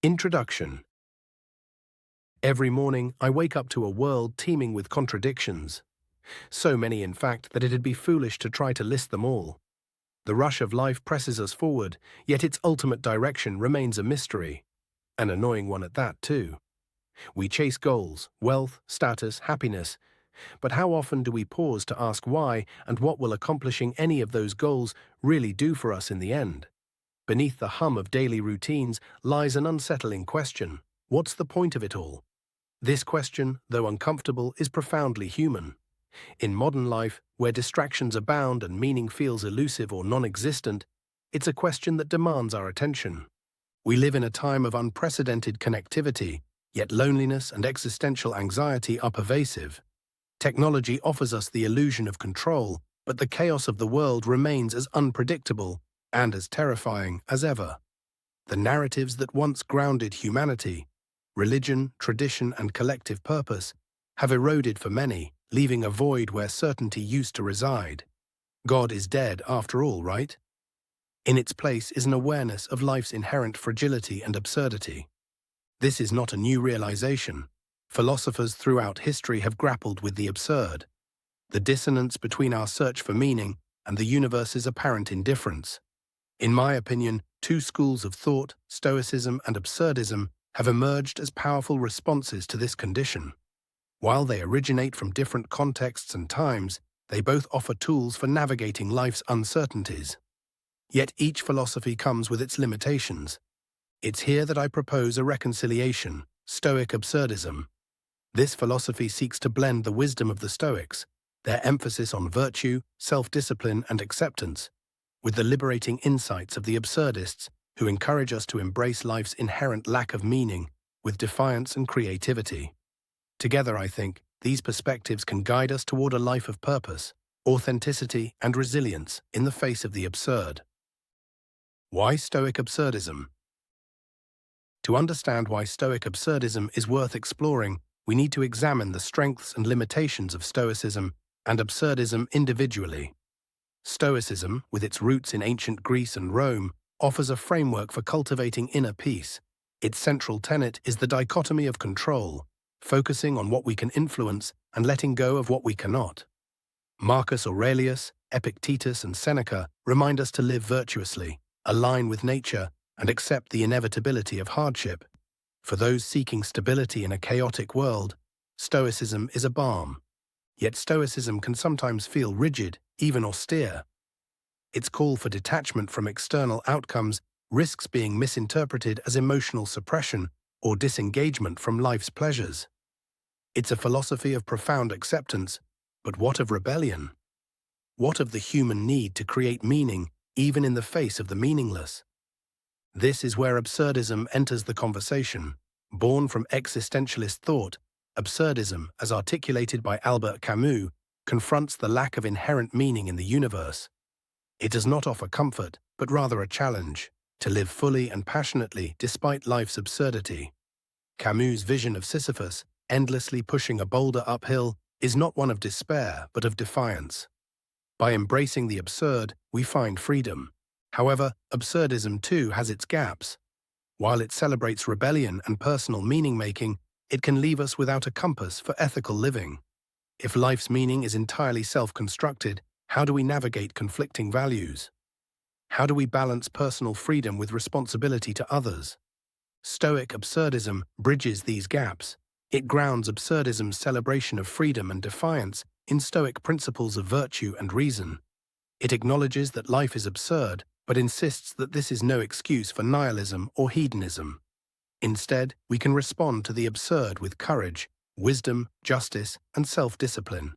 Introduction. Every morning, I wake up to a world teeming with contradictions. So many, in fact, that it'd be foolish to try to list them all. The rush of life presses us forward, yet its ultimate direction remains a mystery. An annoying one at that, too. We chase goals, wealth, status, happiness. But how often do we pause to ask why and what will accomplishing any of those goals really do for us in the end? Beneath the hum of daily routines lies an unsettling question. What's the point of it all? This question, though uncomfortable, is profoundly human. In modern life, where distractions abound and meaning feels elusive or non-existent, it's a question that demands our attention. We live in a time of unprecedented connectivity, yet loneliness and existential anxiety are pervasive. Technology offers us the illusion of control, but the chaos of the world remains as unpredictable and as terrifying as ever. The narratives that once grounded humanity, religion, tradition, and collective purpose, have eroded for many, leaving a void where certainty used to reside. God is dead after all, right? In its place is an awareness of life's inherent fragility and absurdity. This is not a new realization. Philosophers throughout history have grappled with the absurd, the dissonance between our search for meaning and the universe's apparent indifference. In my opinion, two schools of thought, Stoicism and Absurdism, have emerged as powerful responses to this condition. While they originate from different contexts and times, they both offer tools for navigating life's uncertainties. Yet each philosophy comes with its limitations. It's here that I propose a reconciliation, Stoic Absurdism. This philosophy seeks to blend the wisdom of the Stoics, their emphasis on virtue, self-discipline, and acceptance, with the liberating insights of the Absurdists, who encourage us to embrace life's inherent lack of meaning with defiance and creativity. Together, I think, these perspectives can guide us toward a life of purpose, authenticity, and resilience in the face of the absurd. Why Stoic Absurdism? To understand why Stoic Absurdism is worth exploring, we need to examine the strengths and limitations of Stoicism and Absurdism individually. Stoicism, with its roots in ancient Greece and Rome, offers a framework for cultivating inner peace. Its central tenet is the dichotomy of control, focusing on what we can influence and letting go of what we cannot. Marcus Aurelius, Epictetus, and Seneca remind us to live virtuously, align with nature, and accept the inevitability of hardship. For those seeking stability in a chaotic world, Stoicism is a balm. Yet Stoicism can sometimes feel rigid, even austere. Its call for detachment from external outcomes risks being misinterpreted as emotional suppression or disengagement from life's pleasures. It's a philosophy of profound acceptance, but what of rebellion? What of the human need to create meaning even in the face of the meaningless? This is where absurdism enters the conversation. Born from existentialist thought, absurdism, as articulated by Albert Camus, confronts the lack of inherent meaning in the universe. It does not offer comfort, but rather a challenge, to live fully and passionately despite life's absurdity. Camus' vision of Sisyphus, endlessly pushing a boulder uphill, is not one of despair, but of defiance. By embracing the absurd, we find freedom. However, absurdism too has its gaps. While it celebrates rebellion and personal meaning-making, it can leave us without a compass for ethical living. If life's meaning is entirely self-constructed, how do we navigate conflicting values? How do we balance personal freedom with responsibility to others? Stoic absurdism bridges these gaps. It grounds absurdism's celebration of freedom and defiance in Stoic principles of virtue and reason. It acknowledges that life is absurd, but insists that this is no excuse for nihilism or hedonism. Instead, we can respond to the absurd with courage, wisdom, justice, and self-discipline.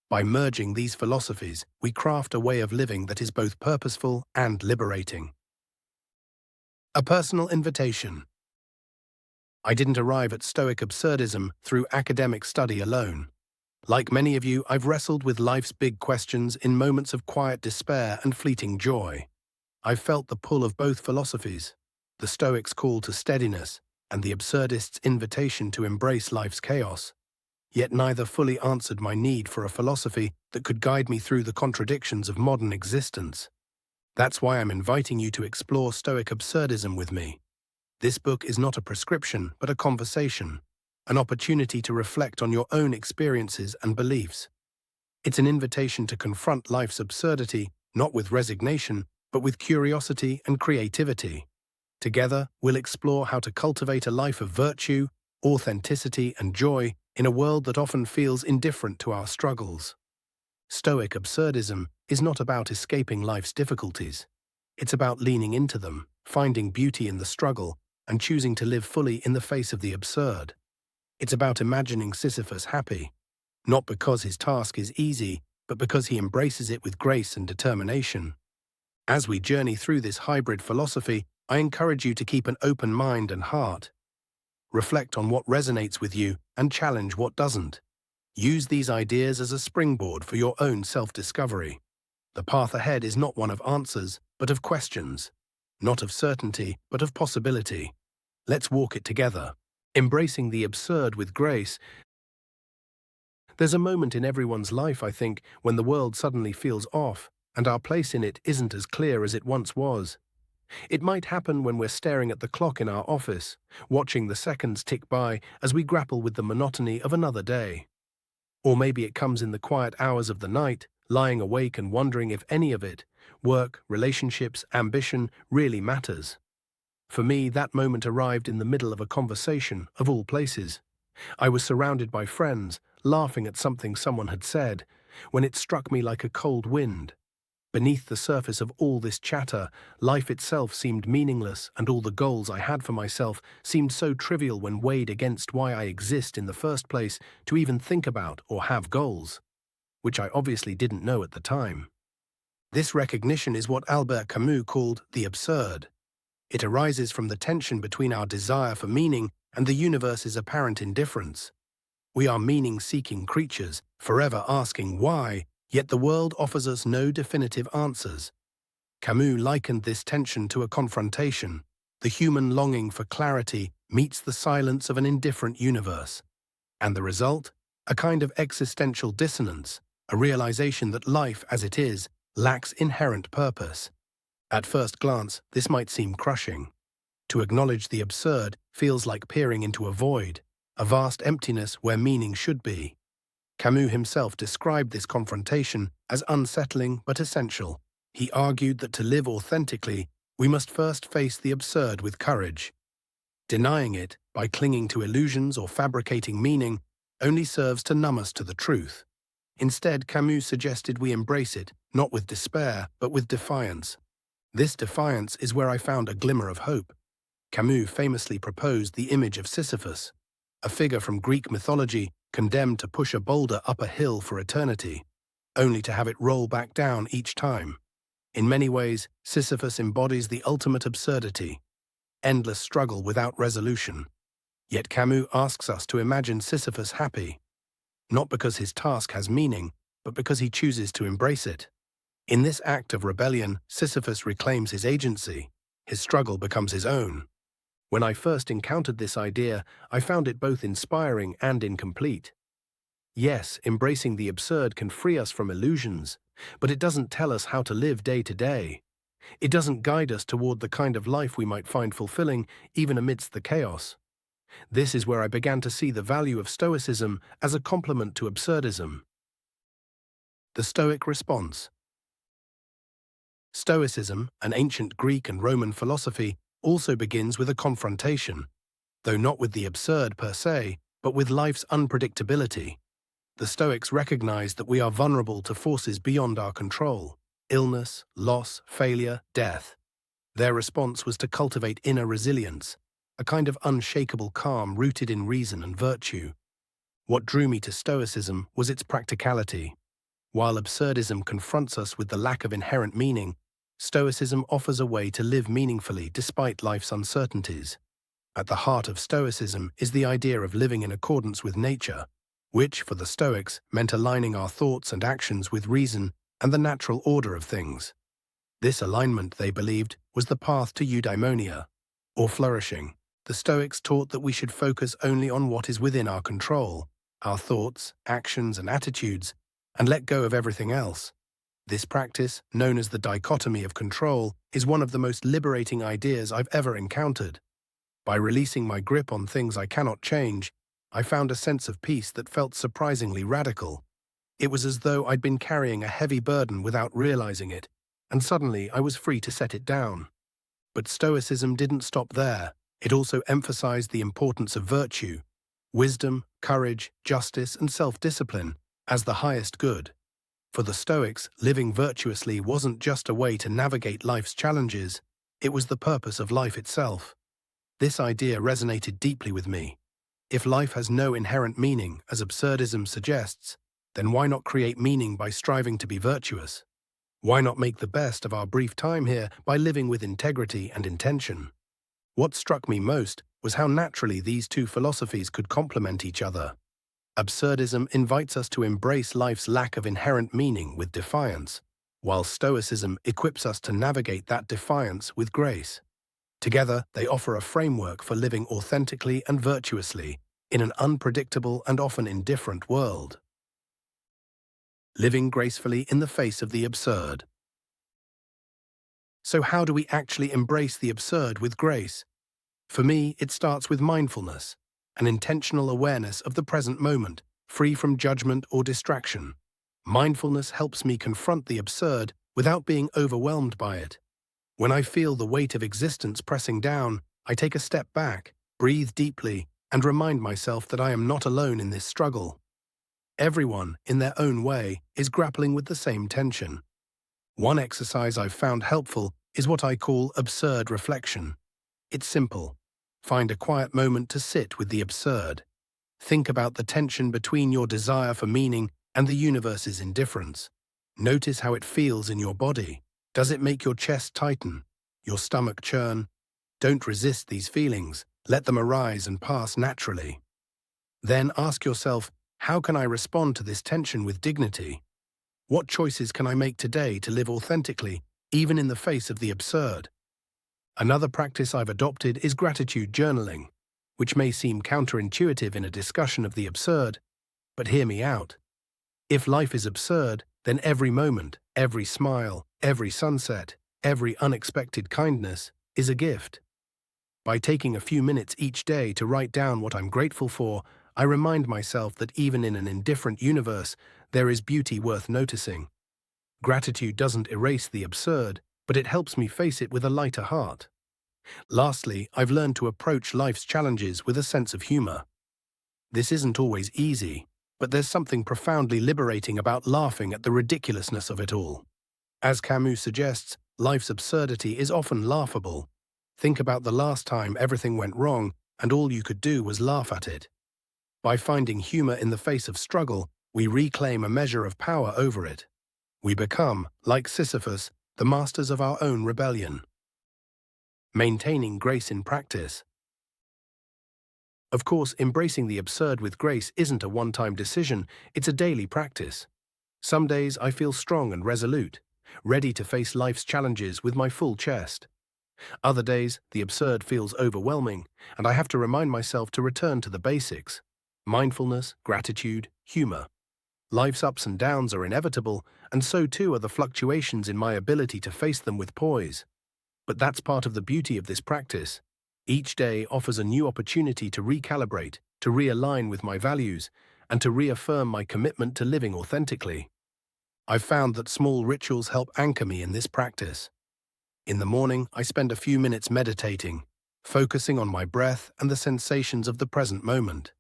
By merging these philosophies, we craft a way of living that is both purposeful and liberating. A personal invitation. I didn't arrive at Stoic absurdism through academic study alone. Like many of you, I've wrestled with life's big questions in moments of quiet despair and fleeting joy. I've felt the pull of both philosophies, the Stoics' call to steadiness and the absurdists' invitation to embrace life's chaos. Yet neither fully answered my need for a philosophy that could guide me through the contradictions of modern existence. That's why I'm inviting you to explore Stoic absurdism with me. This book is not a prescription, but a conversation, an opportunity to reflect on your own experiences and beliefs. It's an invitation to confront life's absurdity, not with resignation, but with curiosity and creativity. Together, we'll explore how to cultivate a life of virtue, authenticity, and joy in a world that often feels indifferent to our struggles. Stoic absurdism is not about escaping life's difficulties. It's about leaning into them, finding beauty in the struggle, and choosing to live fully in the face of the absurd. It's about imagining Sisyphus happy, not because his task is easy, but because he embraces it with grace and determination. As we journey through this hybrid philosophy, I encourage you to keep an open mind and heart. Reflect on what resonates with you and challenge what doesn't. Use these ideas as a springboard for your own self-discovery. The path ahead is not one of answers, but of questions. Not of certainty, but of possibility. Let's walk it together. Embracing the absurd with grace. There's a moment in everyone's life, I think, when the world suddenly feels off, and our place in it isn't as clear as it once was. It might happen when we're staring at the clock in our office, watching the seconds tick by as we grapple with the monotony of another day. Or maybe it comes in the quiet hours of the night, lying awake and wondering if any of it, work, relationships, ambition, really matters. For me, that moment arrived in the middle of a conversation, of all places. I was surrounded by friends, laughing at something someone had said, when it struck me like a cold wind. Beneath the surface of all this chatter, life itself seemed meaningless, and all the goals I had for myself seemed so trivial when weighed against why I exist in the first place to even think about or have goals, which I obviously didn't know at the time. This recognition is what Albert Camus called the absurd. It arises from the tension between our desire for meaning and the universe's apparent indifference. We are meaning-seeking creatures, forever asking why, yet the world offers us no definitive answers. Camus likened this tension to a confrontation. The human longing for clarity meets the silence of an indifferent universe. And the result? A kind of existential dissonance, a realization that life, as it is, lacks inherent purpose. At first glance, this might seem crushing. To acknowledge the absurd feels like peering into a void, a vast emptiness where meaning should be. Camus himself described this confrontation as unsettling but essential. He argued that to live authentically, we must first face the absurd with courage. Denying it, by clinging to illusions or fabricating meaning, only serves to numb us to the truth. Instead, Camus suggested we embrace it, not with despair, but with defiance. This defiance is where I found a glimmer of hope. Camus famously proposed the image of Sisyphus, a figure from Greek mythology condemned to push a boulder up a hill for eternity, only to have it roll back down each time. In many ways, Sisyphus embodies the ultimate absurdity, endless struggle without resolution. Yet Camus asks us to imagine Sisyphus happy, not because his task has meaning, but because he chooses to embrace it. In this act of rebellion, Sisyphus reclaims his agency. His struggle becomes his own. When I first encountered this idea, I found it both inspiring and incomplete. Yes, embracing the absurd can free us from illusions, but it doesn't tell us how to live day to day. It doesn't guide us toward the kind of life we might find fulfilling, even amidst the chaos. This is where I began to see the value of Stoicism as a complement to absurdism. The Stoic response. Stoicism, an ancient Greek and Roman philosophy, also begins with a confrontation, though not with the absurd per se, but with life's unpredictability. The Stoics recognize that we are vulnerable to forces beyond our control: illness, loss, failure, death. Their response was to cultivate inner resilience, a kind of unshakable calm rooted in reason and virtue. What drew me to Stoicism was its practicality. While absurdism confronts us with the lack of inherent meaning, Stoicism offers a way to live meaningfully despite life's uncertainties. At the heart of Stoicism is the idea of living in accordance with nature, which, for the Stoics, meant aligning our thoughts and actions with reason and the natural order of things. This alignment, they believed, was the path to eudaimonia, or flourishing. The Stoics taught that we should focus only on what is within our control, our thoughts, actions, and attitudes, and let go of everything else. This practice, known as the dichotomy of control, is one of the most liberating ideas I've ever encountered. By releasing my grip on things I cannot change, I found a sense of peace that felt surprisingly radical. It was as though I'd been carrying a heavy burden without realizing it, and suddenly I was free to set it down. But Stoicism didn't stop there. It also emphasized the importance of virtue, wisdom, courage, justice, and self-discipline as the highest good. For the Stoics, living virtuously wasn't just a way to navigate life's challenges, it was the purpose of life itself. This idea resonated deeply with me. If life has no inherent meaning, as absurdism suggests, then why not create meaning by striving to be virtuous? Why not make the best of our brief time here by living with integrity and intention? What struck me most was how naturally these two philosophies could complement each other. Absurdism invites us to embrace life's lack of inherent meaning with defiance, while Stoicism equips us to navigate that defiance with grace. Together, they offer a framework for living authentically and virtuously in an unpredictable and often indifferent world. Living gracefully in the face of the absurd. So how do we actually embrace the absurd with grace? For me, it starts with mindfulness, an intentional awareness of the present moment, free from judgment or distraction. Mindfulness helps me confront the absurd without being overwhelmed by it. When I feel the weight of existence pressing down, I take a step back, breathe deeply, and remind myself that I am not alone in this struggle. Everyone, in their own way, is grappling with the same tension. One exercise I've found helpful is what I call absurd reflection. It's simple. Find a quiet moment to sit with the absurd. Think about the tension between your desire for meaning and the universe's indifference. Notice how it feels in your body. Does it make your chest tighten, your stomach churn? Don't resist these feelings. Let them arise and pass naturally. Then ask yourself, how can I respond to this tension with dignity? What choices can I make today to live authentically, even in the face of the absurd? Another practice I've adopted is gratitude journaling, which may seem counterintuitive in a discussion of the absurd, but hear me out. If life is absurd, then every moment, every smile, every sunset, every unexpected kindness is a gift. By taking a few minutes each day to write down what I'm grateful for, I remind myself that even in an indifferent universe, there is beauty worth noticing. Gratitude doesn't erase the absurd, but it helps me face it with a lighter heart. Lastly, I've learned to approach life's challenges with a sense of humor. This isn't always easy, but there's something profoundly liberating about laughing at the ridiculousness of it all. As Camus suggests, life's absurdity is often laughable. Think about the last time everything went wrong and all you could do was laugh at it. By finding humor in the face of struggle, we reclaim a measure of power over it. We become, like Sisyphus, the masters of our own rebellion. Maintaining grace in practice. Of course, embracing the absurd with grace isn't a one-time decision, it's a daily practice. Some days I feel strong and resolute, ready to face life's challenges with my full chest. Other days, the absurd feels overwhelming, and I have to remind myself to return to the basics: mindfulness, gratitude, humor. Life's ups and downs are inevitable, and so too are the fluctuations in my ability to face them with poise. But that's part of the beauty of this practice. Each day offers a new opportunity to recalibrate, to realign with my values, and to reaffirm my commitment to living authentically. I've found that small rituals help anchor me in this practice. In the morning, I spend a few minutes meditating, focusing on my breath and the sensations of the present moment.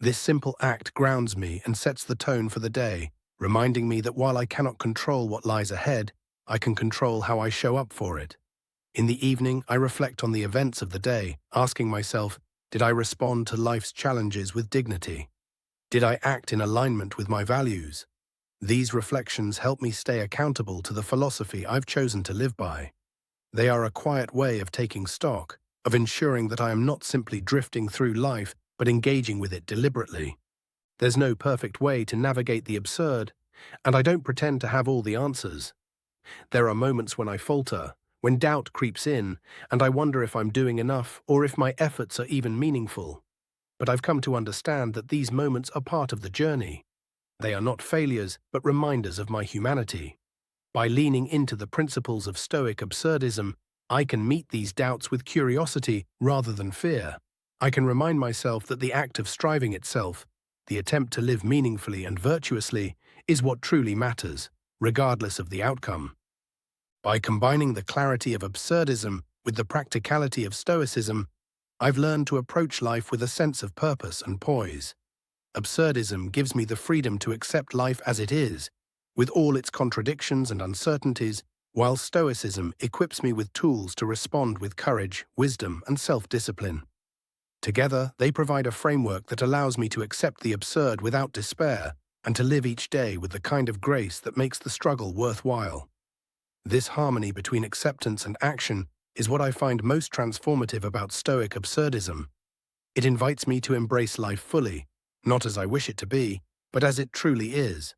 This simple act grounds me and sets the tone for the day, reminding me that while I cannot control what lies ahead, I can control how I show up for it. In the evening, I reflect on the events of the day, asking myself, did I respond to life's challenges with dignity? Did I act in alignment with my values? These reflections help me stay accountable to the philosophy I've chosen to live by. They are a quiet way of taking stock, of ensuring that I am not simply drifting through life, but engaging with it deliberately. There's no perfect way to navigate the absurd, and I don't pretend to have all the answers. There are moments when I falter, when doubt creeps in, and I wonder if I'm doing enough or if my efforts are even meaningful. But I've come to understand that these moments are part of the journey. They are not failures, but reminders of my humanity. By leaning into the principles of Stoic Absurdism, I can meet these doubts with curiosity rather than fear. I can remind myself that the act of striving itself, the attempt to live meaningfully and virtuously, is what truly matters, regardless of the outcome. By combining the clarity of absurdism with the practicality of Stoicism, I've learned to approach life with a sense of purpose and poise. Absurdism gives me the freedom to accept life as it is, with all its contradictions and uncertainties, while Stoicism equips me with tools to respond with courage, wisdom, and self-discipline. Together, they provide a framework that allows me to accept the absurd without despair and to live each day with the kind of grace that makes the struggle worthwhile. This harmony between acceptance and action is what I find most transformative about Stoic Absurdism. It invites me to embrace life fully, not as I wish it to be, but as it truly is.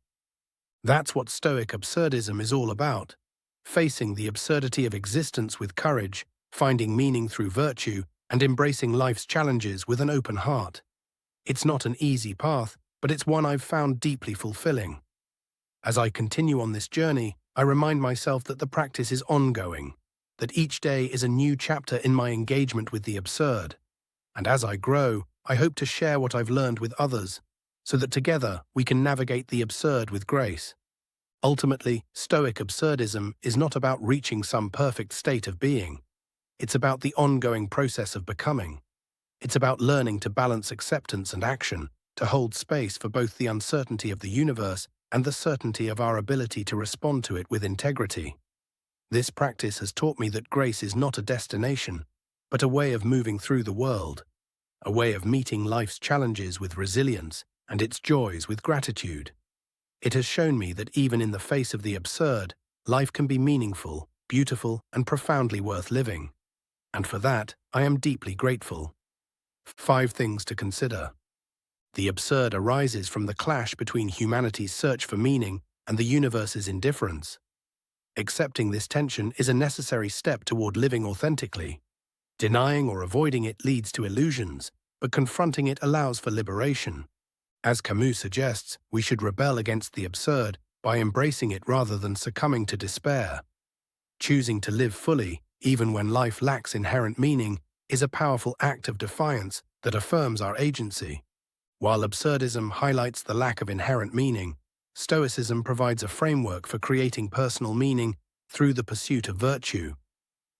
That's what Stoic Absurdism is all about: facing the absurdity of existence with courage, finding meaning through virtue, and embracing life's challenges with an open heart. It's not an easy path, but it's one I've found deeply fulfilling. As I continue on this journey, I remind myself that the practice is ongoing, that each day is a new chapter in my engagement with the absurd. And as I grow, I hope to share what I've learned with others, so that together we can navigate the absurd with grace. Ultimately, Stoic Absurdism is not about reaching some perfect state of being. It's about the ongoing process of becoming. It's about learning to balance acceptance and action, to hold space for both the uncertainty of the universe and the certainty of our ability to respond to it with integrity. This practice has taught me that grace is not a destination, but a way of moving through the world, a way of meeting life's challenges with resilience and its joys with gratitude. It has shown me that even in the face of the absurd, life can be meaningful, beautiful, and profoundly worth living. And for that, I am deeply grateful. 5 things to consider. The absurd arises from the clash between humanity's search for meaning and the universe's indifference. Accepting this tension is a necessary step toward living authentically. Denying or avoiding it leads to illusions, but confronting it allows for liberation. As Camus suggests, we should rebel against the absurd by embracing it rather than succumbing to despair. Choosing to live fully, even when life lacks inherent meaning, is a powerful act of defiance that affirms our agency. While absurdism highlights the lack of inherent meaning, Stoicism provides a framework for creating personal meaning through the pursuit of virtue.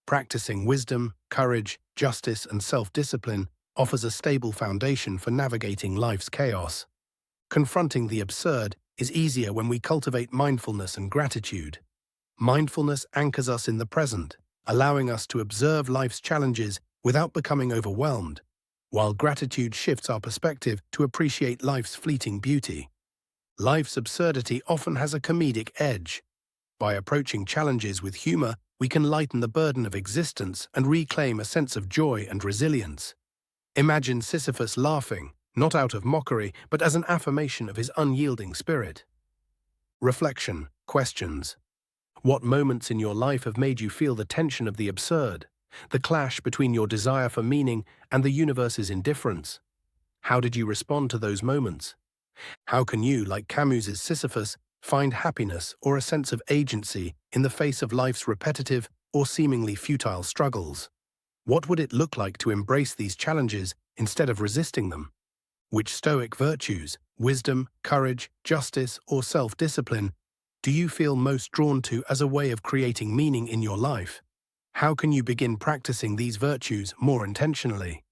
Practicing wisdom, courage, justice, and self-discipline offers a stable foundation for navigating life's chaos. Confronting the absurd is easier when we cultivate mindfulness and gratitude. Mindfulness anchors us in the present, allowing us to observe life's challenges without becoming overwhelmed, while gratitude shifts our perspective to appreciate life's fleeting beauty. Life's absurdity often has a comedic edge. By approaching challenges with humor, we can lighten the burden of existence and reclaim a sense of joy and resilience. Imagine Sisyphus laughing, not out of mockery, but as an affirmation of his unyielding spirit. Reflection. Questions. What moments in your life have made you feel the tension of the absurd, the clash between your desire for meaning and the universe's indifference? How did you respond to those moments? How can you, like Camus's Sisyphus, find happiness or a sense of agency in the face of life's repetitive or seemingly futile struggles? What would it look like to embrace these challenges instead of resisting them? Which Stoic virtues, wisdom, courage, justice, or self-discipline, do you feel most drawn to as a way of creating meaning in your life? How can you begin practicing these virtues more intentionally?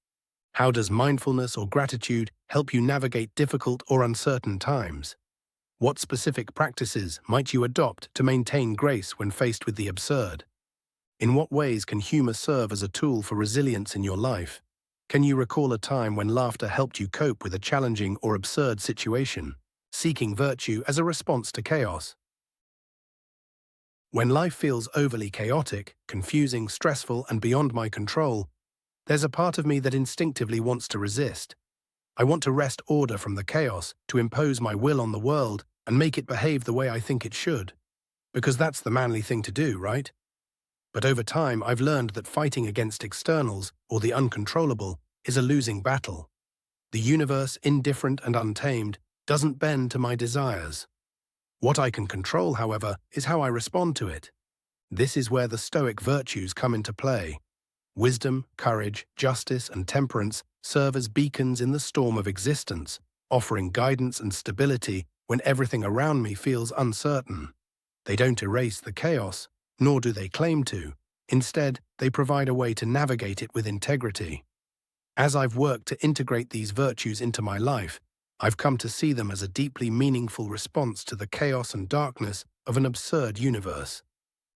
How does mindfulness or gratitude help you navigate difficult or uncertain times? What specific practices might you adopt to maintain grace when faced with the absurd? In what ways can humor serve as a tool for resilience in your life? Can you recall a time when laughter helped you cope with a challenging or absurd situation, seeking virtue as a response to chaos? When life feels overly chaotic, confusing, stressful, and beyond my control, there's a part of me that instinctively wants to resist. I want to wrest order from the chaos, to impose my will on the world and make it behave the way I think it should. Because that's the manly thing to do, right? But over time, I've learned that fighting against externals, or the uncontrollable, is a losing battle. The universe, indifferent and untamed, doesn't bend to my desires. What I can control, however, is how I respond to it. This is where the Stoic virtues come into play. Wisdom, courage, justice, and temperance serve as beacons in the storm of existence, offering guidance and stability when everything around me feels uncertain. They don't erase the chaos, nor do they claim to. Instead, they provide a way to navigate it with integrity. As I've worked to integrate these virtues into my life, I've come to see them as a deeply meaningful response to the chaos and darkness of an absurd universe.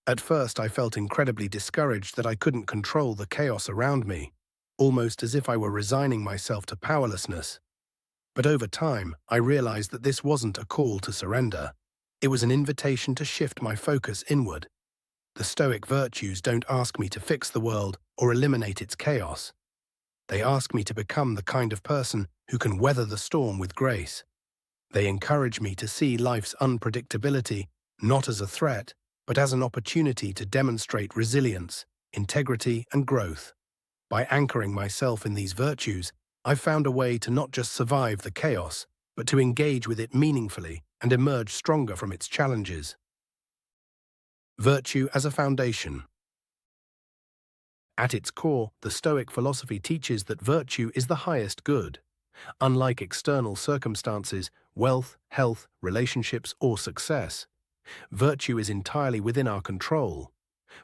At first, I felt incredibly discouraged that I couldn't control the chaos around me, almost as if I were resigning myself to powerlessness. But over time, I realized that this wasn't a call to surrender. It was an invitation to shift my focus inward. The Stoic virtues don't ask me to fix the world or eliminate its chaos. They ask me to become the kind of person who can weather the storm with grace. They encourage me to see life's unpredictability not as a threat, but as an opportunity to demonstrate resilience, integrity, and growth. By anchoring myself in these virtues, I've found a way to not just survive the chaos, but to engage with it meaningfully and emerge stronger from its challenges. Virtue as a foundation. At its core, the Stoic philosophy teaches that virtue is the highest good. Unlike external circumstances, wealth, health, relationships, or success, virtue is entirely within our control.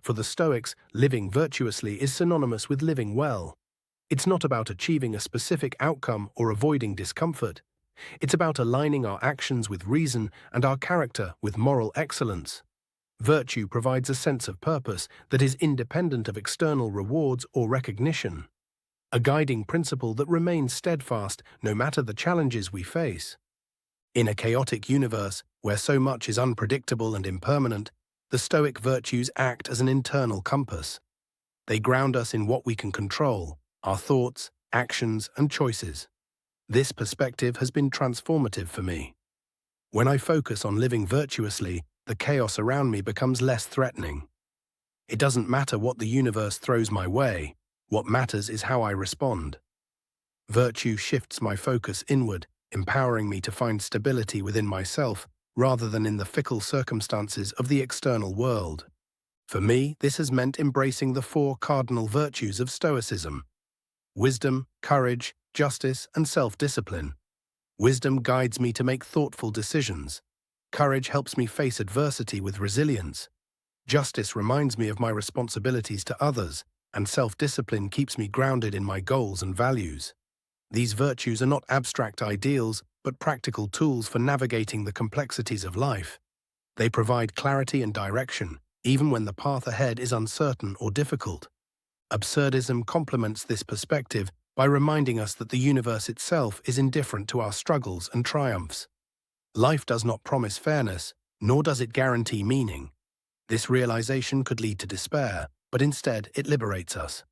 For the Stoics, living virtuously is synonymous with living well. It's not about achieving a specific outcome or avoiding discomfort. It's about aligning our actions with reason and our character with moral excellence. Virtue provides a sense of purpose that is independent of external rewards or recognition, a guiding principle that remains steadfast no matter the challenges we face. In a chaotic universe where so much is unpredictable and impermanent, the Stoic virtues act as an internal compass. They ground us in what we can control, our thoughts, actions, and choices. This perspective has been transformative for me. When I focus on living virtuously, the chaos around me becomes less threatening. It doesn't matter what the universe throws my way. What matters is how I respond. Virtue shifts my focus inward, empowering me to find stability within myself rather than in the fickle circumstances of the external world. For me, this has meant embracing the four cardinal virtues of Stoicism: wisdom, courage, justice, and self-discipline. Wisdom guides me to make thoughtful decisions. Courage helps me face adversity with resilience. Justice reminds me of my responsibilities to others, and self-discipline keeps me grounded in my goals and values. These virtues are not abstract ideals, but practical tools for navigating the complexities of life. They provide clarity and direction, even when the path ahead is uncertain or difficult. Absurdism complements this perspective by reminding us that the universe itself is indifferent to our struggles and triumphs. Life does not promise fairness, nor does it guarantee meaning. This realization could lead to despair, but instead it liberates us.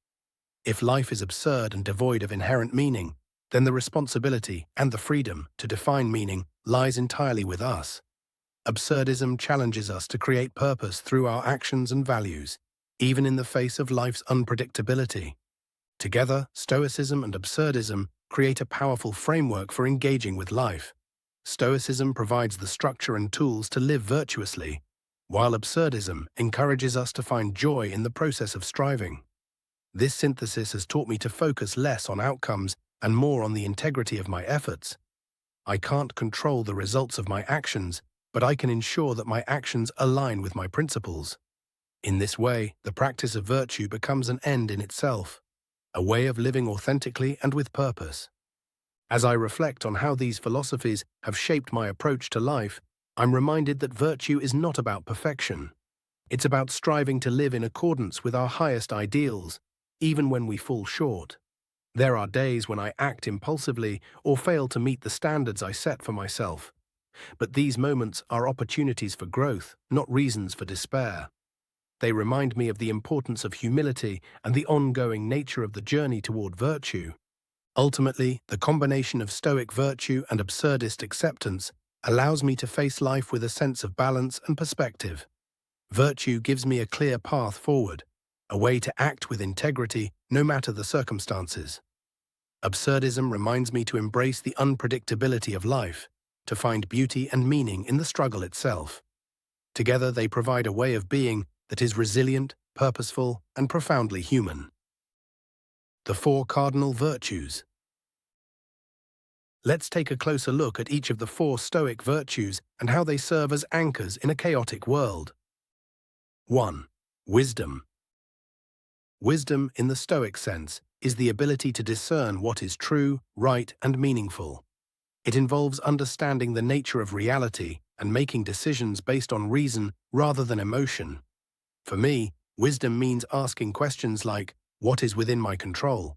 If life is absurd and devoid of inherent meaning, then the responsibility and the freedom to define meaning lies entirely with us. Absurdism challenges us to create purpose through our actions and values, even in the face of life's unpredictability. Together, Stoicism and Absurdism create a powerful framework for engaging with life. Stoicism provides the structure and tools to live virtuously, while Absurdism encourages us to find joy in the process of striving. This synthesis has taught me to focus less on outcomes and more on the integrity of my efforts. I can't control the results of my actions, but I can ensure that my actions align with my principles. In this way, the practice of virtue becomes an end in itself, a way of living authentically and with purpose. As I reflect on how these philosophies have shaped my approach to life, I'm reminded that virtue is not about perfection. It's about striving to live in accordance with our highest ideals, even when we fall short. There are days when I act impulsively or fail to meet the standards I set for myself. But these moments are opportunities for growth, not reasons for despair. They remind me of the importance of humility and the ongoing nature of the journey toward virtue. Ultimately, the combination of Stoic virtue and absurdist acceptance allows me to face life with a sense of balance and perspective. Virtue gives me a clear path forward, a way to act with integrity no matter the circumstances. Absurdism reminds me to embrace the unpredictability of life, to find beauty and meaning in the struggle itself. Together they provide a way of being that is resilient, purposeful, and profoundly human. The four cardinal virtues. Let's take a closer look at each of the four Stoic virtues and how they serve as anchors in a chaotic world. 1. Wisdom. Wisdom, in the Stoic sense, is the ability to discern what is true, right, and meaningful. It involves understanding the nature of reality and making decisions based on reason rather than emotion. For me, wisdom means asking questions like, what is within my control?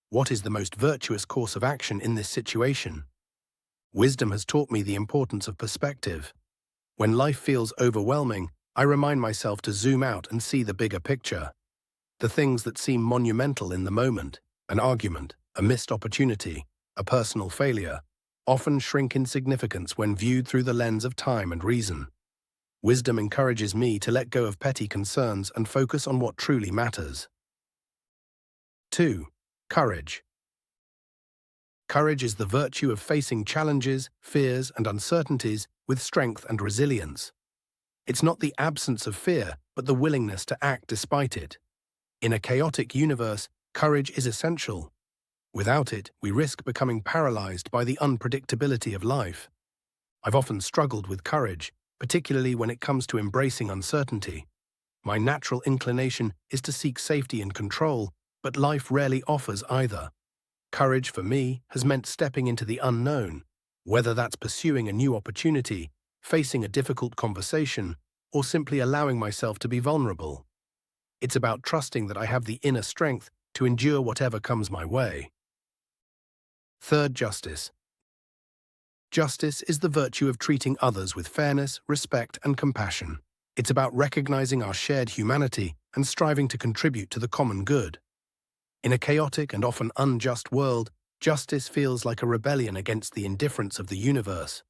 What is the most virtuous course of action in this situation? Wisdom has taught me the importance of perspective. When life feels overwhelming, I remind myself to zoom out and see the bigger picture. The things that seem monumental in the moment, an argument, a missed opportunity, a personal failure, often shrink in significance when viewed through the lens of time and reason. Wisdom encourages me to let go of petty concerns and focus on what truly matters. 2. Courage. Courage is the virtue of facing challenges, fears, and uncertainties with strength and resilience. It's not the absence of fear, but the willingness to act despite it. In a chaotic universe, courage is essential. Without it, we risk becoming paralyzed by the unpredictability of life. I've often struggled with courage, particularly when it comes to embracing uncertainty. My natural inclination is to seek safety and control, but life rarely offers either. Courage, for me, has meant stepping into the unknown, whether that's pursuing a new opportunity, facing a difficult conversation, or simply allowing myself to be vulnerable. It's about trusting that I have the inner strength to endure whatever comes my way. 3. Justice. Justice is the virtue of treating others with fairness, respect, and compassion. It's about recognizing our shared humanity and striving to contribute to the common good. In a chaotic and often unjust world, justice feels like a rebellion against the indifference of the universe.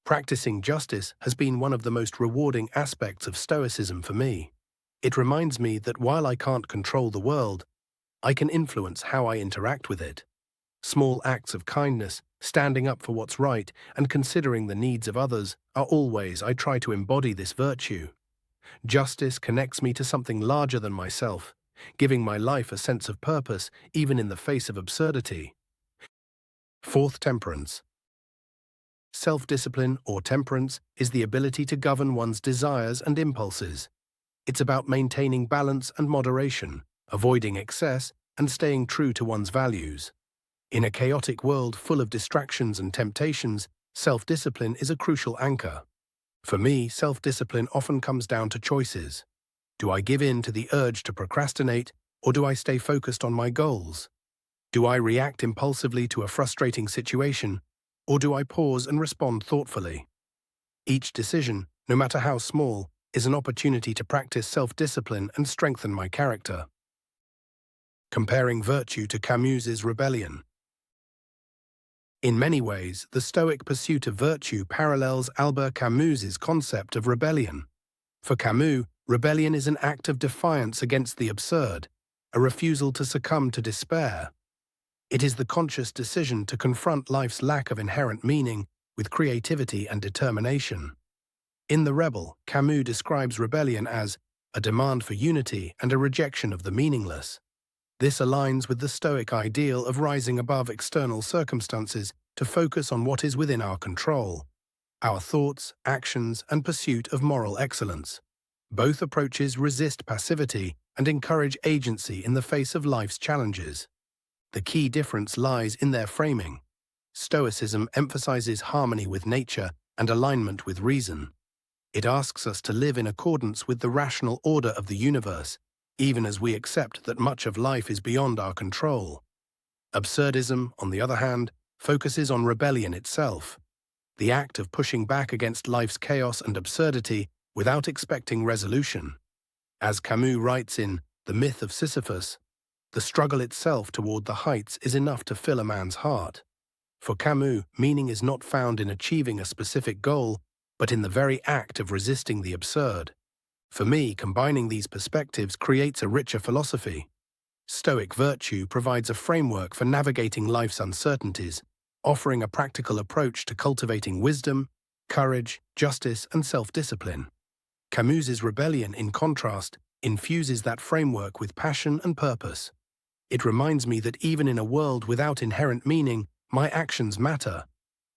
Practicing justice has been one of the most rewarding aspects of Stoicism for me. It reminds me that while I can't control the world, I can influence how I interact with it. Small acts of kindness, standing up for what's right, and considering the needs of others are all ways I try to embody this virtue. Justice connects me to something larger than myself, giving my life a sense of purpose even in the face of absurdity. 4. Temperance. Self-discipline, or temperance, is the ability to govern one's desires and impulses. It's about maintaining balance and moderation, avoiding excess, and staying true to one's values. In a chaotic world full of distractions and temptations, self-discipline is a crucial anchor. For me, self-discipline often comes down to choices. Do I give in to the urge to procrastinate, or do I stay focused on my goals? Do I react impulsively to a frustrating situation, or do I pause and respond thoughtfully? Each decision, no matter how small, is an opportunity to practice self-discipline and strengthen my character. Comparing virtue to Camus's rebellion. In many ways, the Stoic pursuit of virtue parallels Albert Camus's concept of rebellion. For Camus, rebellion is an act of defiance against the absurd, a refusal to succumb to despair. It is the conscious decision to confront life's lack of inherent meaning with creativity and determination. In The Rebel, Camus describes rebellion as a demand for unity and a rejection of the meaningless. This aligns with the Stoic ideal of rising above external circumstances to focus on what is within our control, our thoughts, actions, and pursuit of moral excellence. Both approaches resist passivity and encourage agency in the face of life's challenges. The key difference lies in their framing. Stoicism emphasizes harmony with nature and alignment with reason. It asks us to live in accordance with the rational order of the universe, even as we accept that much of life is beyond our control. Absurdism, on the other hand, focuses on rebellion itself, the act of pushing back against life's chaos and absurdity without expecting resolution. As Camus writes in The Myth of Sisyphus, the struggle itself toward the heights is enough to fill a man's heart. For Camus, meaning is not found in achieving a specific goal, but in the very act of resisting the absurd. For me, combining these perspectives creates a richer philosophy. Stoic virtue provides a framework for navigating life's uncertainties, offering a practical approach to cultivating wisdom, courage, justice, and self-discipline. Camus's Rebellion, in contrast, infuses that framework with passion and purpose. It reminds me that even in a world without inherent meaning, my actions matter,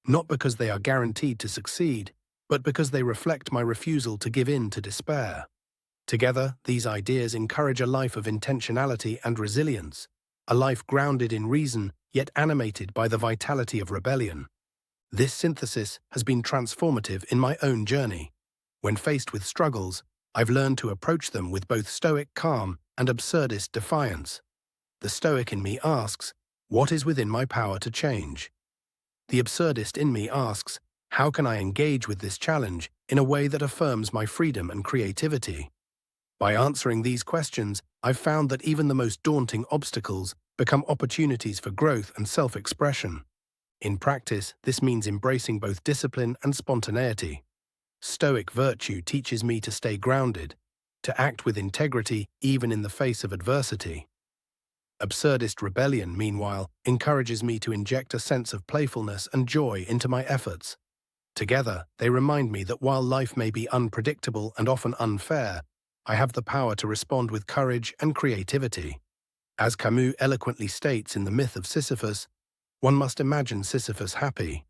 not because they are guaranteed to succeed, but because they reflect my refusal to give in to despair. Together, these ideas encourage a life of intentionality and resilience, a life grounded in reason yet animated by the vitality of rebellion. This synthesis has been transformative in my own journey. When faced with struggles, I've learned to approach them with both Stoic calm and Absurdist defiance. The Stoic in me asks, what is within my power to change? The Absurdist in me asks, how can I engage with this challenge in a way that affirms my freedom and creativity? By answering these questions, I've found that even the most daunting obstacles become opportunities for growth and self-expression. In practice, this means embracing both discipline and spontaneity. Stoic virtue teaches me to stay grounded, to act with integrity even in the face of adversity. Absurdist rebellion, meanwhile, encourages me to inject a sense of playfulness and joy into my efforts. Together, they remind me that while life may be unpredictable and often unfair, I have the power to respond with courage and creativity. As Camus eloquently states in the myth of Sisyphus, one must imagine Sisyphus happy.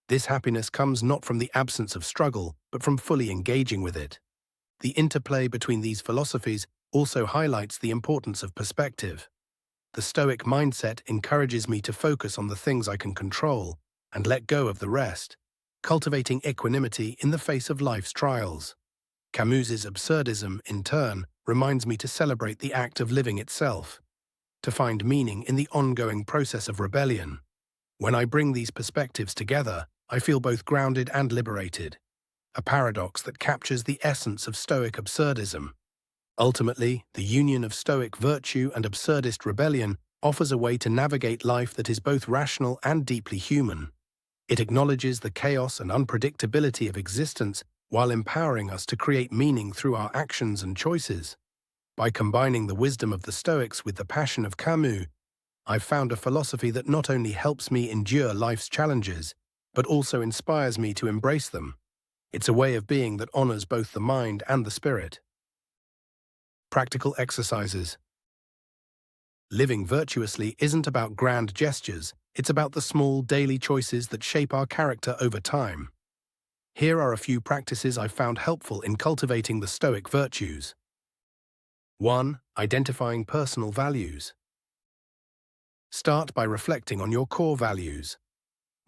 This happiness comes not from the absence of struggle, but from fully engaging with it. The interplay between these philosophies also highlights the importance of perspective. The Stoic mindset encourages me to focus on the things I can control and let go of the rest, cultivating equanimity in the face of life's trials. Camus's Absurdism, in turn, reminds me to celebrate the act of living itself, to find meaning in the ongoing process of rebellion. When I bring these perspectives together, I feel both grounded and liberated, a paradox that captures the essence of Stoic Absurdism. Ultimately, the union of Stoic virtue and Absurdist rebellion offers a way to navigate life that is both rational and deeply human. It acknowledges the chaos and unpredictability of existence while empowering us to create meaning through our actions and choices. By combining the wisdom of the Stoics with the passion of Camus, I've found a philosophy that not only helps me endure life's challenges, but also inspires me to embrace them. It's a way of being that honors both the mind and the spirit. Practical exercises. Living virtuously isn't about grand gestures, it's about the small daily choices that shape our character over time. Here are a few practices I've found helpful in cultivating the Stoic virtues. 1. Identifying personal values. Start by reflecting on your core values.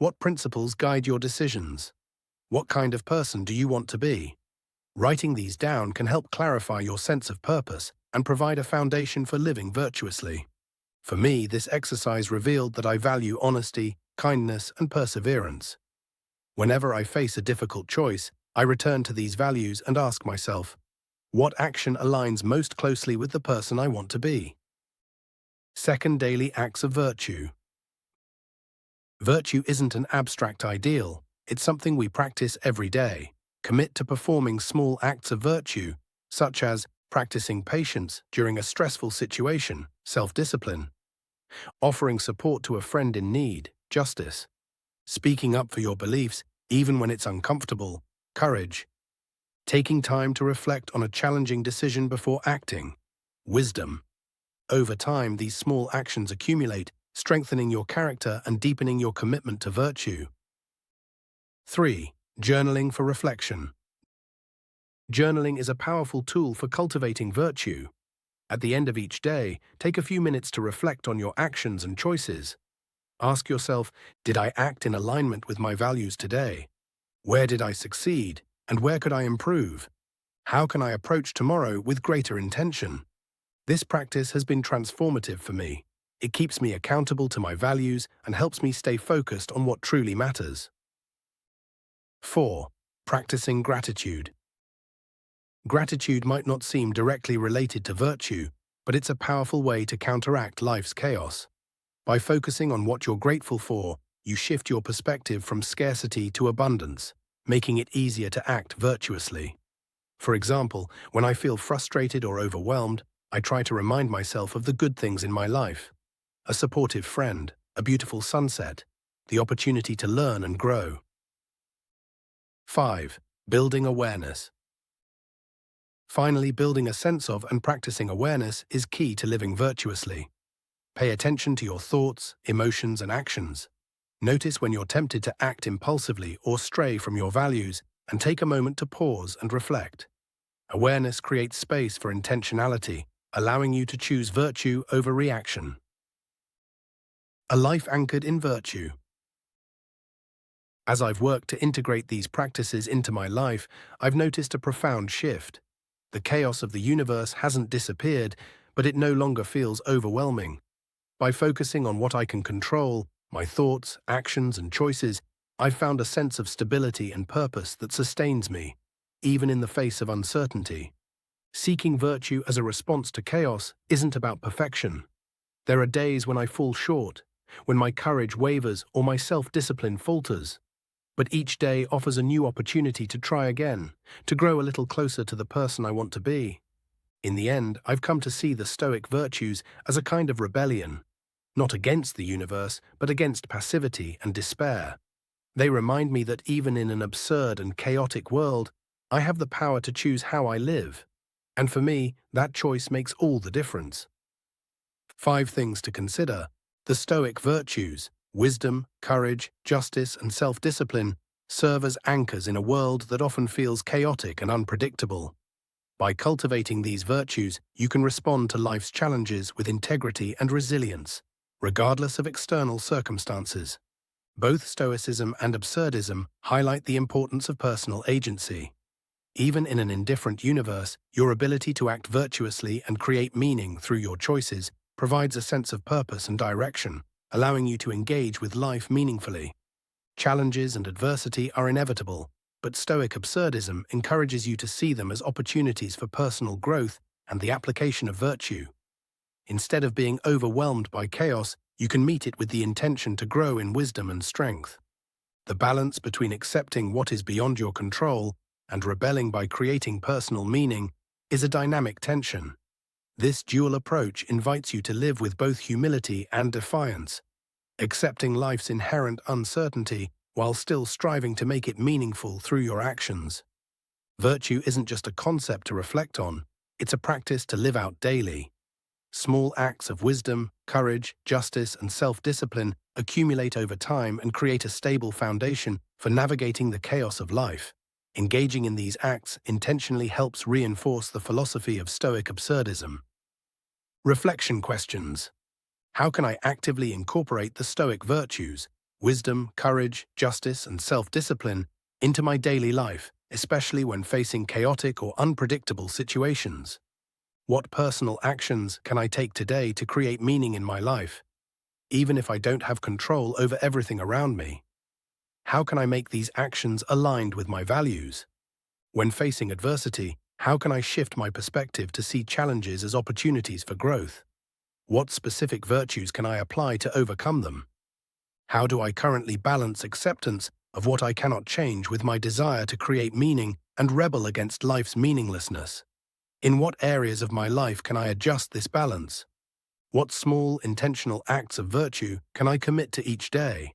What principles guide your decisions? What kind of person do you want to be? Writing these down can help clarify your sense of purpose and provide a foundation for living virtuously. For me, this exercise revealed that I value honesty, kindness, and perseverance. Whenever I face a difficult choice, I return to these values and ask myself, what action aligns most closely with the person I want to be? 2. Daily acts of virtue. Virtue isn't an abstract ideal, it's something we practice every day. Commit to performing small acts of virtue, such as practicing patience during a stressful situation, self-discipline, offering support to a friend in need, justice, speaking up for your beliefs even when it's uncomfortable, courage, taking time to reflect on a challenging decision before acting, wisdom. Over time, these small actions accumulate, strengthening your character and deepening your commitment to virtue. 3. Journaling for reflection. Journaling is a powerful tool for cultivating virtue. At the end of each day, take a few minutes to reflect on your actions and choices. Ask yourself, did I act in alignment with my values today? Where did I succeed, and where could I improve? How can I approach tomorrow with greater intention? This practice has been transformative for me. It keeps me accountable to my values and helps me stay focused on what truly matters. 4. Practicing gratitude. Gratitude might not seem directly related to virtue, but it's a powerful way to counteract life's chaos. By focusing on what you're grateful for, you shift your perspective from scarcity to abundance, making it easier to act virtuously. For example, when I feel frustrated or overwhelmed, I try to remind myself of the good things in my life. A supportive friend, a beautiful sunset, the opportunity to learn and grow. 5. Building awareness. Finally, building a sense of and practicing awareness is key to living virtuously. Pay attention to your thoughts, emotions, and actions. Notice when you're tempted to act impulsively or stray from your values, and take a moment to pause and reflect. Awareness creates space for intentionality, allowing you to choose virtue over reaction. A life anchored in virtue. As I've worked to integrate these practices into my life, I've noticed a profound shift. The chaos of the universe hasn't disappeared, but it no longer feels overwhelming. By focusing on what I can control, my thoughts, actions, and choices, I've found a sense of stability and purpose that sustains me, even in the face of uncertainty. Seeking virtue as a response to chaos isn't about perfection. There are days when I fall short, when my courage wavers or my self-discipline falters. But each day offers a new opportunity to try again, to grow a little closer to the person I want to be. In the end, I've come to see the Stoic virtues as a kind of rebellion, not against the universe, but against passivity and despair. They remind me that even in an absurd and chaotic world, I have the power to choose how I live. And for me, that choice makes all the difference. 5 things to consider. The Stoic virtues, wisdom, courage, justice, and self-discipline, serve as anchors in a world that often feels chaotic and unpredictable. By cultivating these virtues, you can respond to life's challenges with integrity and resilience, regardless of external circumstances. Both Stoicism and Absurdism highlight the importance of personal agency. Even in an indifferent universe, your ability to act virtuously and create meaning through your choices provides a sense of purpose and direction, allowing you to engage with life meaningfully. Challenges and adversity are inevitable, but Stoic Absurdism encourages you to see them as opportunities for personal growth and the application of virtue. Instead of being overwhelmed by chaos, you can meet it with the intention to grow in wisdom and strength. The balance between accepting what is beyond your control and rebelling by creating personal meaning is a dynamic tension. This dual approach invites you to live with both humility and defiance, accepting life's inherent uncertainty while still striving to make it meaningful through your actions. Virtue isn't just a concept to reflect on, it's a practice to live out daily. Small acts of wisdom, courage, justice, and self-discipline accumulate over time and create a stable foundation for navigating the chaos of life. Engaging in these acts intentionally helps reinforce the philosophy of Stoic Absurdism. Reflection questions. How can I actively incorporate the Stoic virtues, wisdom, courage, justice, and self-discipline, into my daily life, especially when facing chaotic or unpredictable situations? What personal actions can I take today to create meaning in my life, even if I don't have control over everything around me? How can I make these actions aligned with my values? When facing adversity, how can I shift my perspective to see challenges as opportunities for growth? What specific virtues can I apply to overcome them? How do I currently balance acceptance of what I cannot change with my desire to create meaning and rebel against life's meaninglessness? In what areas of my life can I adjust this balance? What small, intentional acts of virtue can I commit to each day?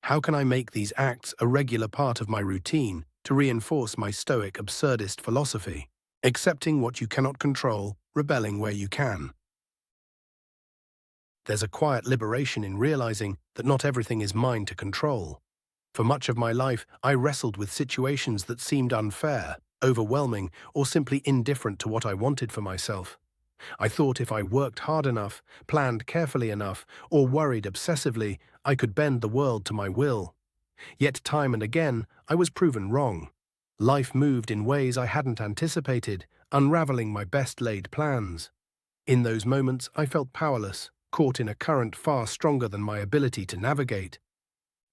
How can I make these acts a regular part of my routine to reinforce my Stoic absurdist philosophy? Accepting what you cannot control, rebelling where you can. There's a quiet liberation in realizing that not everything is mine to control. For much of my life, I wrestled with situations that seemed unfair, overwhelming, or simply indifferent to what I wanted for myself. I thought if I worked hard enough, planned carefully enough, or worried obsessively, I could bend the world to my will. Yet time and again, I was proven wrong. Life moved in ways I hadn't anticipated, unraveling my best-laid plans. In those moments, I felt powerless, caught in a current far stronger than my ability to navigate.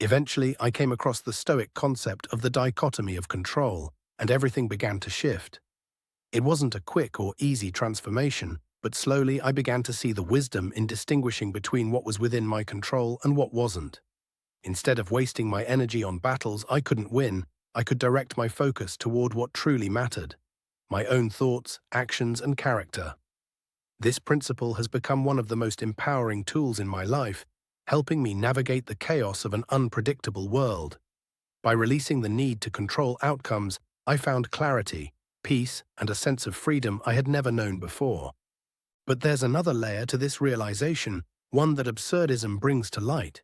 Eventually, I came across the Stoic concept of the dichotomy of control, and everything began to shift. It wasn't a quick or easy transformation, but slowly I began to see the wisdom in distinguishing between what was within my control and what wasn't. Instead of wasting my energy on battles I couldn't win, I could direct my focus toward what truly mattered: my own thoughts, actions, and character. This principle has become one of the most empowering tools in my life, helping me navigate the chaos of an unpredictable world. By releasing the need to control outcomes, I found clarity, peace, and a sense of freedom I had never known before. But there's another layer to this realization, one that absurdism brings to light.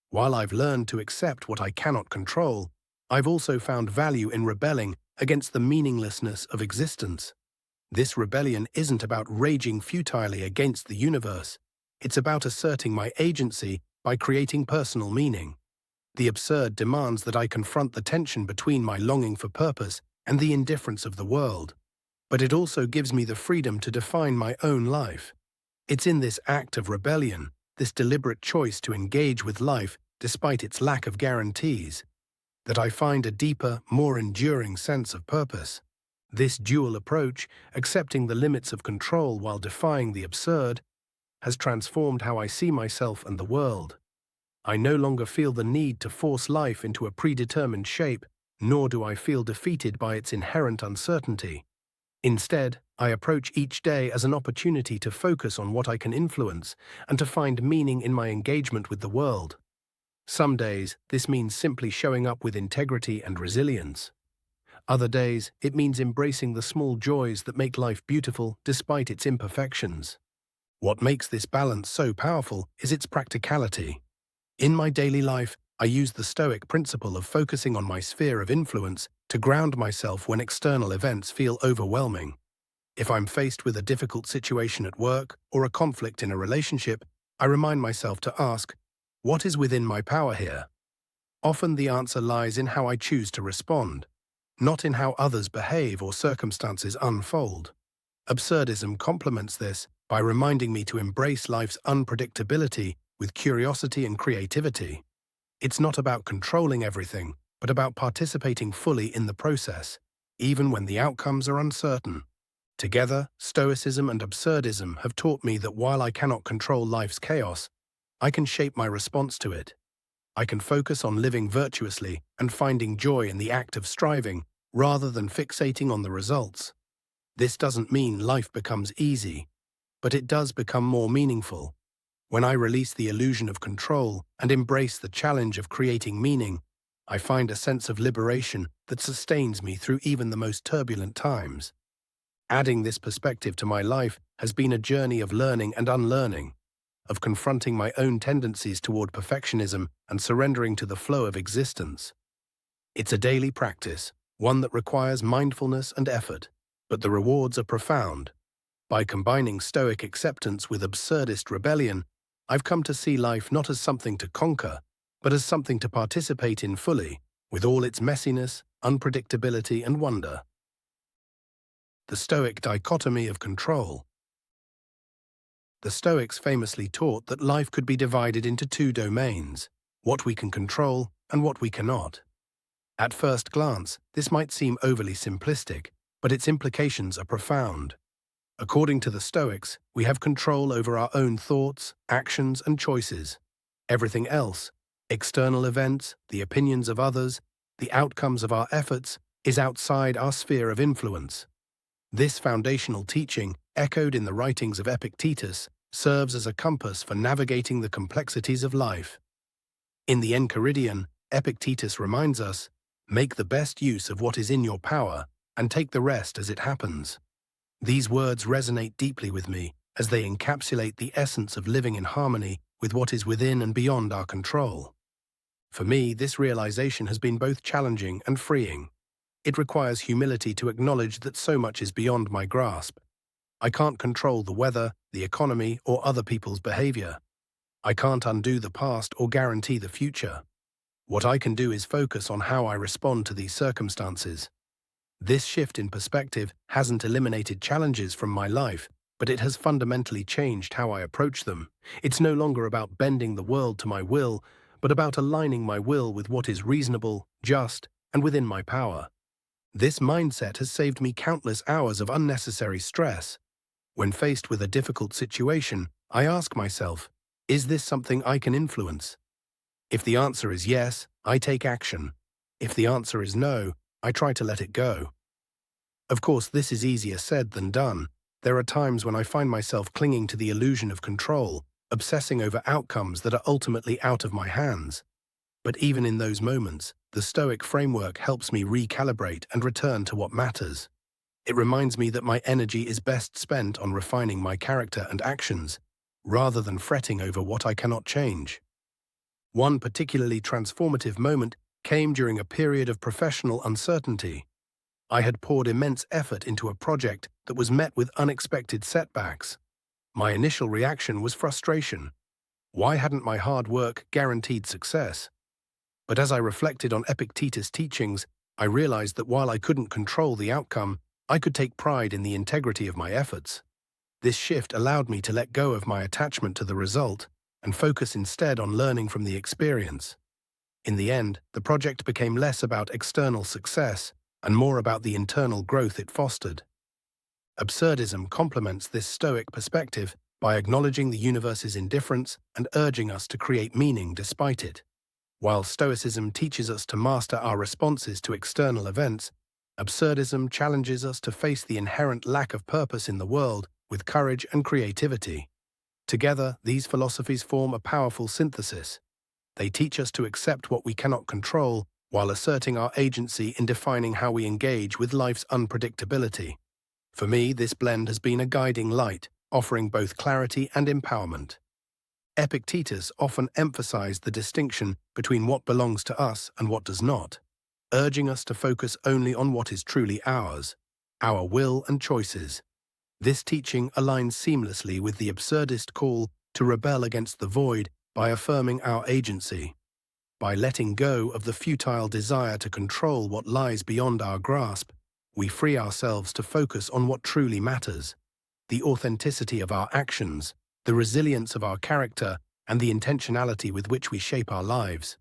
While I've learned to accept what I cannot control, I've also found value in rebelling against the meaninglessness of existence. This rebellion isn't about raging futilely against the universe. It's about asserting my agency by creating personal meaning. The absurd demands that I confront the tension between my longing for purpose and the indifference of the world. But it also gives me the freedom to define my own life. It's in this act of rebellion, this deliberate choice to engage with life despite its lack of guarantees, that I find a deeper, more enduring sense of purpose. This dual approach, accepting the limits of control while defying the absurd, has transformed how I see myself and the world. I no longer feel the need to force life into a predetermined shape, nor do I feel defeated by its inherent uncertainty. Instead, I approach each day as an opportunity to focus on what I can influence and to find meaning in my engagement with the world. Some days, this means simply showing up with integrity and resilience. Other days, it means embracing the small joys that make life beautiful despite its imperfections. What makes this balance so powerful is its practicality. In my daily life, I use the Stoic principle of focusing on my sphere of influence to ground myself when external events feel overwhelming. If I'm faced with a difficult situation at work or a conflict in a relationship, I remind myself to ask, what is within my power here? Often the answer lies in how I choose to respond, not in how others behave or circumstances unfold. Absurdism complements this by reminding me to embrace life's unpredictability with curiosity and creativity. It's not about controlling everything, but about participating fully in the process, even when the outcomes are uncertain. Together, Stoicism and Absurdism have taught me that while I cannot control life's chaos, I can shape my response to it. I can focus on living virtuously and finding joy in the act of striving, rather than fixating on the results. This doesn't mean life becomes easy, but it does become more meaningful. When I release the illusion of control and embrace the challenge of creating meaning, I find a sense of liberation that sustains me through even the most turbulent times. Adding this perspective to my life has been a journey of learning and unlearning, of confronting my own tendencies toward perfectionism and surrendering to the flow of existence. It's a daily practice, one that requires mindfulness and effort, but the rewards are profound. By combining Stoic acceptance with absurdist rebellion, I've come to see life not as something to conquer, but as something to participate in fully, with all its messiness, unpredictability, and wonder. The Stoic dichotomy of control. The Stoics famously taught that life could be divided into two domains, what we can control and what we cannot. At first glance, this might seem overly simplistic, but its implications are profound. According to the Stoics, we have control over our own thoughts, actions, and choices. Everything else, external events, the opinions of others, the outcomes of our efforts, is outside our sphere of influence. This foundational teaching, echoed in the writings of Epictetus, serves as a compass for navigating the complexities of life. In the Enchiridion, Epictetus reminds us, "Make the best use of what is in your power, and take the rest as it happens." These words resonate deeply with me, as they encapsulate the essence of living in harmony with what is within and beyond our control. For me, this realization has been both challenging and freeing. It requires humility to acknowledge that so much is beyond my grasp. I can't control the weather, the economy, or other people's behavior. I can't undo the past or guarantee the future. What I can do is focus on how I respond to these circumstances. This shift in perspective hasn't eliminated challenges from my life, but it has fundamentally changed how I approach them. It's no longer about bending the world to my will, but about aligning my will with what is reasonable, just, and within my power. This mindset has saved me countless hours of unnecessary stress. When faced with a difficult situation, I ask myself, is this something I can influence? If the answer is yes, I take action. If the answer is no, I try to let it go. Of course, this is easier said than done. There are times when I find myself clinging to the illusion of control, obsessing over outcomes that are ultimately out of my hands. But even in those moments, the Stoic framework helps me recalibrate and return to what matters. It reminds me that my energy is best spent on refining my character and actions, rather than fretting over what I cannot change. One particularly transformative moment came during a period of professional uncertainty. I had poured immense effort into a project that was met with unexpected setbacks. My initial reaction was frustration. Why hadn't my hard work guaranteed success? But as I reflected on Epictetus' teachings, I realized that while I couldn't control the outcome, I could take pride in the integrity of my efforts. This shift allowed me to let go of my attachment to the result and focus instead on learning from the experience. In the end, the project became less about external success and more about the internal growth it fostered. Absurdism complements this Stoic perspective by acknowledging the universe's indifference and urging us to create meaning despite it. While Stoicism teaches us to master our responses to external events, Absurdism challenges us to face the inherent lack of purpose in the world with courage and creativity. Together, these philosophies form a powerful synthesis. They teach us to accept what we cannot control while asserting our agency in defining how we engage with life's unpredictability. For me, this blend has been a guiding light, offering both clarity and empowerment. Epictetus often emphasized the distinction between what belongs to us and what does not, urging us to focus only on what is truly ours, our will and choices. This teaching aligns seamlessly with the absurdist call to rebel against the void by affirming our agency. By letting go of the futile desire to control what lies beyond our grasp, we free ourselves to focus on what truly matters: the authenticity of our actions, the resilience of our character, and the intentionality with which we shape our lives.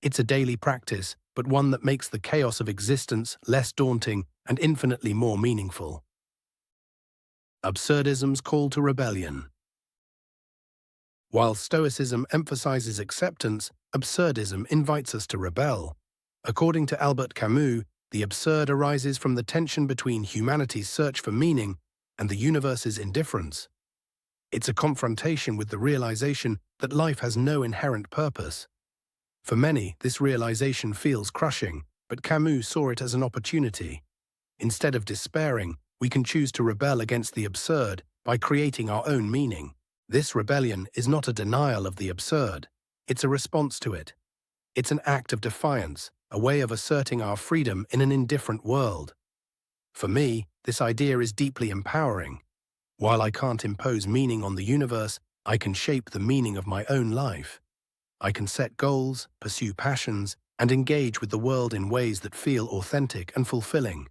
It's a daily practice, but one that makes the chaos of existence less daunting and infinitely more meaningful. Absurdism's call to rebellion. While Stoicism emphasizes acceptance, Absurdism invites us to rebel. According to Albert Camus, the absurd arises from the tension between humanity's search for meaning and the universe's indifference. It's a confrontation with the realization that life has no inherent purpose. For many, this realization feels crushing, but Camus saw it as an opportunity. Instead of despairing, we can choose to rebel against the absurd by creating our own meaning. This rebellion is not a denial of the absurd. It's a response to it. It's an act of defiance, a way of asserting our freedom in an indifferent world. For me, this idea is deeply empowering. While I can't impose meaning on the universe, I can shape the meaning of my own life. I can set goals, pursue passions, and engage with the world in ways that feel authentic and fulfilling.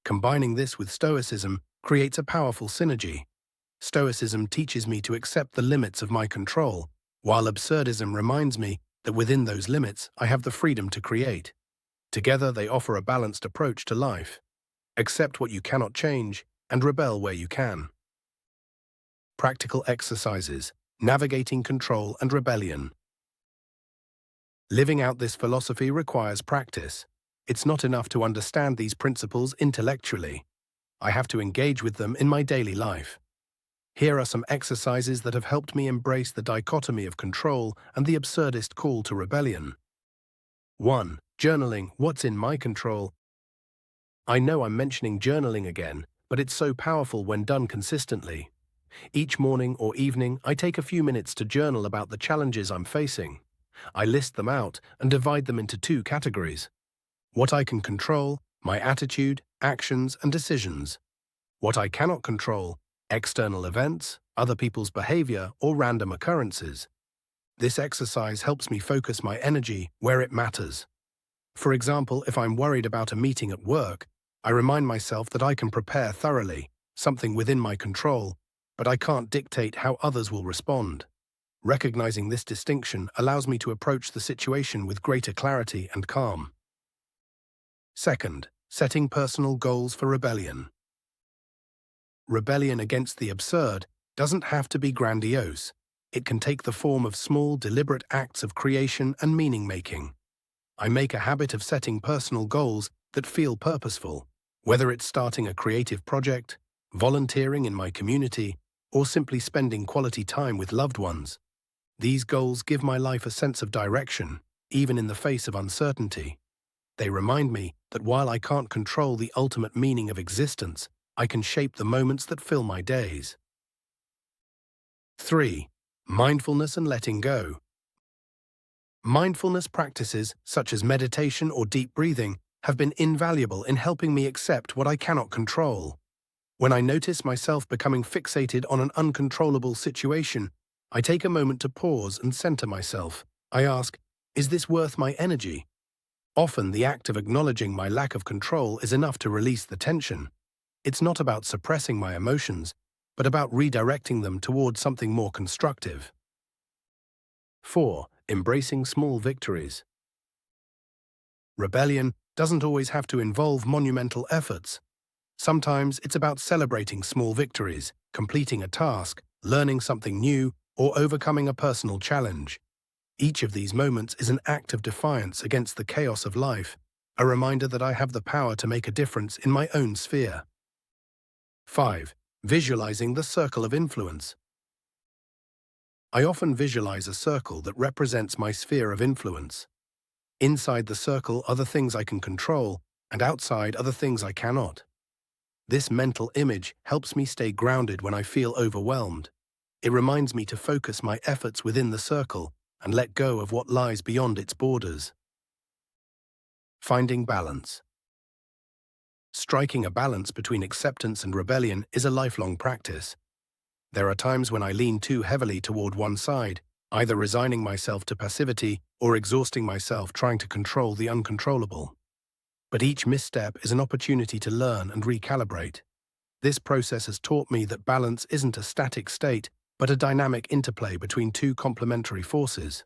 Combining this with Stoicism creates a powerful synergy. Stoicism teaches me to accept the limits of my control, while Absurdism reminds me that within those limits I have the freedom to create. Together they offer a balanced approach to life. Accept what you cannot change, and rebel where you can. Practical exercises: navigating control and rebellion. Living out this philosophy requires practice. It's not enough to understand these principles intellectually. I have to engage with them in my daily life. Here are some exercises that have helped me embrace the dichotomy of control and the absurdist call to rebellion. 1. Journaling. What's in my control? I know I'm mentioning journaling again, but it's so powerful when done consistently. Each morning or evening, I take a few minutes to journal about the challenges I'm facing. I list them out and divide them into 2 categories. What I can control: my attitude, actions, and decisions. What I cannot control: external events, other people's behavior, or random occurrences. This exercise helps me focus my energy where it matters. For example, if I'm worried about a meeting at work, I remind myself that I can prepare thoroughly, something within my control, but I can't dictate how others will respond. Recognizing this distinction allows me to approach the situation with greater clarity and calm. 2. Setting personal goals for rebellion. Rebellion against the absurd doesn't have to be grandiose. It can take the form of small, deliberate acts of creation and meaning-making. I make a habit of setting personal goals that feel purposeful, whether it's starting a creative project, volunteering in my community, or simply spending quality time with loved ones. These goals give my life a sense of direction, even in the face of uncertainty. They remind me that while I can't control the ultimate meaning of existence, I can shape the moments that fill my days. 3. Mindfulness and letting go. Mindfulness practices, such as meditation or deep breathing, have been invaluable in helping me accept what I cannot control. When I notice myself becoming fixated on an uncontrollable situation, I take a moment to pause and center myself. I ask, is this worth my energy? Often the act of acknowledging my lack of control is enough to release the tension. It's not about suppressing my emotions, but about redirecting them towards something more constructive. 4. Embracing small victories. Rebellion doesn't always have to involve monumental efforts. Sometimes it's about celebrating small victories, completing a task, learning something new, or overcoming a personal challenge. Each of these moments is an act of defiance against the chaos of life, a reminder that I have the power to make a difference in my own sphere. 5. Visualizing the circle of influence. I often visualize a circle that represents my sphere of influence. Inside the circle are the things I can control, and outside are the things I cannot. This mental image helps me stay grounded when I feel overwhelmed. It reminds me to focus my efforts within the circle and let go of what lies beyond its borders. Finding balance. Striking a balance between acceptance and rebellion is a lifelong practice. There are times when I lean too heavily toward one side, either resigning myself to passivity or exhausting myself trying to control the uncontrollable. But each misstep is an opportunity to learn and recalibrate. This process has taught me that balance isn't a static state, but a dynamic interplay between two complementary forces.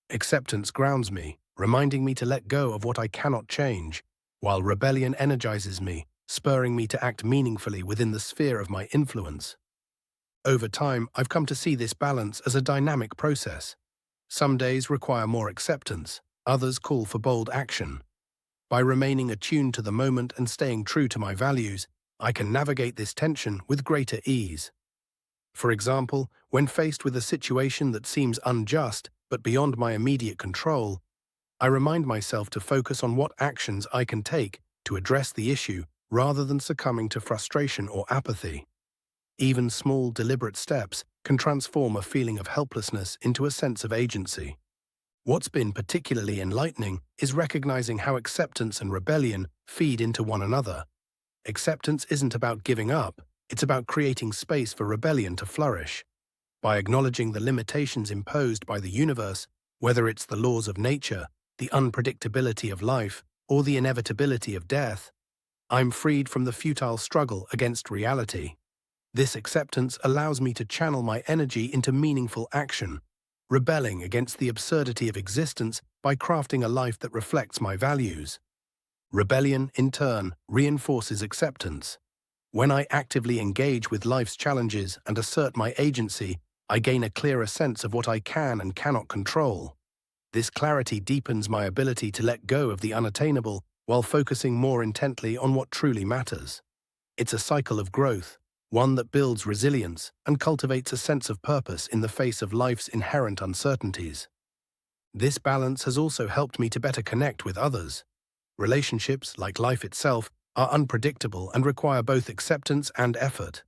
Acceptance grounds me, reminding me to let go of what I cannot change, while rebellion energizes me, spurring me to act meaningfully within the sphere of my influence. Over time, I've come to see this balance as a dynamic process. Some days require more acceptance, others call for bold action. By remaining attuned to the moment and staying true to my values, I can navigate this tension with greater ease. For example, when faced with a situation that seems unjust but beyond my immediate control, I remind myself to focus on what actions I can take to address the issue rather than succumbing to frustration or apathy. Even small, deliberate steps can transform a feeling of helplessness into a sense of agency. What's been particularly enlightening is recognizing how acceptance and rebellion feed into one another. Acceptance isn't about giving up, it's about creating space for rebellion to flourish. By acknowledging the limitations imposed by the universe, whether it's the laws of nature, the unpredictability of life, or the inevitability of death, I'm freed from the futile struggle against reality. This acceptance allows me to channel my energy into meaningful action, rebelling against the absurdity of existence by crafting a life that reflects my values. Rebellion, in turn, reinforces acceptance. When I actively engage with life's challenges and assert my agency, I gain a clearer sense of what I can and cannot control. This clarity deepens my ability to let go of the unattainable while focusing more intently on what truly matters. It's a cycle of growth, one that builds resilience and cultivates a sense of purpose in the face of life's inherent uncertainties. This balance has also helped me to better connect with others. Relationships, like life itself, are unpredictable and require both acceptance and effort.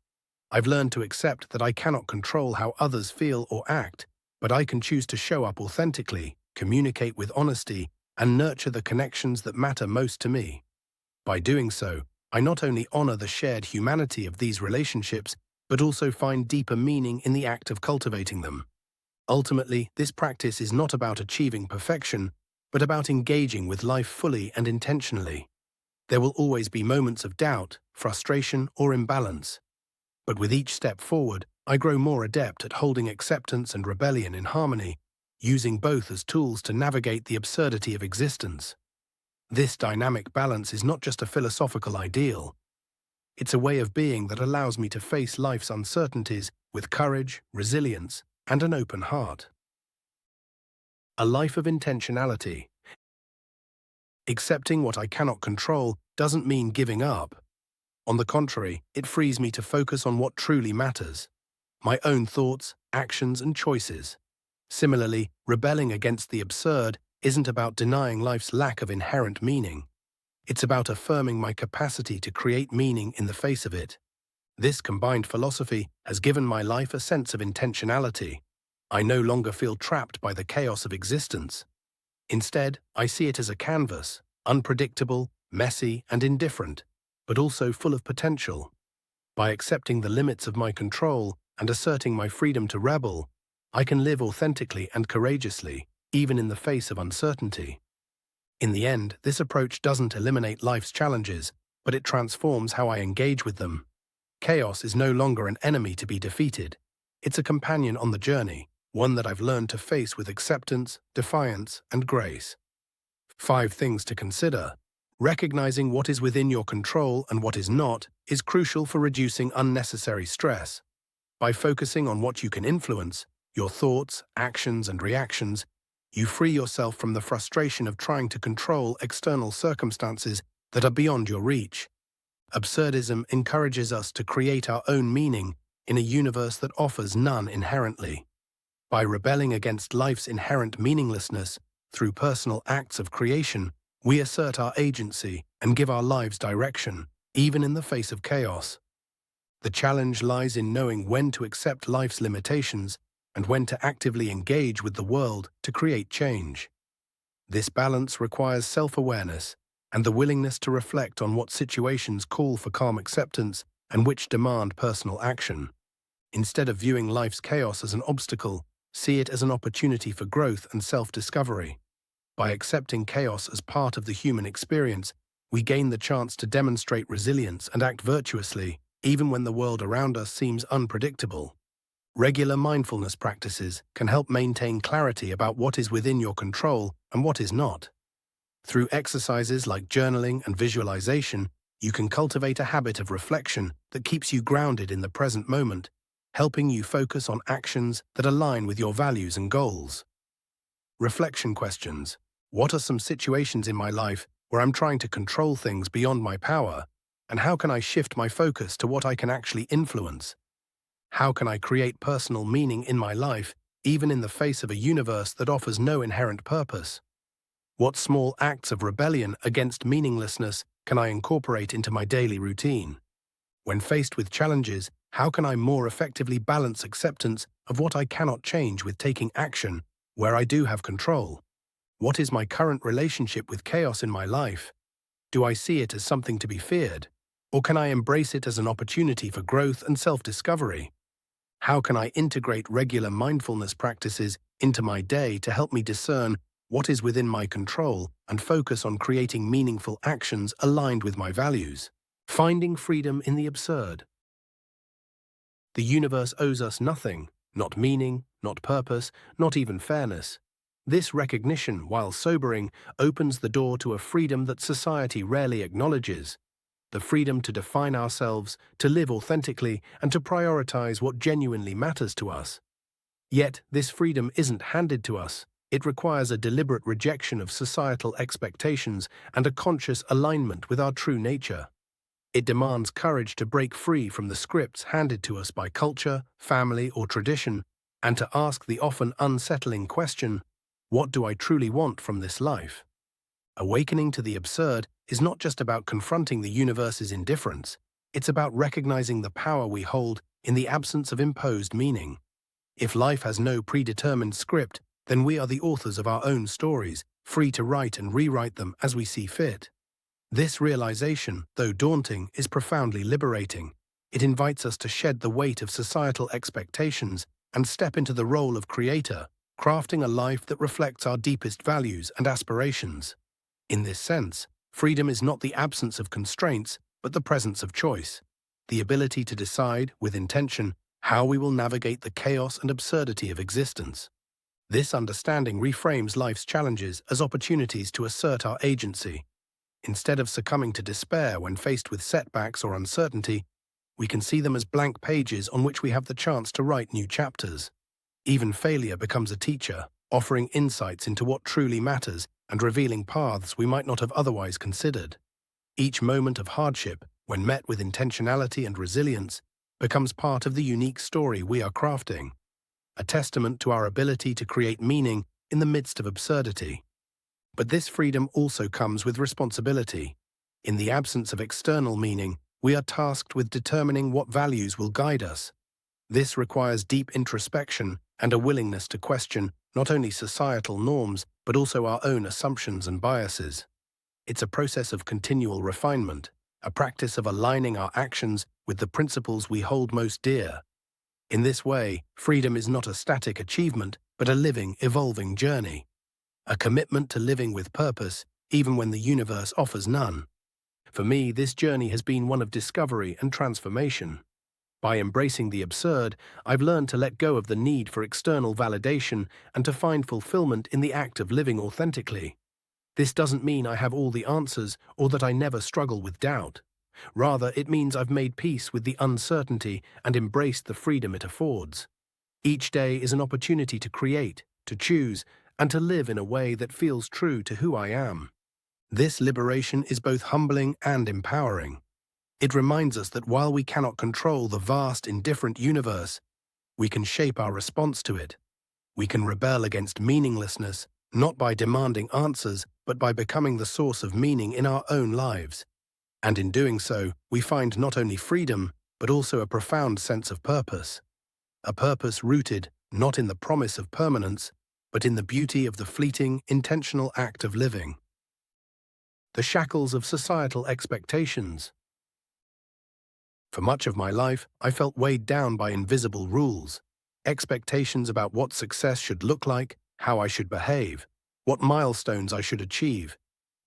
I've learned to accept that I cannot control how others feel or act, but I can choose to show up authentically, communicate with honesty, and nurture the connections that matter most to me. By doing so, I not only honor the shared humanity of these relationships, but also find deeper meaning in the act of cultivating them. Ultimately, this practice is not about achieving perfection, but about engaging with life fully and intentionally. There will always be moments of doubt, frustration, or imbalance. But with each step forward, I grow more adept at holding acceptance and rebellion in harmony, using both as tools to navigate the absurdity of existence. This dynamic balance is not just a philosophical ideal. It's a way of being that allows me to face life's uncertainties with courage, resilience, and an open heart. A life of intentionality. Accepting what I cannot control doesn't mean giving up. On the contrary, it frees me to focus on what truly matters: my own thoughts, actions, and choices. Similarly, rebelling against the absurd isn't about denying life's lack of inherent meaning. It's about affirming my capacity to create meaning in the face of it. This combined philosophy has given my life a sense of intentionality. I no longer feel trapped by the chaos of existence. Instead, I see it as a canvas, unpredictable, messy, and indifferent, but also full of potential. By accepting the limits of my control and asserting my freedom to rebel, I can live authentically and courageously, even in the face of uncertainty. In the end, this approach doesn't eliminate life's challenges, but it transforms how I engage with them. Chaos is no longer an enemy to be defeated. It's a companion on the journey, one that I've learned to face with acceptance, defiance, and grace. 5 things to consider. Recognizing what is within your control and what is not is crucial for reducing unnecessary stress. By focusing on what you can influence, your thoughts, actions, and reactions, you free yourself from the frustration of trying to control external circumstances that are beyond your reach. Absurdism encourages us to create our own meaning in a universe that offers none inherently. By rebelling against life's inherent meaninglessness through personal acts of creation, we assert our agency and give our lives direction, even in the face of chaos. The challenge lies in knowing when to accept life's limitations and when to actively engage with the world to create change. This balance requires self-awareness and the willingness to reflect on what situations call for calm acceptance and which demand personal action. Instead of viewing life's chaos as an obstacle, see it as an opportunity for growth and self-discovery. By accepting chaos as part of the human experience, we gain the chance to demonstrate resilience and act virtuously, even when the world around us seems unpredictable. Regular mindfulness practices can help maintain clarity about what is within your control and what is not. Through exercises like journaling and visualization, you can cultivate a habit of reflection that keeps you grounded in the present moment, helping you focus on actions that align with your values and goals. Reflection questions. What are some situations in my life where I'm trying to control things beyond my power, and how can I shift my focus to what I can actually influence? How can I create personal meaning in my life, even in the face of a universe that offers no inherent purpose? What small acts of rebellion against meaninglessness can I incorporate into my daily routine? When faced with challenges, how can I more effectively balance acceptance of what I cannot change with taking action where I do have control? What is my current relationship with chaos in my life? Do I see it as something to be feared, or can I embrace it as an opportunity for growth and self-discovery? How can I integrate regular mindfulness practices into my day to help me discern what is within my control and focus on creating meaningful actions aligned with my values? Finding freedom in the absurd. The universe owes us nothing, not meaning, not purpose, not even fairness. This recognition, while sobering, opens the door to a freedom that society rarely acknowledges. The freedom to define ourselves, to live authentically, and to prioritize what genuinely matters to us. Yet, this freedom isn't handed to us. It requires a deliberate rejection of societal expectations and a conscious alignment with our true nature. It demands courage to break free from the scripts handed to us by culture, family, or tradition, and to ask the often unsettling question, what do I truly want from this life? Awakening to the absurd is not just about confronting the universe's indifference, it's about recognizing the power we hold in the absence of imposed meaning. If life has no predetermined script, then we are the authors of our own stories, free to write and rewrite them as we see fit. This realization, though daunting, is profoundly liberating. It invites us to shed the weight of societal expectations and step into the role of creator, crafting a life that reflects our deepest values and aspirations. In this sense, freedom is not the absence of constraints, but the presence of choice, the ability to decide, with intention, how we will navigate the chaos and absurdity of existence. This understanding reframes life's challenges as opportunities to assert our agency. Instead of succumbing to despair when faced with setbacks or uncertainty, we can see them as blank pages on which we have the chance to write new chapters. Even failure becomes a teacher, offering insights into what truly matters and revealing paths we might not have otherwise considered. Each moment of hardship, when met with intentionality and resilience, becomes part of the unique story we are crafting, a testament to our ability to create meaning in the midst of absurdity. But this freedom also comes with responsibility. In the absence of external meaning, we are tasked with determining what values will guide us. This requires deep introspection and a willingness to question not only societal norms, but also our own assumptions and biases. It's a process of continual refinement, a practice of aligning our actions with the principles we hold most dear. In this way, freedom is not a static achievement, but a living, evolving journey. A commitment to living with purpose, even when the universe offers none. For me, this journey has been one of discovery and transformation. By embracing the absurd, I've learned to let go of the need for external validation and to find fulfillment in the act of living authentically. This doesn't mean I have all the answers or that I never struggle with doubt. Rather, it means I've made peace with the uncertainty and embraced the freedom it affords. Each day is an opportunity to create, to choose, and to live in a way that feels true to who I am. This liberation is both humbling and empowering. It reminds us that while we cannot control the vast, indifferent universe, we can shape our response to it. We can rebel against meaninglessness, not by demanding answers, but by becoming the source of meaning in our own lives. And in doing so, we find not only freedom, but also a profound sense of purpose. A purpose rooted not in the promise of permanence, but in the beauty of the fleeting, intentional act of living. The shackles of societal expectations. For much of my life, I felt weighed down by invisible rules, expectations about what success should look like, how I should behave, what milestones I should achieve,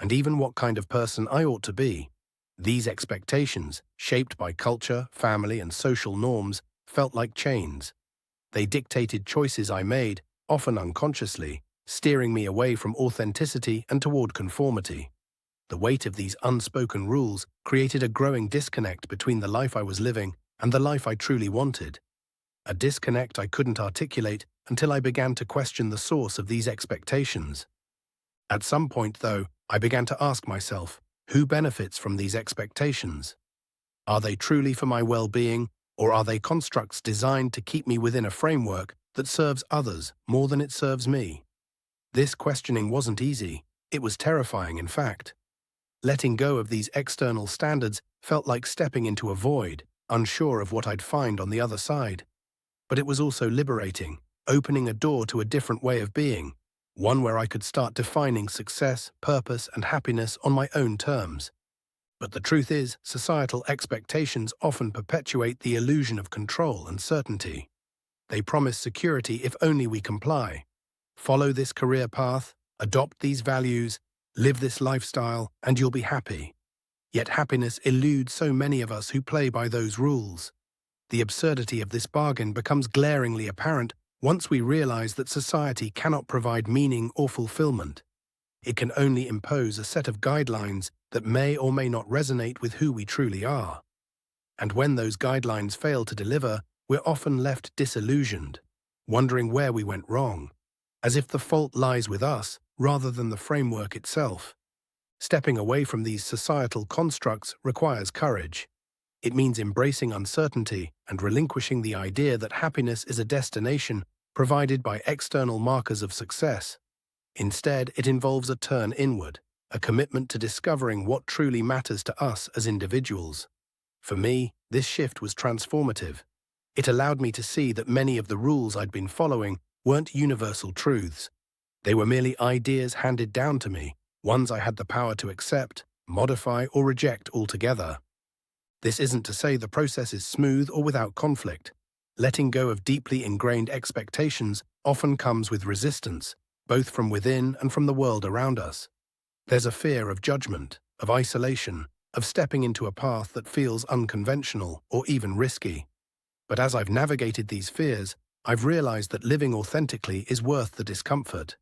and even what kind of person I ought to be. These expectations, shaped by culture, family, and social norms, felt like chains. They dictated choices I made, often unconsciously, steering me away from authenticity and toward conformity. The weight of these unspoken rules created a growing disconnect between the life I was living and the life I truly wanted. A disconnect I couldn't articulate until I began to question the source of these expectations. At some point, though, I began to ask myself, who benefits from these expectations? Are they truly for my well-being, or are they constructs designed to keep me within a framework that serves others more than it serves me? This questioning wasn't easy. It was terrifying, in fact. Letting go of these external standards felt like stepping into a void, unsure of what I'd find on the other side. But it was also liberating, opening a door to a different way of being, one where I could start defining success, purpose, and happiness on my own terms. But the truth is, societal expectations often perpetuate the illusion of control and certainty. They promise security if only we comply. Follow this career path, adopt these values, live this lifestyle, and you'll be happy. Yet happiness eludes so many of us who play by those rules. The absurdity of this bargain becomes glaringly apparent once we realize that society cannot provide meaning or fulfillment. It can only impose a set of guidelines that may or may not resonate with who we truly are. And when those guidelines fail to deliver, we're often left disillusioned, wondering where we went wrong, as if the fault lies with us rather than the framework itself. Stepping away from these societal constructs requires courage. It means embracing uncertainty and relinquishing the idea that happiness is a destination provided by external markers of success. Instead, it involves a turn inward, a commitment to discovering what truly matters to us as individuals. For me, this shift was transformative. It allowed me to see that many of the rules I'd been following weren't universal truths. They were merely ideas handed down to me, ones I had the power to accept, modify, or reject altogether. This isn't to say the process is smooth or without conflict. Letting go of deeply ingrained expectations often comes with resistance, both from within and from the world around us. There's a fear of judgment, of isolation, of stepping into a path that feels unconventional or even risky. But as I've navigated these fears, I've realized that living authentically is worth the discomfort.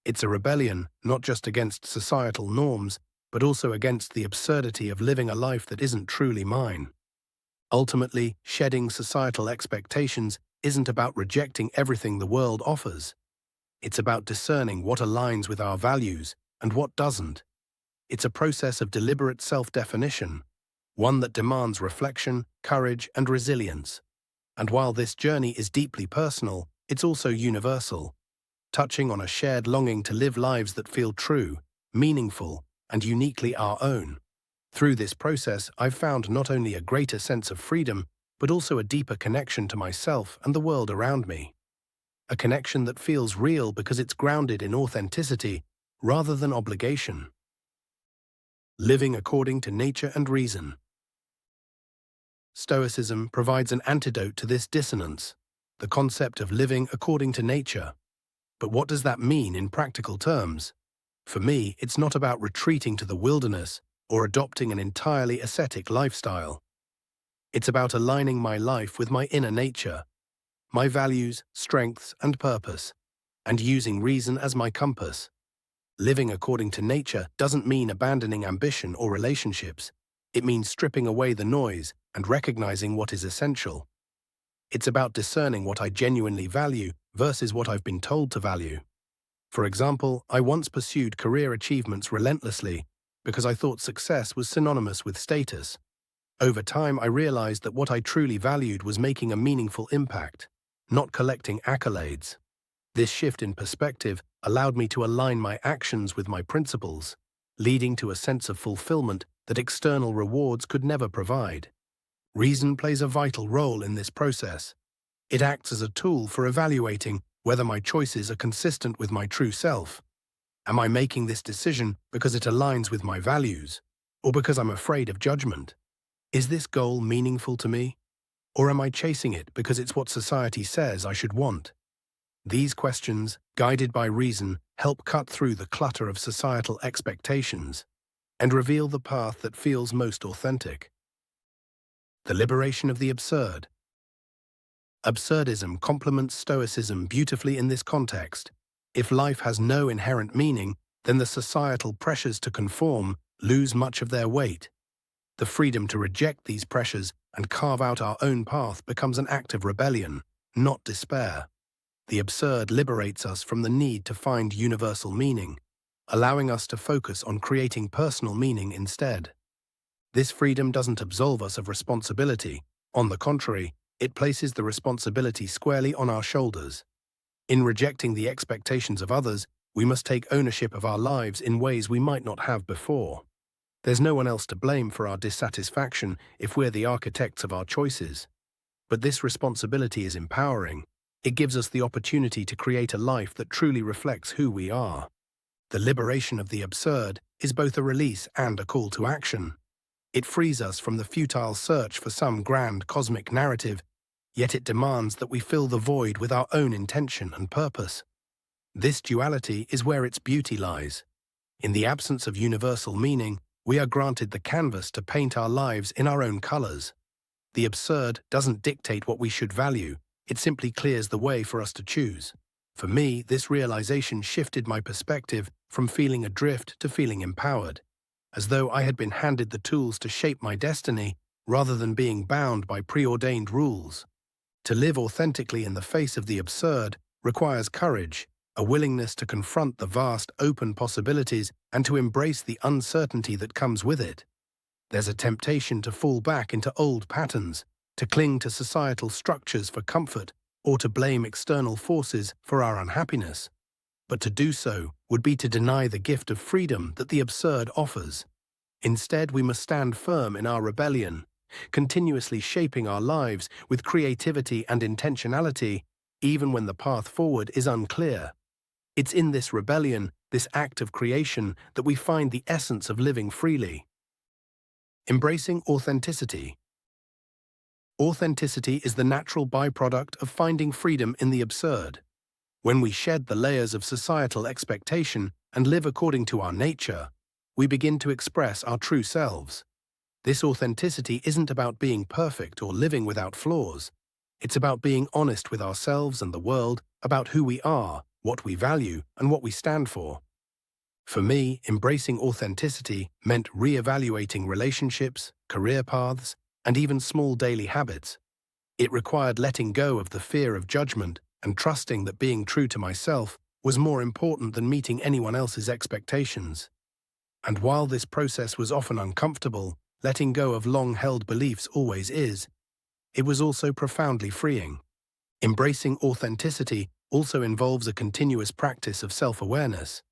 It's a rebellion not just against societal norms, but also against the absurdity of living a life that isn't truly mine. Ultimately, shedding societal expectations isn't about rejecting everything the world offers. It's about discerning what aligns with our values and what doesn't. It's a process of deliberate self-definition, one that demands reflection, courage, and resilience. And while this journey is deeply personal, it's also universal, touching on a shared longing to live lives that feel true, meaningful, and uniquely our own. Through this process, I've found not only a greater sense of freedom, but also a deeper connection to myself and the world around me. A connection that feels real because it's grounded in authenticity rather than obligation. Living according to nature and reason. Stoicism provides an antidote to this dissonance, the concept of living according to nature. But what does that mean in practical terms? For me, it's not about retreating to the wilderness or adopting an entirely ascetic lifestyle. It's about aligning my life with my inner nature, my values, strengths, and purpose, and using reason as my compass. Living according to nature doesn't mean abandoning ambition or relationships. It means stripping away the noise and recognizing what is essential. It's about discerning what I genuinely value versus what I've been told to value. For example, I once pursued career achievements relentlessly because I thought success was synonymous with status. Over time, I realized that what I truly valued was making a meaningful impact, not collecting accolades. This shift in perspective allowed me to align my actions with my principles, leading to a sense of fulfillment that external rewards could never provide. Reason plays a vital role in this process. It acts as a tool for evaluating whether my choices are consistent with my true self. Am I making this decision because it aligns with my values, or because I'm afraid of judgment? Is this goal meaningful to me, or am I chasing it because it's what society says I should want? These questions, guided by reason, help cut through the clutter of societal expectations and reveal the path that feels most authentic. The liberation of the absurd. Absurdism complements Stoicism beautifully in this context. If life has no inherent meaning, then the societal pressures to conform lose much of their weight. The freedom to reject these pressures and carve out our own path becomes an act of rebellion, not despair. The absurd liberates us from the need to find universal meaning, allowing us to focus on creating personal meaning instead. This freedom doesn't absolve us of responsibility. On the contrary, it places the responsibility squarely on our shoulders. In rejecting the expectations of others, we must take ownership of our lives in ways we might not have before. There's no one else to blame for our dissatisfaction if we're the architects of our choices. But this responsibility is empowering. It gives us the opportunity to create a life that truly reflects who we are. The liberation of the absurd is both a release and a call to action. It frees us from the futile search for some grand cosmic narrative, yet it demands that we fill the void with our own intention and purpose. This duality is where its beauty lies. In the absence of universal meaning, we are granted the canvas to paint our lives in our own colors. The absurd doesn't dictate what we should value, it simply clears the way for us to choose. For me, this realization shifted my perspective from feeling adrift to feeling empowered, as though I had been handed the tools to shape my destiny rather than being bound by preordained rules. To live authentically in the face of the absurd requires courage, a willingness to confront the vast open possibilities and to embrace the uncertainty that comes with it. There's a temptation to fall back into old patterns, to cling to societal structures for comfort, or to blame external forces for our unhappiness. But to do so would be to deny the gift of freedom that the absurd offers. Instead, we must stand firm in our rebellion, continuously shaping our lives with creativity and intentionality, even when the path forward is unclear. It's in this rebellion, this act of creation, that we find the essence of living freely. Embracing authenticity. Authenticity is the natural byproduct of finding freedom in the absurd. When we shed the layers of societal expectation and live according to our nature, we begin to express our true selves. This authenticity isn't about being perfect or living without flaws. It's about being honest with ourselves and the world, about who we are, what we value, and what we stand for. For me, embracing authenticity meant re-evaluating relationships, career paths, and even small daily habits. It required letting go of the fear of judgment and trusting that being true to myself was more important than meeting anyone else's expectations. And while this process was often uncomfortable, letting go of long-held beliefs always is, it was also profoundly freeing. Embracing authenticity also involves a continuous practice of self-awareness.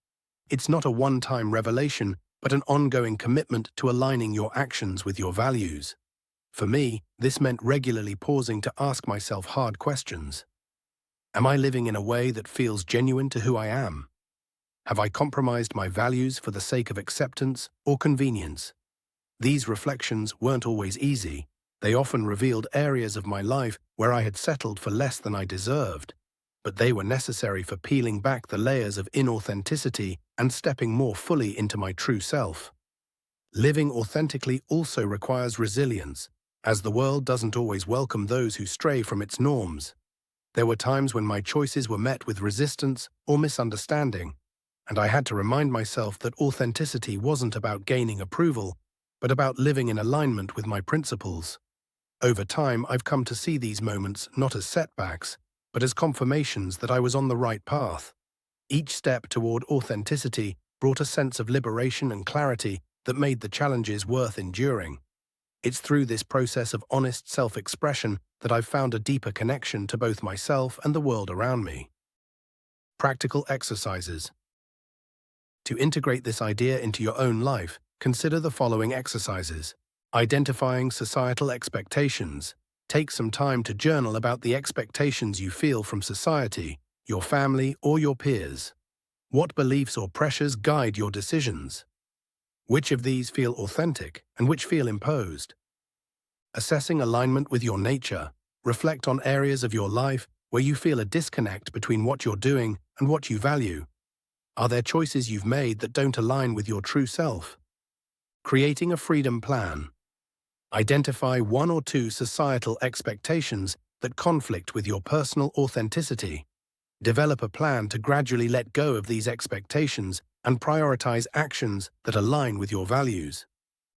It's not a one-time revelation, but an ongoing commitment to aligning your actions with your values. For me, this meant regularly pausing to ask myself hard questions. Am I living in a way that feels genuine to who I am? Have I compromised my values for the sake of acceptance or convenience? These reflections weren't always easy. They often revealed areas of my life where I had settled for less than I deserved, but they were necessary for peeling back the layers of inauthenticity and stepping more fully into my true self. Living authentically also requires resilience, as the world doesn't always welcome those who stray from its norms. There were times when my choices were met with resistance or misunderstanding, and I had to remind myself that authenticity wasn't about gaining approval, but about living in alignment with my principles. Over time, I've come to see these moments not as setbacks, but as confirmations that I was on the right path. Each step toward authenticity brought a sense of liberation and clarity that made the challenges worth enduring. It's through this process of honest self-expression that I've found a deeper connection to both myself and the world around me. Practical exercises. To integrate this idea into your own life, consider the following exercises. Identifying societal expectations. Take some time to journal about the expectations you feel from society, your family, or your peers. What beliefs or pressures guide your decisions? Which of these feel authentic and which feel imposed? Assessing alignment with your nature. Reflect on areas of your life where you feel a disconnect between what you're doing and what you value. Are there choices you've made that don't align with your true self? Creating a freedom plan. Identify one or two societal expectations that conflict with your personal authenticity. Develop a plan to gradually let go of these expectations and prioritize actions that align with your values.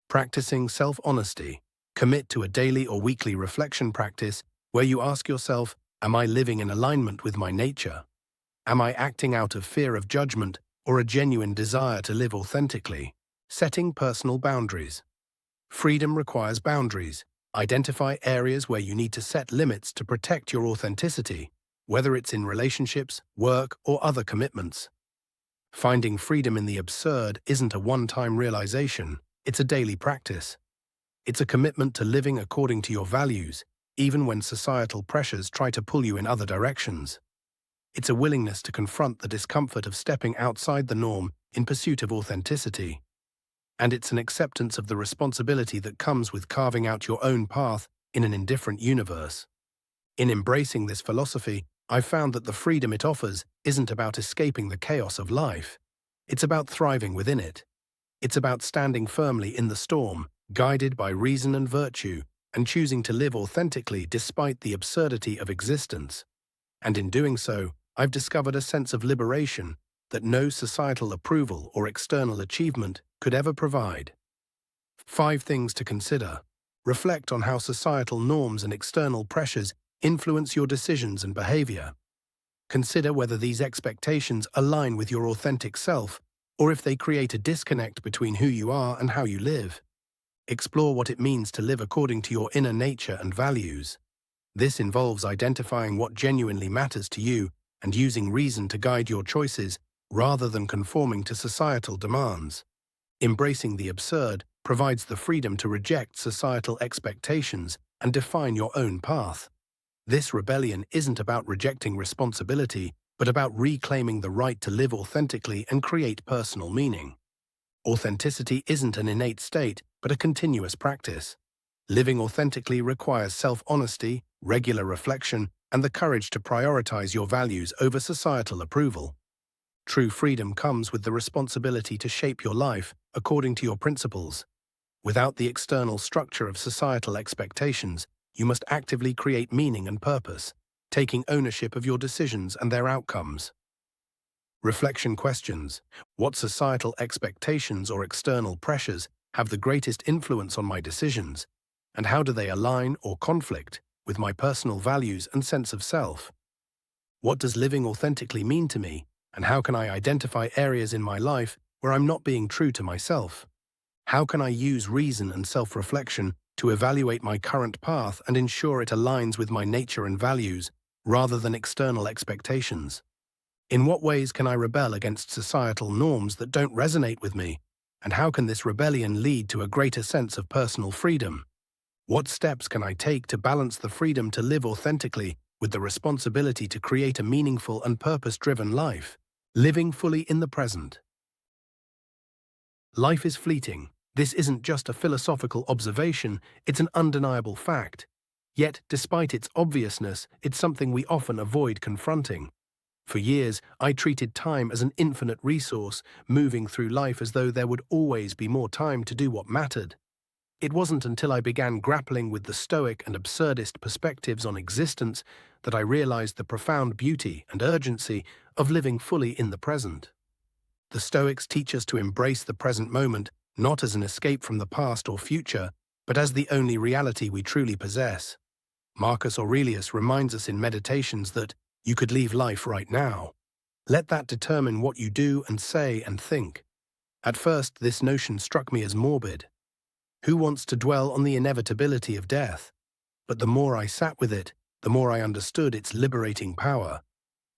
Practicing self-honesty. Commit to a daily or weekly reflection practice where you ask yourself, am I living in alignment with my nature? Am I acting out of fear of judgment or a genuine desire to live authentically? Setting personal boundaries. Freedom requires boundaries. Identify areas where you need to set limits to protect your authenticity, whether it's in relationships, work, or other commitments. Finding freedom in the absurd isn't a one-time realization, it's a daily practice. It's a commitment to living according to your values, even when societal pressures try to pull you in other directions. It's a willingness to confront the discomfort of stepping outside the norm in pursuit of authenticity. And it's an acceptance of the responsibility that comes with carving out your own path in an indifferent universe. In embracing this philosophy, I've found that the freedom it offers isn't about escaping the chaos of life. It's about thriving within it. It's about standing firmly in the storm, guided by reason and virtue, and choosing to live authentically despite the absurdity of existence. And in doing so, I've discovered a sense of liberation that no societal approval or external achievement could ever provide. 5 things to consider. Reflect on how societal norms and external pressures influence your decisions and behavior. Consider whether these expectations align with your authentic self, or if they create a disconnect between who you are and how you live. Explore what it means to live according to your inner nature and values. This involves identifying what genuinely matters to you and using reason to guide your choices rather than conforming to societal demands. Embracing the absurd provides the freedom to reject societal expectations and define your own path. This rebellion isn't about rejecting responsibility, but about reclaiming the right to live authentically and create personal meaning. Authenticity isn't an innate state, but a continuous practice. Living authentically requires self-honesty, regular reflection, and the courage to prioritize your values over societal approval. True freedom comes with the responsibility to shape your life according to your principles. Without the external structure of societal expectations, you must actively create meaning and purpose, taking ownership of your decisions and their outcomes. Reflection questions. What societal expectations or external pressures have the greatest influence on my decisions, and how do they align or conflict with my personal values and sense of self? What does living authentically mean to me, and how can I identify areas in my life where I'm not being true to myself? How can I use reason and self-reflection to evaluate my current path and ensure it aligns with my nature and values rather than external expectations? In what ways can I rebel against societal norms that don't resonate with me? And how can this rebellion lead to a greater sense of personal freedom? What steps can I take to balance the freedom to live authentically with the responsibility to create a meaningful and purpose-driven life? Living fully in the present. Life is fleeting. This isn't just a philosophical observation, it's an undeniable fact. Yet, despite its obviousness, it's something we often avoid confronting. For years, I treated time as an infinite resource, moving through life as though there would always be more time to do what mattered. It wasn't until I began grappling with the Stoic and Absurdist perspectives on existence that I realized the profound beauty and urgency of living fully in the present. The Stoics teach us to embrace the present moment, not as an escape from the past or future, but as the only reality we truly possess. Marcus Aurelius reminds us in Meditations that you could leave life right now. Let that determine what you do and say and think. At first, this notion struck me as morbid. Who wants to dwell on the inevitability of death? But the more I sat with it, the more I understood its liberating power.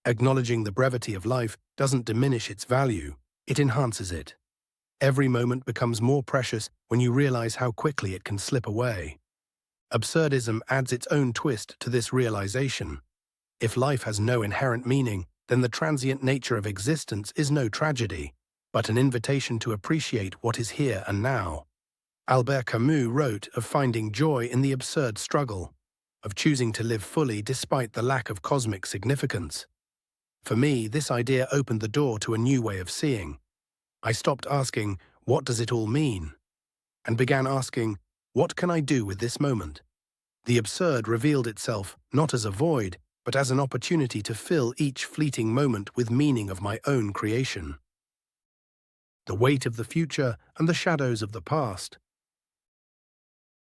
Acknowledging the brevity of life doesn't diminish its value, it enhances it. Every moment becomes more precious when you realize how quickly it can slip away. Absurdism adds its own twist to this realization. If life has no inherent meaning, then the transient nature of existence is no tragedy, but an invitation to appreciate what is here and now. Albert Camus wrote of finding joy in the absurd struggle, of choosing to live fully despite the lack of cosmic significance. For me, this idea opened the door to a new way of seeing. I stopped asking, "What does it all mean?" and began asking, "What can I do with this moment?" The absurd revealed itself not as a void, but as an opportunity to fill each fleeting moment with meaning of my own creation. The weight of the future and the shadows of the past.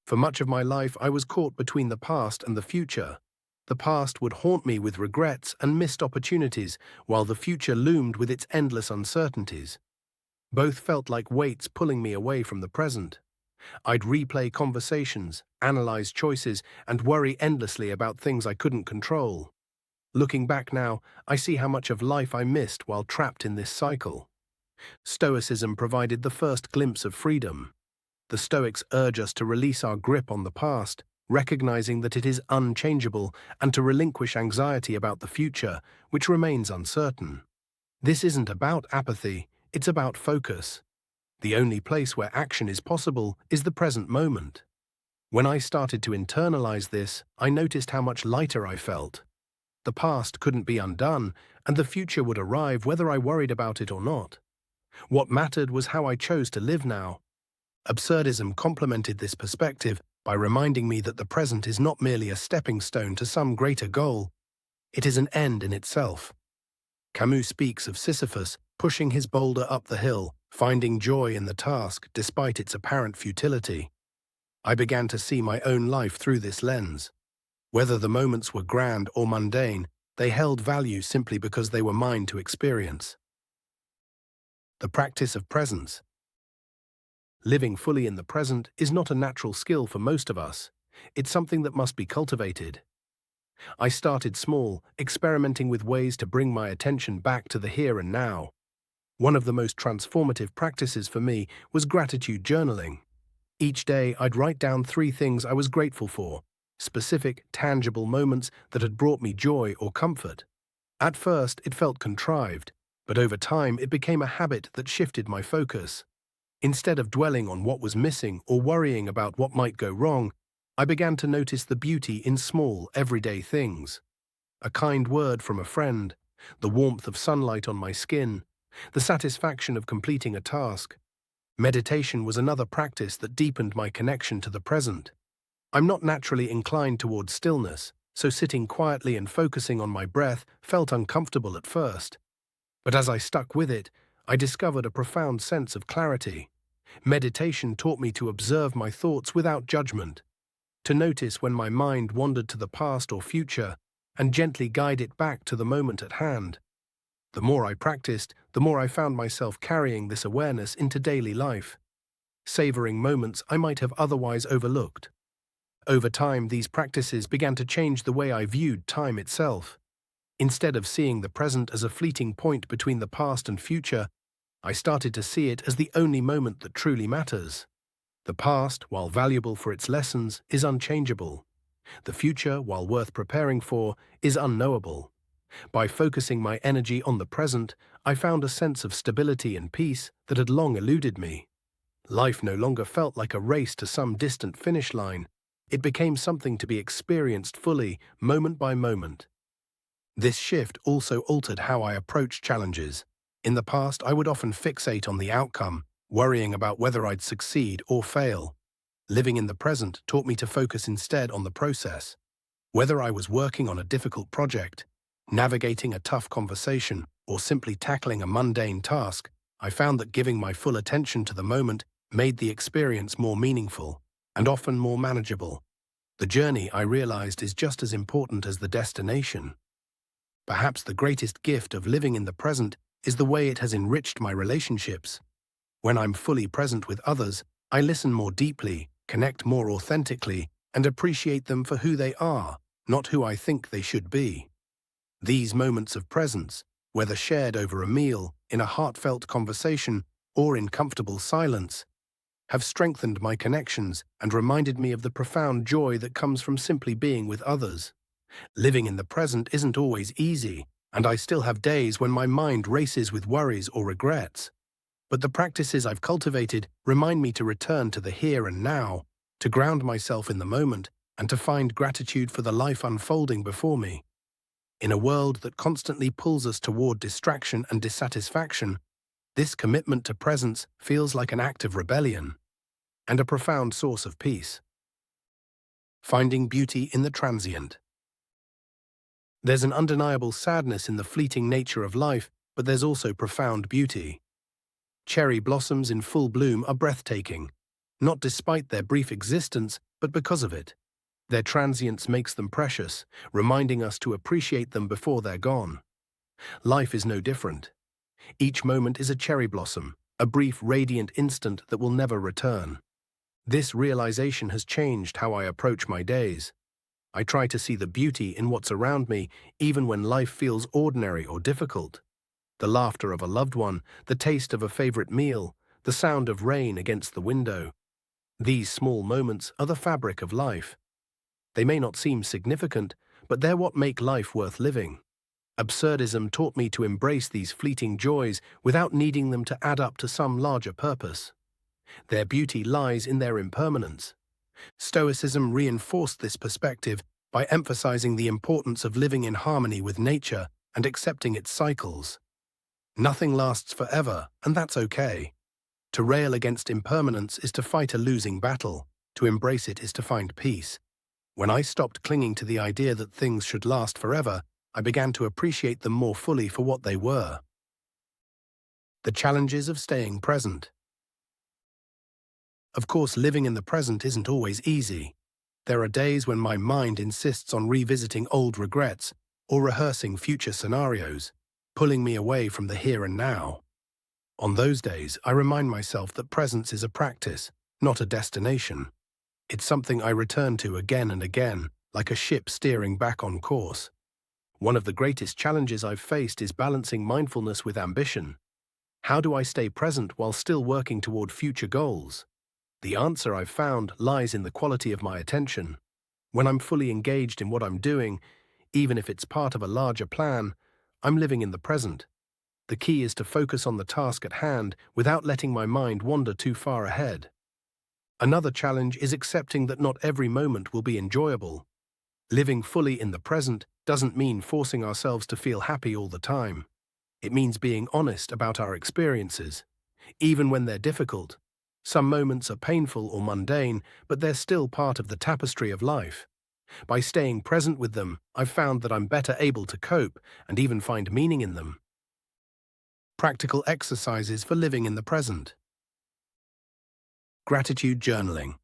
For much of my life, I was caught between the past and the future. The past would haunt me with regrets and missed opportunities, while the future loomed with its endless uncertainties. Both felt like weights pulling me away from the present. I'd replay conversations, analyze choices, and worry endlessly about things I couldn't control. Looking back now, I see how much of life I missed while trapped in this cycle. Stoicism provided the first glimpse of freedom. The Stoics urge us to release our grip on the past, recognizing that it is unchangeable, and to relinquish anxiety about the future, which remains uncertain. This isn't about apathy, it's about focus. The only place where action is possible is the present moment. When I started to internalize this, I noticed how much lighter I felt. The past couldn't be undone, and the future would arrive whether I worried about it or not. What mattered was how I chose to live now. Absurdism complemented this perspective by reminding me that the present is not merely a stepping stone to some greater goal. It is an end in itself. Camus speaks of Sisyphus pushing his boulder up the hill, finding joy in the task despite its apparent futility. I began to see my own life through this lens. Whether the moments were grand or mundane, they held value simply because they were mine to experience. The practice of presence. Living fully in the present is not a natural skill for most of us. It's something that must be cultivated. I started small, experimenting with ways to bring my attention back to the here and now. One of the most transformative practices for me was gratitude journaling. Each day, I'd write down 3 things I was grateful for, specific, tangible moments that had brought me joy or comfort. At first, it felt contrived, but over time, it became a habit that shifted my focus. Instead of dwelling on what was missing or worrying about what might go wrong, I began to notice the beauty in small, everyday things. A kind word from a friend, the warmth of sunlight on my skin, the satisfaction of completing a task. Meditation was another practice that deepened my connection to the present. I'm not naturally inclined toward stillness, so sitting quietly and focusing on my breath felt uncomfortable at first. But as I stuck with it, I discovered a profound sense of clarity. Meditation taught me to observe my thoughts without judgment, to notice when my mind wandered to the past or future, and gently guide it back to the moment at hand. The more I practiced, the more I found myself carrying this awareness into daily life, savoring moments I might have otherwise overlooked. Over time, these practices began to change the way I viewed time itself. Instead of seeing the present as a fleeting point between the past and future, I started to see it as the only moment that truly matters. The past, while valuable for its lessons, is unchangeable. The future, while worth preparing for, is unknowable. By focusing my energy on the present, I found a sense of stability and peace that had long eluded me. Life no longer felt like a race to some distant finish line. It became something to be experienced fully, moment by moment. This shift also altered how I approached challenges. In the past, I would often fixate on the outcome, worrying about whether I'd succeed or fail. Living in the present taught me to focus instead on the process. Whether I was working on a difficult project, navigating a tough conversation, or simply tackling a mundane task, I found that giving my full attention to the moment made the experience more meaningful and often more manageable. The journey, I realized, is just as important as the destination. Perhaps the greatest gift of living in the present is the way it has enriched my relationships. When I'm fully present with others, I listen more deeply, connect more authentically, and appreciate them for who they are, not who I think they should be. These moments of presence, whether shared over a meal, in a heartfelt conversation, or in comfortable silence, have strengthened my connections and reminded me of the profound joy that comes from simply being with others. Living in the present isn't always easy, and I still have days when my mind races with worries or regrets. But the practices I've cultivated remind me to return to the here and now, to ground myself in the moment, and to find gratitude for the life unfolding before me. In a world that constantly pulls us toward distraction and dissatisfaction, this commitment to presence feels like an act of rebellion and a profound source of peace. Finding beauty in the transient. There's an undeniable sadness in the fleeting nature of life, but there's also profound beauty. Cherry blossoms in full bloom are breathtaking, not despite their brief existence, but because of it. Their transience makes them precious, reminding us to appreciate them before they're gone. Life is no different. Each moment is a cherry blossom, a brief, radiant instant that will never return. This realization has changed how I approach my days. I try to see the beauty in what's around me, even when life feels ordinary or difficult. The laughter of a loved one, the taste of a favorite meal, the sound of rain against the window. These small moments are the fabric of life. They may not seem significant, but they're what make life worth living. Absurdism taught me to embrace these fleeting joys without needing them to add up to some larger purpose. Their beauty lies in their impermanence. Stoicism reinforced this perspective by emphasizing the importance of living in harmony with nature and accepting its cycles. Nothing lasts forever, and that's okay. To rail against impermanence is to fight a losing battle. To embrace it is to find peace. When I stopped clinging to the idea that things should last forever, I began to appreciate them more fully for what they were. The challenges of staying present. Of course, living in the present isn't always easy. There are days when my mind insists on revisiting old regrets or rehearsing future scenarios, pulling me away from the here and now. On those days, I remind myself that presence is a practice, not a destination. It's something I return to again and again, like a ship steering back on course. One of the greatest challenges I've faced is balancing mindfulness with ambition. How do I stay present while still working toward future goals? The answer I've found lies in the quality of my attention. When I'm fully engaged in what I'm doing, even if it's part of a larger plan, I'm living in the present. The key is to focus on the task at hand without letting my mind wander too far ahead. Another challenge is accepting that not every moment will be enjoyable. Living fully in the present doesn't mean forcing ourselves to feel happy all the time. It means being honest about our experiences. Even when they're difficult, some moments are painful or mundane, but they're still part of the tapestry of life. By staying present with them, I've found that I'm better able to cope and even find meaning in them. Practical exercises for living in the present. Gratitude journaling.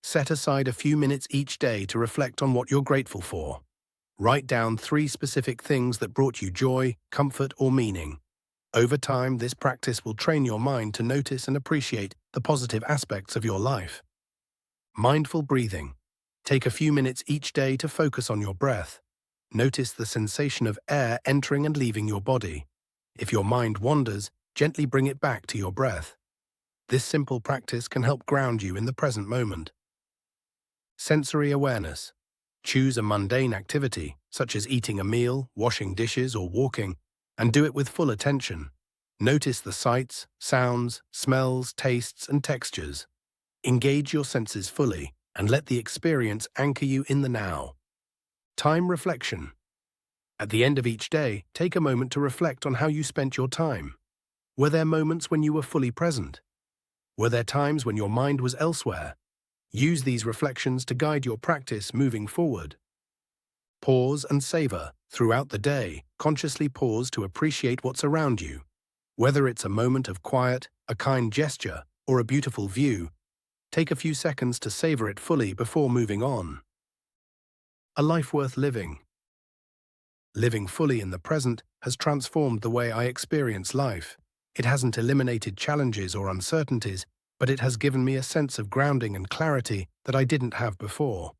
Set aside a few minutes each day to reflect on what you're grateful for. Write down 3 specific things that brought you joy, comfort, or meaning. Over time, this practice will train your mind to notice and appreciate the positive aspects of your life. Mindful breathing. Take a few minutes each day to focus on your breath. Notice the sensation of air entering and leaving your body. If your mind wanders, gently bring it back to your breath. This simple practice can help ground you in the present moment. Sensory awareness. Choose a mundane activity, such as eating a meal, washing dishes, or walking, and do it with full attention. Notice the sights, sounds, smells, tastes, and textures. Engage your senses fully and let the experience anchor you in the now. Time reflection. At the end of each day, take a moment to reflect on how you spent your time. Were there moments when you were fully present? Were there times when your mind was elsewhere? Use these reflections to guide your practice moving forward. Pause and savor. Throughout the day, consciously pause to appreciate what's around you. Whether it's a moment of quiet, a kind gesture, or a beautiful view, take a few seconds to savor it fully before moving on. A life worth living. Living fully in the present has transformed the way I experience life. It hasn't eliminated challenges or uncertainties, but it has given me a sense of grounding and clarity that I didn't have before.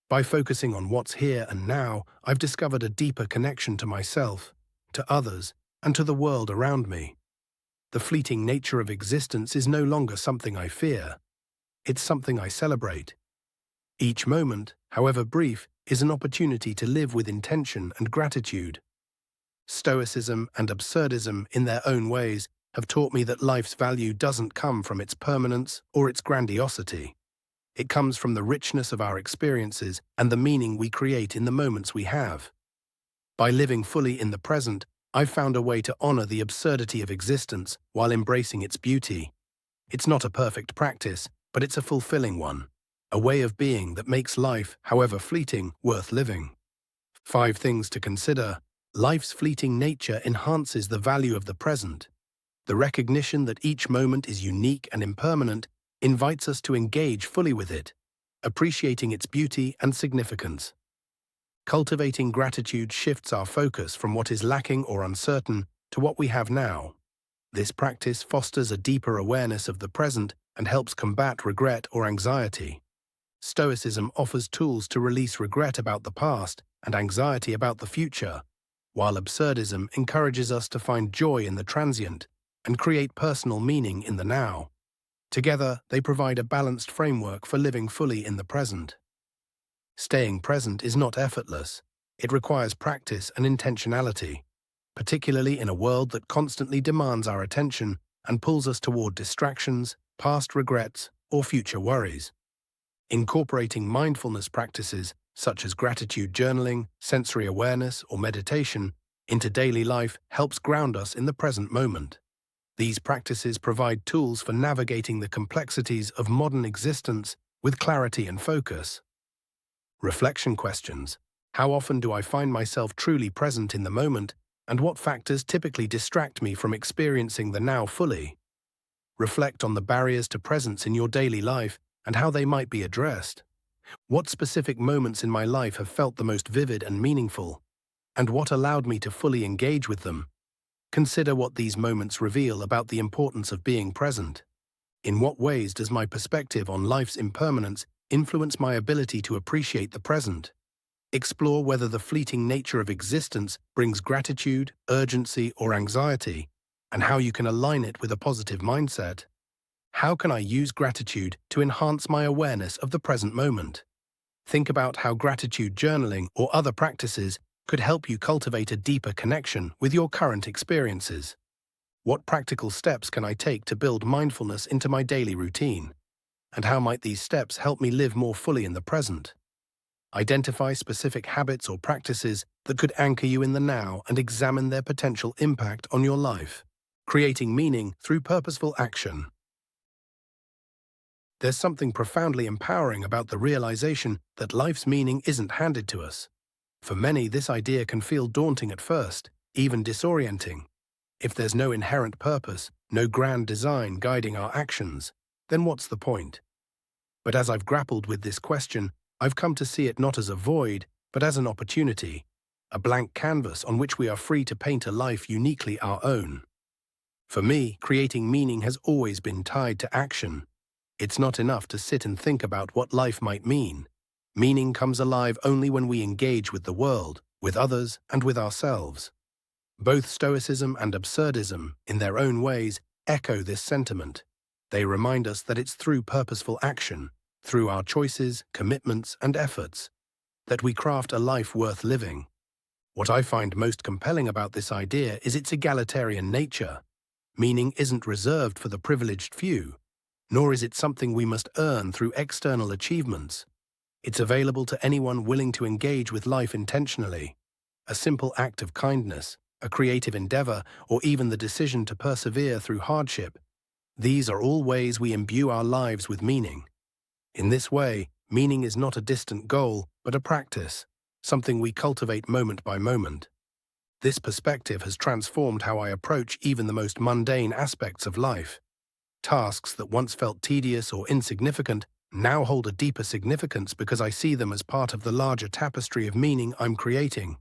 By focusing on what's here and now, I've discovered a deeper connection to myself, to others, and to the world around me. The fleeting nature of existence is no longer something I fear. It's something I celebrate. Each moment, however brief, is an opportunity to live with intention and gratitude. Stoicism and Absurdism, in their own ways, have taught me that life's value doesn't come from its permanence or its grandiosity. It comes from the richness of our experiences and the meaning we create in the moments we have. By living fully in the present, I've found a way to honor the absurdity of existence while embracing its beauty. It's not a perfect practice, but it's a fulfilling one, a way of being that makes life, however fleeting, worth living. 5 things to consider. Life's fleeting nature enhances the value of the present. The recognition that each moment is unique and impermanent invites us to engage fully with it, appreciating its beauty and significance. Cultivating gratitude shifts our focus from what is lacking or uncertain to what we have now. This practice fosters a deeper awareness of the present and helps combat regret or anxiety. Stoicism offers tools to release regret about the past and anxiety about the future, while Absurdism encourages us to find joy in the transient and create personal meaning in the now. Together, they provide a balanced framework for living fully in the present. Staying present is not effortless. It requires practice and intentionality, particularly in a world that constantly demands our attention and pulls us toward distractions, past regrets, or future worries. Incorporating mindfulness practices such as gratitude journaling, sensory awareness, or meditation into daily life helps ground us in the present moment. These practices provide tools for navigating the complexities of modern existence with clarity and focus. Reflection questions. How often do I find myself truly present in the moment, and what factors typically distract me from experiencing the now fully? Reflect on the barriers to presence in your daily life and how they might be addressed. What specific moments in my life have felt the most vivid and meaningful, and what allowed me to fully engage with them? Consider what these moments reveal about the importance of being present. In what ways does my perspective on life's impermanence influence my ability to appreciate the present? Explore whether the fleeting nature of existence brings gratitude, urgency, or anxiety, and how you can align it with a positive mindset. How can I use gratitude to enhance my awareness of the present moment? Think about how gratitude journaling or other practices could help you cultivate a deeper connection with your current experiences. What practical steps can I take to build mindfulness into my daily routine? And how might these steps help me live more fully in the present? Identify specific habits or practices that could anchor you in the now and examine their potential impact on your life. Creating meaning through purposeful action. There's something profoundly empowering about the realization that life's meaning isn't handed to us. For many, this idea can feel daunting at first, even disorienting. If there's no inherent purpose, no grand design guiding our actions, then what's the point? But as I've grappled with this question, I've come to see it not as a void, but as an opportunity, a blank canvas on which we are free to paint a life uniquely our own. For me, creating meaning has always been tied to action. It's not enough to sit and think about what life might mean. Meaning comes alive only when we engage with the world, with others and with ourselves. Both Stoicism and Absurdism, in their own ways, echo this sentiment. They remind us that it's through purposeful action, through our choices, commitments, and efforts, that we craft a life worth living. What I find most compelling about this idea is its egalitarian nature. Meaning isn't reserved for the privileged few, nor is it something we must earn through external achievements. It's available to anyone willing to engage with life intentionally. A simple act of kindness, a creative endeavor, or even the decision to persevere through hardship. These are all ways we imbue our lives with meaning. In this way, meaning is not a distant goal, but a practice, something we cultivate moment by moment. This perspective has transformed how I approach even the most mundane aspects of life. Tasks that once felt tedious or insignificant now hold a deeper significance because I see them as part of the larger tapestry of meaning I'm creating.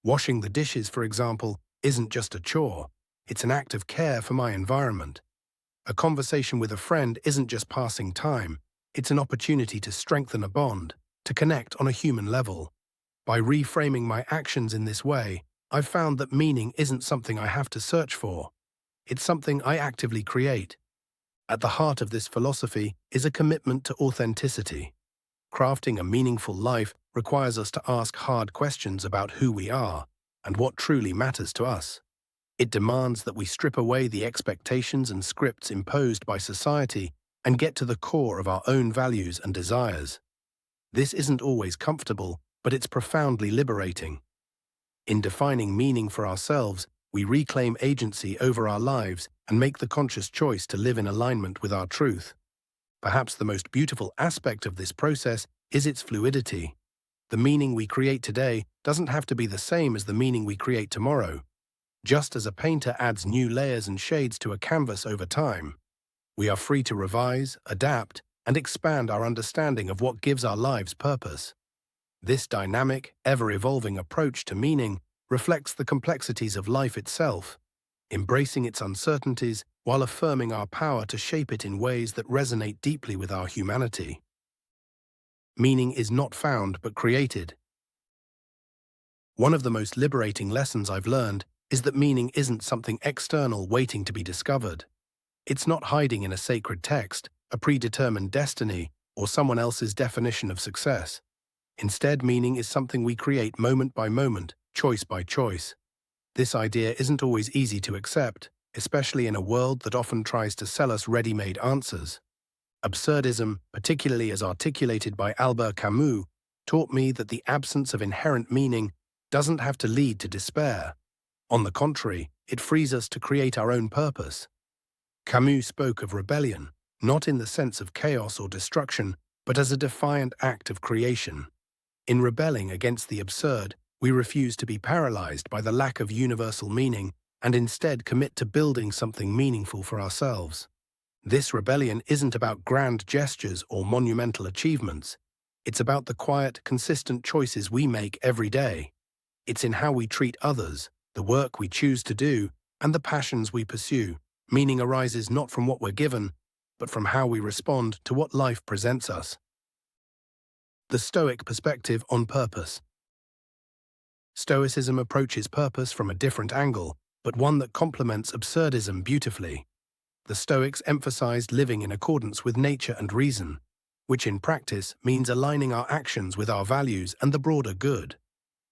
Washing the dishes, for example, isn't just a chore. It's an act of care for my environment. A conversation with a friend isn't just passing time. It's an opportunity to strengthen a bond, to connect on a human level. By reframing my actions in this way, I've found that meaning isn't something I have to search for. It's something I actively create. At the heart of this philosophy is a commitment to authenticity. Crafting a meaningful life requires us to ask hard questions about who we are and what truly matters to us. It demands that we strip away the expectations and scripts imposed by society and get to the core of our own values and desires. This isn't always comfortable, but it's profoundly liberating. In defining meaning for ourselves, we reclaim agency over our lives and make the conscious choice to live in alignment with our truth. Perhaps the most beautiful aspect of this process is its fluidity. The meaning we create today doesn't have to be the same as the meaning we create tomorrow. Just as a painter adds new layers and shades to a canvas over time, we are free to revise, adapt, and expand our understanding of what gives our lives purpose. This dynamic, ever-evolving approach to meaning reflects the complexities of life itself, embracing its uncertainties while affirming our power to shape it in ways that resonate deeply with our humanity. Meaning is not found but created. One of the most liberating lessons I've learned is that meaning isn't something external waiting to be discovered. It's not hiding in a sacred text, a predetermined destiny, or someone else's definition of success. Instead, meaning is something we create moment by moment, choice by choice. This idea isn't always easy to accept, especially in a world that often tries to sell us ready-made answers. Absurdism, particularly as articulated by Albert Camus, taught me that the absence of inherent meaning doesn't have to lead to despair. On the contrary, it frees us to create our own purpose. Camus spoke of rebellion, not in the sense of chaos or destruction, but as a defiant act of creation. In rebelling against the absurd, we refuse to be paralyzed by the lack of universal meaning and instead commit to building something meaningful for ourselves. This rebellion isn't about grand gestures or monumental achievements. It's about the quiet, consistent choices we make every day. It's in how we treat others, the work we choose to do, and the passions we pursue. Meaning arises not from what we're given, but from how we respond to what life presents us. The Stoic perspective on purpose. Stoicism approaches purpose from a different angle, but one that complements absurdism beautifully. The Stoics emphasized living in accordance with nature and reason, which in practice means aligning our actions with our values and the broader good.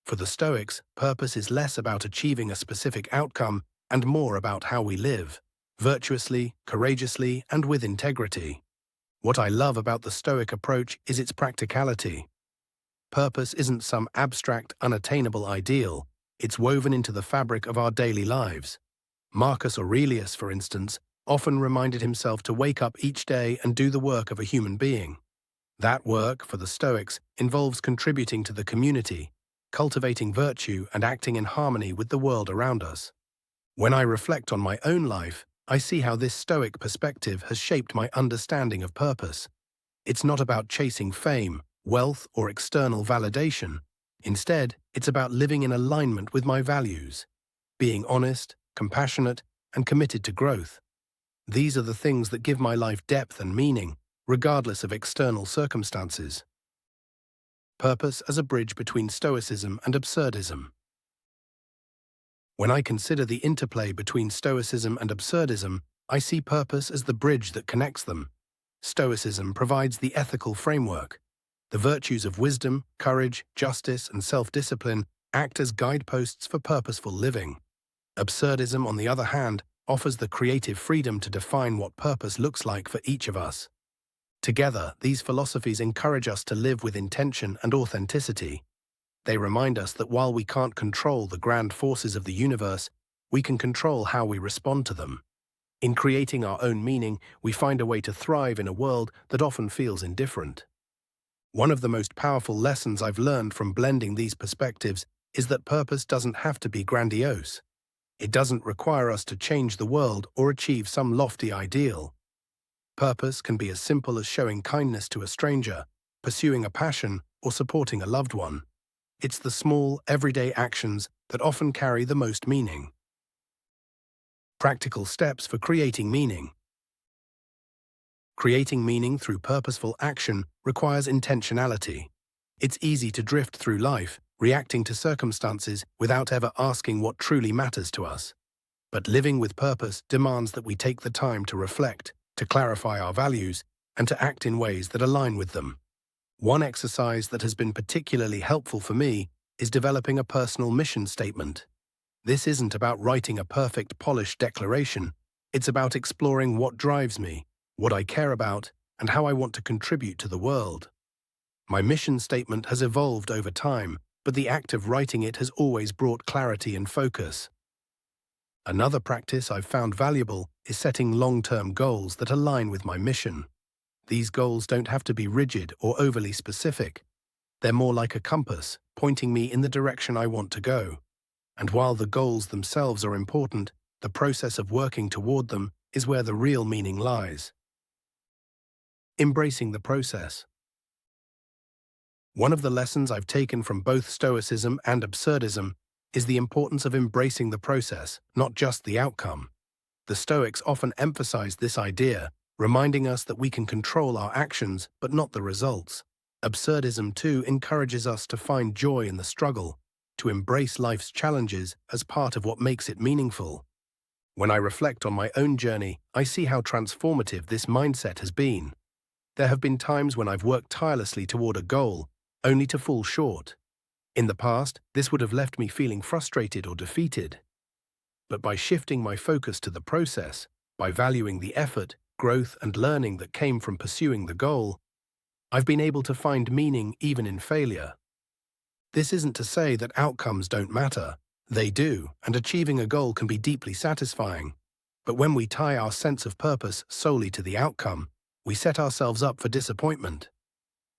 For the Stoics, purpose is less about achieving a specific outcome and more about how we live, virtuously, courageously, and with integrity. What I love about the Stoic approach is its practicality. Purpose isn't some abstract, unattainable ideal. It's woven into the fabric of our daily lives. Marcus Aurelius, for instance, often reminded himself to wake up each day and do the work of a human being. That work, for the Stoics, involves contributing to the community, cultivating virtue, and acting in harmony with the world around us. When I reflect on my own life, I see how this Stoic perspective has shaped my understanding of purpose. It's not about chasing fame, wealth, or external validation. Instead, it's about living in alignment with my values, being honest, compassionate, and committed to growth. These are the things that give my life depth and meaning, regardless of external circumstances. Purpose as a bridge between Stoicism and Absurdism. When I consider the interplay between Stoicism and Absurdism, I see purpose as the bridge that connects them. Stoicism provides the ethical framework. The virtues of wisdom, courage, justice, and self-discipline act as guideposts for purposeful living. Absurdism, on the other hand, offers the creative freedom to define what purpose looks like for each of us. Together, these philosophies encourage us to live with intention and authenticity. They remind us that while we can't control the grand forces of the universe, we can control how we respond to them. In creating our own meaning, we find a way to thrive in a world that often feels indifferent. One of the most powerful lessons I've learned from blending these perspectives is that purpose doesn't have to be grandiose. It doesn't require us to change the world or achieve some lofty ideal. Purpose can be as simple as showing kindness to a stranger, pursuing a passion, or supporting a loved one. It's the small, everyday actions that often carry the most meaning. Practical steps for creating meaning. Creating meaning through purposeful action requires intentionality. It's easy to drift through life, reacting to circumstances without ever asking what truly matters to us. But living with purpose demands that we take the time to reflect, to clarify our values, and to act in ways that align with them. One exercise that has been particularly helpful for me is developing a personal mission statement. This isn't about writing a perfect, polished declaration. It's about exploring what drives me, what I care about, and how I want to contribute to the world. My mission statement has evolved over time, but the act of writing it has always brought clarity and focus. Another practice I've found valuable is setting long-term goals that align with my mission. These goals don't have to be rigid or overly specific. They're more like a compass, pointing me in the direction I want to go. And while the goals themselves are important, the process of working toward them is where the real meaning lies. Embracing the process. One of the lessons I've taken from both Stoicism and Absurdism is the importance of embracing the process, not just the outcome. The Stoics often emphasize this idea, reminding us that we can control our actions but not the results. Absurdism, too, encourages us to find joy in the struggle, to embrace life's challenges as part of what makes it meaningful. When I reflect on my own journey, I see how transformative this mindset has been. There have been times when I've worked tirelessly toward a goal, only to fall short. In the past, this would have left me feeling frustrated or defeated. But by shifting my focus to the process, by valuing the effort, growth, and learning that came from pursuing the goal, I've been able to find meaning even in failure. This isn't to say that outcomes don't matter. They do, and achieving a goal can be deeply satisfying. But when we tie our sense of purpose solely to the outcome, we set ourselves up for disappointment.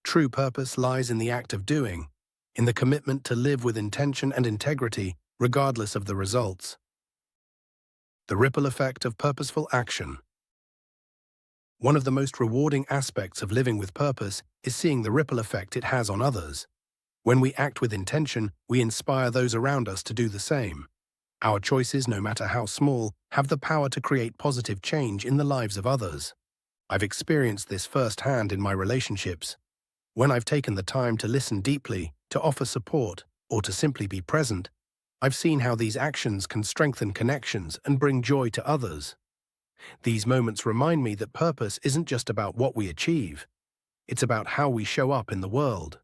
True purpose lies in the act of doing, in the commitment to live with intention and integrity, regardless of the results. The ripple effect of purposeful action. One of the most rewarding aspects of living with purpose is seeing the ripple effect it has on others. When we act with intention, we inspire those around us to do the same. Our choices, no matter how small, have the power to create positive change in the lives of others. I've experienced this firsthand in my relationships. When I've taken the time to listen deeply, to offer support, or to simply be present, I've seen how these actions can strengthen connections and bring joy to others. These moments remind me that purpose isn't just about what we achieve. It's about how we show up in the world.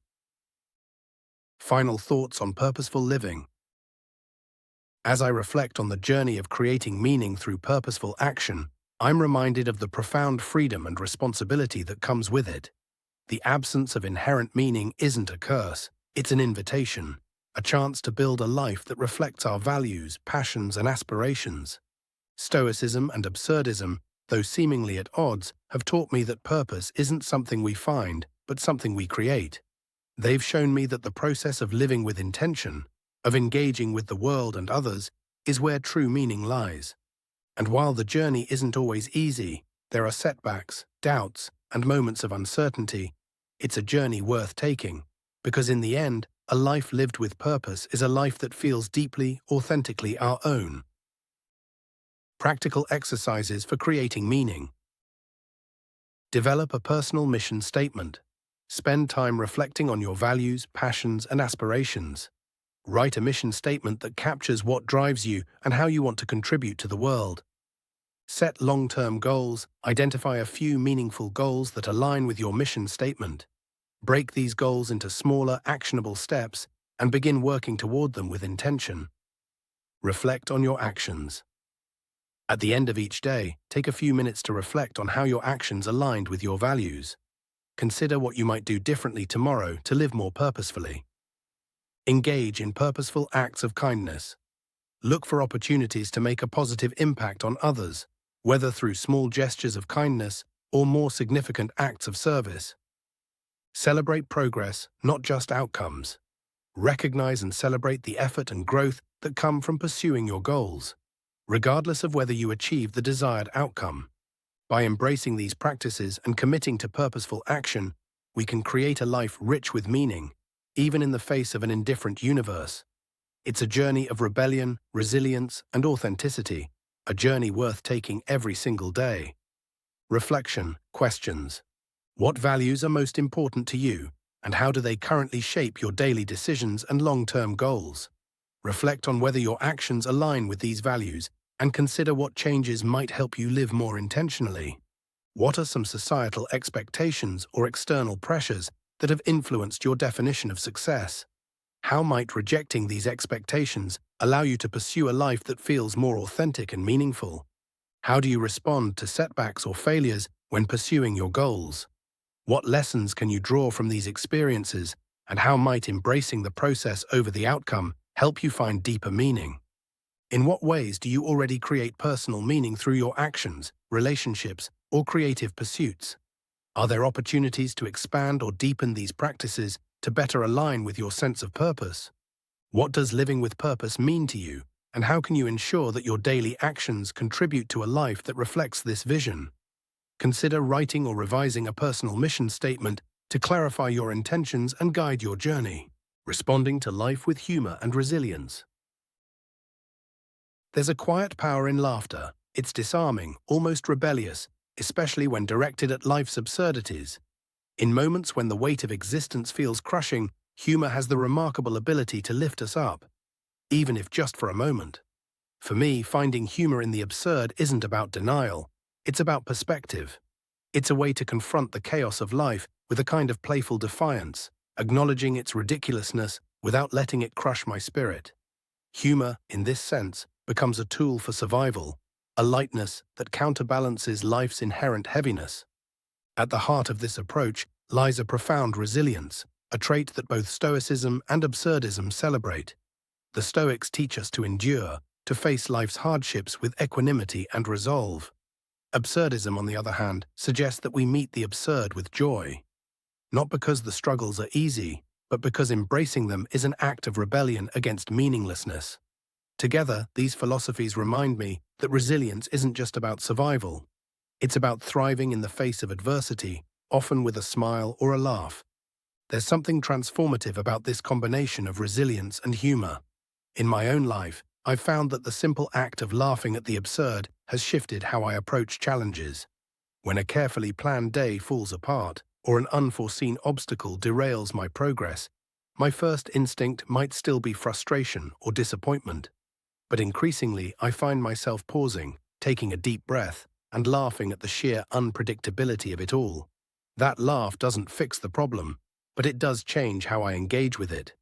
Final thoughts on purposeful living. As I reflect on the journey of creating meaning through purposeful action, I'm reminded of the profound freedom and responsibility that comes with it. The absence of inherent meaning isn't a curse, it's an invitation, a chance to build a life that reflects our values, passions, and aspirations. Stoicism and Absurdism, though seemingly at odds, have taught me that purpose isn't something we find, but something we create. They've shown me that the process of living with intention, of engaging with the world and others, is where true meaning lies. And while the journey isn't always easy, there are setbacks, doubts, and moments of uncertainty, it's a journey worth taking, because in the end, a life lived with purpose is a life that feels deeply, authentically our own. Practical exercises for creating meaning. Develop a personal mission statement. Spend time reflecting on your values, passions, and aspirations. Write a mission statement that captures what drives you and how you want to contribute to the world. Set long-term goals. Identify a few meaningful goals that align with your mission statement. Break these goals into smaller, actionable steps and begin working toward them with intention. Reflect on your actions. At the end of each day, take a few minutes to reflect on how your actions aligned with your values. Consider what you might do differently tomorrow to live more purposefully. Engage in purposeful acts of kindness. Look for opportunities to make a positive impact on others, whether through small gestures of kindness or more significant acts of service. Celebrate progress, not just outcomes. Recognize and celebrate the effort and growth that come from pursuing your goals, regardless of whether you achieve the desired outcome. By embracing these practices and committing to purposeful action, we can create a life rich with meaning, even in the face of an indifferent universe. It's a journey of rebellion, resilience, and authenticity, a journey worth taking every single day. Reflection, questions. What values are most important to you, and how do they currently shape your daily decisions and long-term goals? Reflect on whether your actions align with these values and consider what changes might help you live more intentionally. What are some societal expectations or external pressures that have influenced your definition of success? How might rejecting these expectations allow you to pursue a life that feels more authentic and meaningful? How do you respond to setbacks or failures when pursuing your goals? What lessons can you draw from these experiences, and how might embracing the process over the outcome help you find deeper meaning? In what ways do you already create personal meaning through your actions, relationships, or creative pursuits? Are there opportunities to expand or deepen these practices to better align with your sense of purpose? What does living with purpose mean to you, and how can you ensure that your daily actions contribute to a life that reflects this vision? Consider writing or revising a personal mission statement to clarify your intentions and guide your journey. Responding to life with humor and resilience. There's a quiet power in laughter. It's disarming, almost rebellious, especially when directed at life's absurdities. In moments when the weight of existence feels crushing, humor has the remarkable ability to lift us up, even if just for a moment. For me, finding humor in the absurd isn't about denial, it's about perspective. It's a way to confront the chaos of life with a kind of playful defiance, acknowledging its ridiculousness without letting it crush my spirit. Humor, in this sense, becomes a tool for survival, a lightness that counterbalances life's inherent heaviness. At the heart of this approach lies a profound resilience, a trait that both Stoicism and Absurdism celebrate. The Stoics teach us to endure, to face life's hardships with equanimity and resolve. Absurdism, on the other hand, suggests that we meet the absurd with joy. Not because the struggles are easy, but because embracing them is an act of rebellion against meaninglessness. Together, these philosophies remind me that resilience isn't just about survival. It's about thriving in the face of adversity, often with a smile or a laugh. There's something transformative about this combination of resilience and humor. In my own life, I've found that the simple act of laughing at the absurd has shifted how I approach challenges. When a carefully planned day falls apart, or an unforeseen obstacle derails my progress, my first instinct might still be frustration or disappointment. But increasingly, I find myself pausing, taking a deep breath, and laughing at the sheer unpredictability of it all. That laugh doesn't fix the problem, but it does change how I engage with it.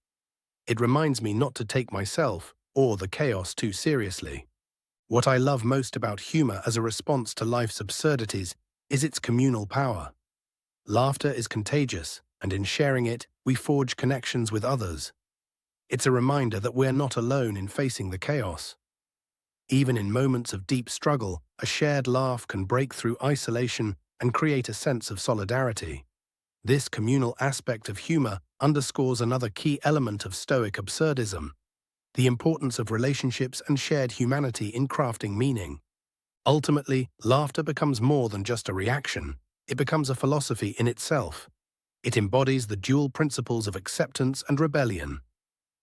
It reminds me not to take myself or the chaos too seriously. What I love most about humor as a response to life's absurdities is its communal power. Laughter is contagious, and in sharing it, we forge connections with others. It's a reminder that we're not alone in facing the chaos. Even in moments of deep struggle, a shared laugh can break through isolation and create a sense of solidarity. This communal aspect of humor underscores another key element of Stoic Absurdism: the importance of relationships and shared humanity in crafting meaning. Ultimately, laughter becomes more than just a reaction. It becomes a philosophy in itself. It embodies the dual principles of acceptance and rebellion.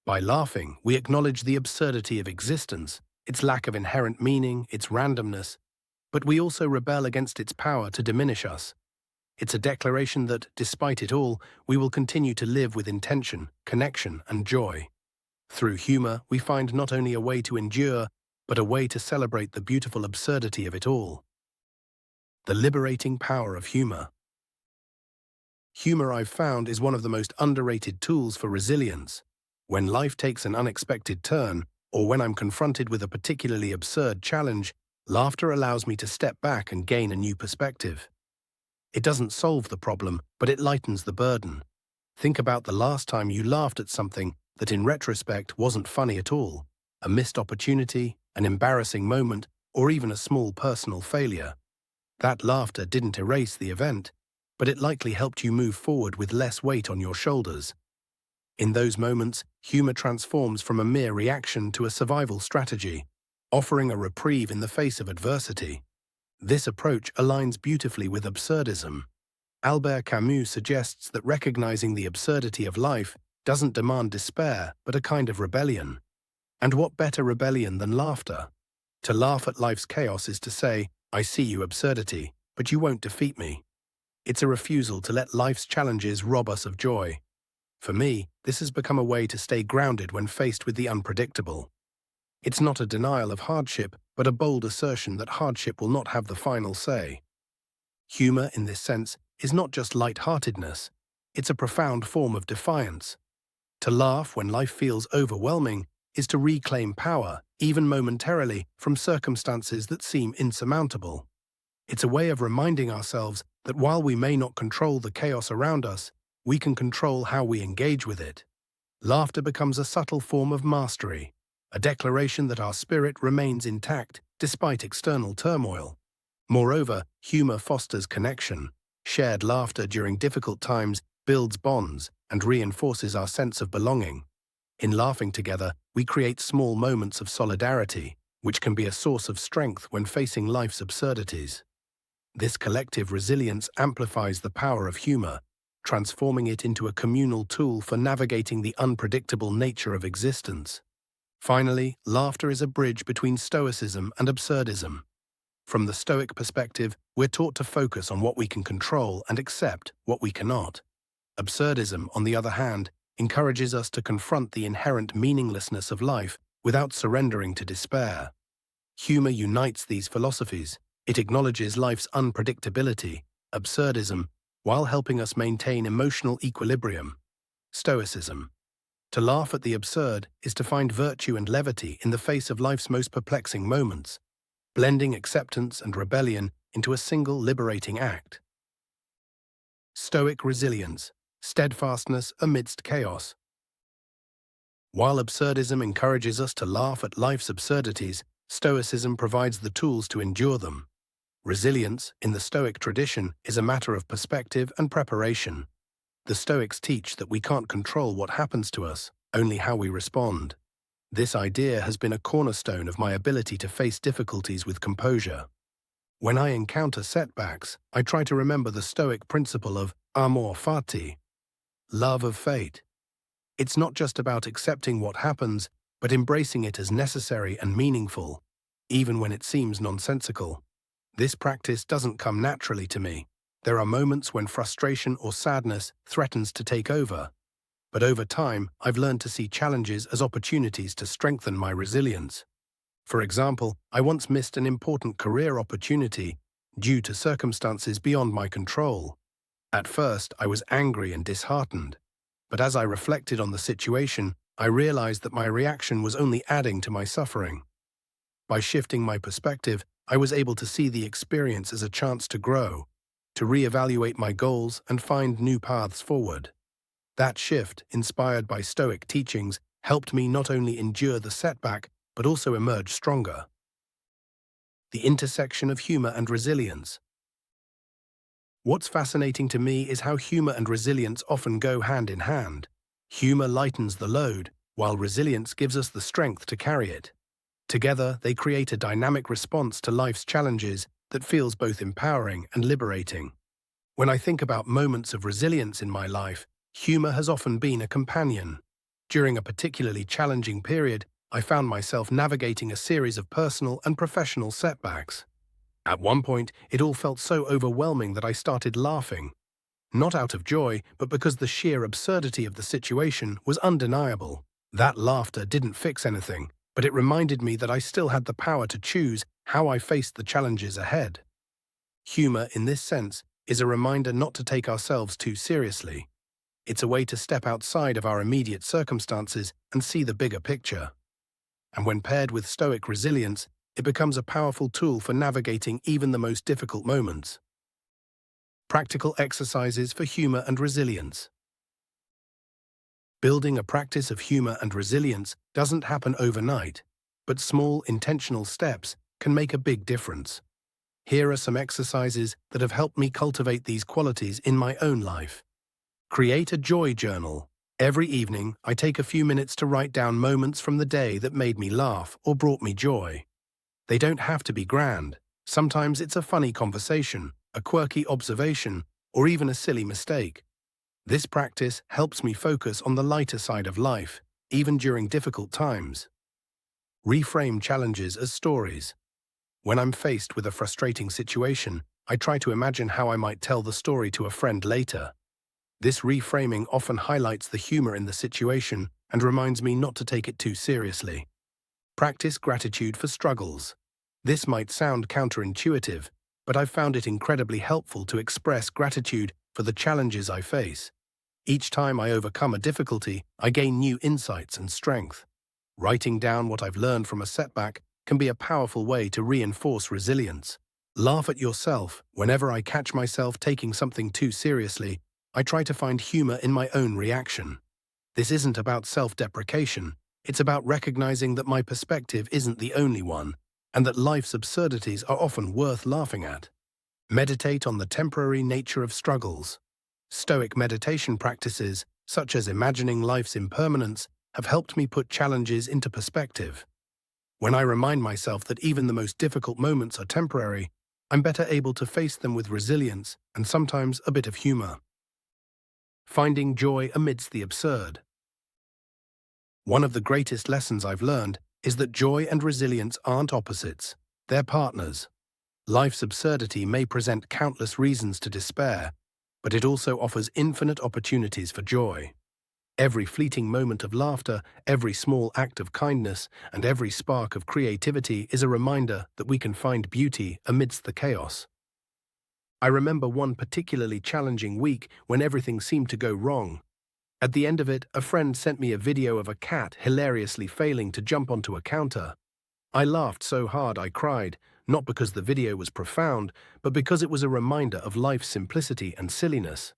By laughing, we acknowledge the absurdity of existence, its lack of inherent meaning, its randomness, but we also rebel against its power to diminish us. It's a declaration that, despite it all, we will continue to live with intention, connection, and joy. Through humor, we find not only a way to endure, but a way to celebrate the beautiful absurdity of it all. The liberating power of humor. Humor, I've found, is one of the most underrated tools for resilience. When life takes an unexpected turn, or when I'm confronted with a particularly absurd challenge, laughter allows me to step back and gain a new perspective. It doesn't solve the problem, but it lightens the burden. Think about the last time you laughed at something that in retrospect wasn't funny at all, a missed opportunity, an embarrassing moment, or even a small personal failure. That laughter didn't erase the event, but it likely helped you move forward with less weight on your shoulders. In those moments, humor transforms from a mere reaction to a survival strategy, offering a reprieve in the face of adversity. This approach aligns beautifully with absurdism. Albert Camus suggests that recognizing the absurdity of life doesn't demand despair, but a kind of rebellion. And what better rebellion than laughter? To laugh at life's chaos is to say, I see you absurdity, but you won't defeat me. It's a refusal to let life's challenges rob us of joy. For me, this has become a way to stay grounded when faced with the unpredictable. It's not a denial of hardship, but a bold assertion that hardship will not have the final say. Humor, in this sense, is not just light-heartedness. It's a profound form of defiance. To laugh when life feels overwhelming is to reclaim power, even momentarily, from circumstances that seem insurmountable. It's a way of reminding ourselves that while we may not control the chaos around us, we can control how we engage with it. Laughter becomes a subtle form of mastery, a declaration that our spirit remains intact despite external turmoil. Moreover, humor fosters connection. Shared laughter during difficult times builds bonds and reinforces our sense of belonging. In laughing together, we create small moments of solidarity, which can be a source of strength when facing life's absurdities. This collective resilience amplifies the power of humor, transforming it into a communal tool for navigating the unpredictable nature of existence. Finally, laughter is a bridge between Stoicism and Absurdism. From the Stoic perspective, we're taught to focus on what we can control and accept what we cannot. Absurdism, on the other hand, encourages us to confront the inherent meaninglessness of life without surrendering to despair. Humor unites these philosophies. It acknowledges life's unpredictability, absurdism, while helping us maintain emotional equilibrium. Stoicism. To laugh at the absurd is to find virtue and levity in the face of life's most perplexing moments, blending acceptance and rebellion into a single liberating act. Stoic resilience, steadfastness amidst chaos. While absurdism encourages us to laugh at life's absurdities, Stoicism provides the tools to endure them. Resilience, in the Stoic tradition, is a matter of perspective and preparation. The Stoics teach that we can't control what happens to us, only how we respond. This idea has been a cornerstone of my ability to face difficulties with composure. When I encounter setbacks, I try to remember the Stoic principle of amor fati, love of fate. It's not just about accepting what happens, but embracing it as necessary and meaningful, even when it seems nonsensical. This practice doesn't come naturally to me. There are moments when frustration or sadness threatens to take over. But over time, I've learned to see challenges as opportunities to strengthen my resilience. For example, I once missed an important career opportunity due to circumstances beyond my control. At first, I was angry and disheartened. But as I reflected on the situation, I realized that my reaction was only adding to my suffering. By shifting my perspective, I was able to see the experience as a chance to grow, to reevaluate my goals and find new paths forward. That shift, inspired by Stoic teachings, helped me not only endure the setback, but also emerge stronger. The intersection of humor and resilience. What's fascinating to me is how humor and resilience often go hand in hand. Humor lightens the load, while resilience gives us the strength to carry it. Together, they create a dynamic response to life's challenges that feels both empowering and liberating. When I think about moments of resilience in my life, humor has often been a companion. During a particularly challenging period, I found myself navigating a series of personal and professional setbacks. At one point, it all felt so overwhelming that I started laughing. Not out of joy, but because the sheer absurdity of the situation was undeniable. That laughter didn't fix anything, but it reminded me that I still had the power to choose how I faced the challenges ahead. Humor, in this sense, is a reminder not to take ourselves too seriously. It's a way to step outside of our immediate circumstances and see the bigger picture. And when paired with Stoic resilience, it becomes a powerful tool for navigating even the most difficult moments. Practical exercises for humor and resilience. Building a practice of humor and resilience doesn't happen overnight, but small, intentional steps can make a big difference. Here are some exercises that have helped me cultivate these qualities in my own life. Create a joy journal. Every evening, I take a few minutes to write down moments from the day that made me laugh or brought me joy. They don't have to be grand. Sometimes it's a funny conversation, a quirky observation, or even a silly mistake. This practice helps me focus on the lighter side of life, even during difficult times. Reframe challenges as stories. When I'm faced with a frustrating situation, I try to imagine how I might tell the story to a friend later. This reframing often highlights the humor in the situation and reminds me not to take it too seriously. Practice gratitude for struggles. This might sound counterintuitive, but I've found it incredibly helpful to express gratitude for the challenges I face. Each time I overcome a difficulty, I gain new insights and strength. Writing down what I've learned from a setback can be a powerful way to reinforce resilience. Laugh at yourself. Whenever I catch myself taking something too seriously, I try to find humor in my own reaction. This isn't about self-deprecation. It's about recognizing that my perspective isn't the only one, and that life's absurdities are often worth laughing at. Meditate on the temporary nature of struggles. Stoic meditation practices, such as imagining life's impermanence, have helped me put challenges into perspective. When I remind myself that even the most difficult moments are temporary, I'm better able to face them with resilience and sometimes a bit of humor. Finding joy amidst the absurd. One of the greatest lessons I've learned is that joy and resilience aren't opposites, they're partners. Life's absurdity may present countless reasons to despair, but it also offers infinite opportunities for joy. Every fleeting moment of laughter, every small act of kindness, and every spark of creativity is a reminder that we can find beauty amidst the chaos. I remember one particularly challenging week when everything seemed to go wrong. At the end of it, a friend sent me a video of a cat hilariously failing to jump onto a counter. I laughed so hard I cried, not because the video was profound, but because it was a reminder of life's simplicity and silliness.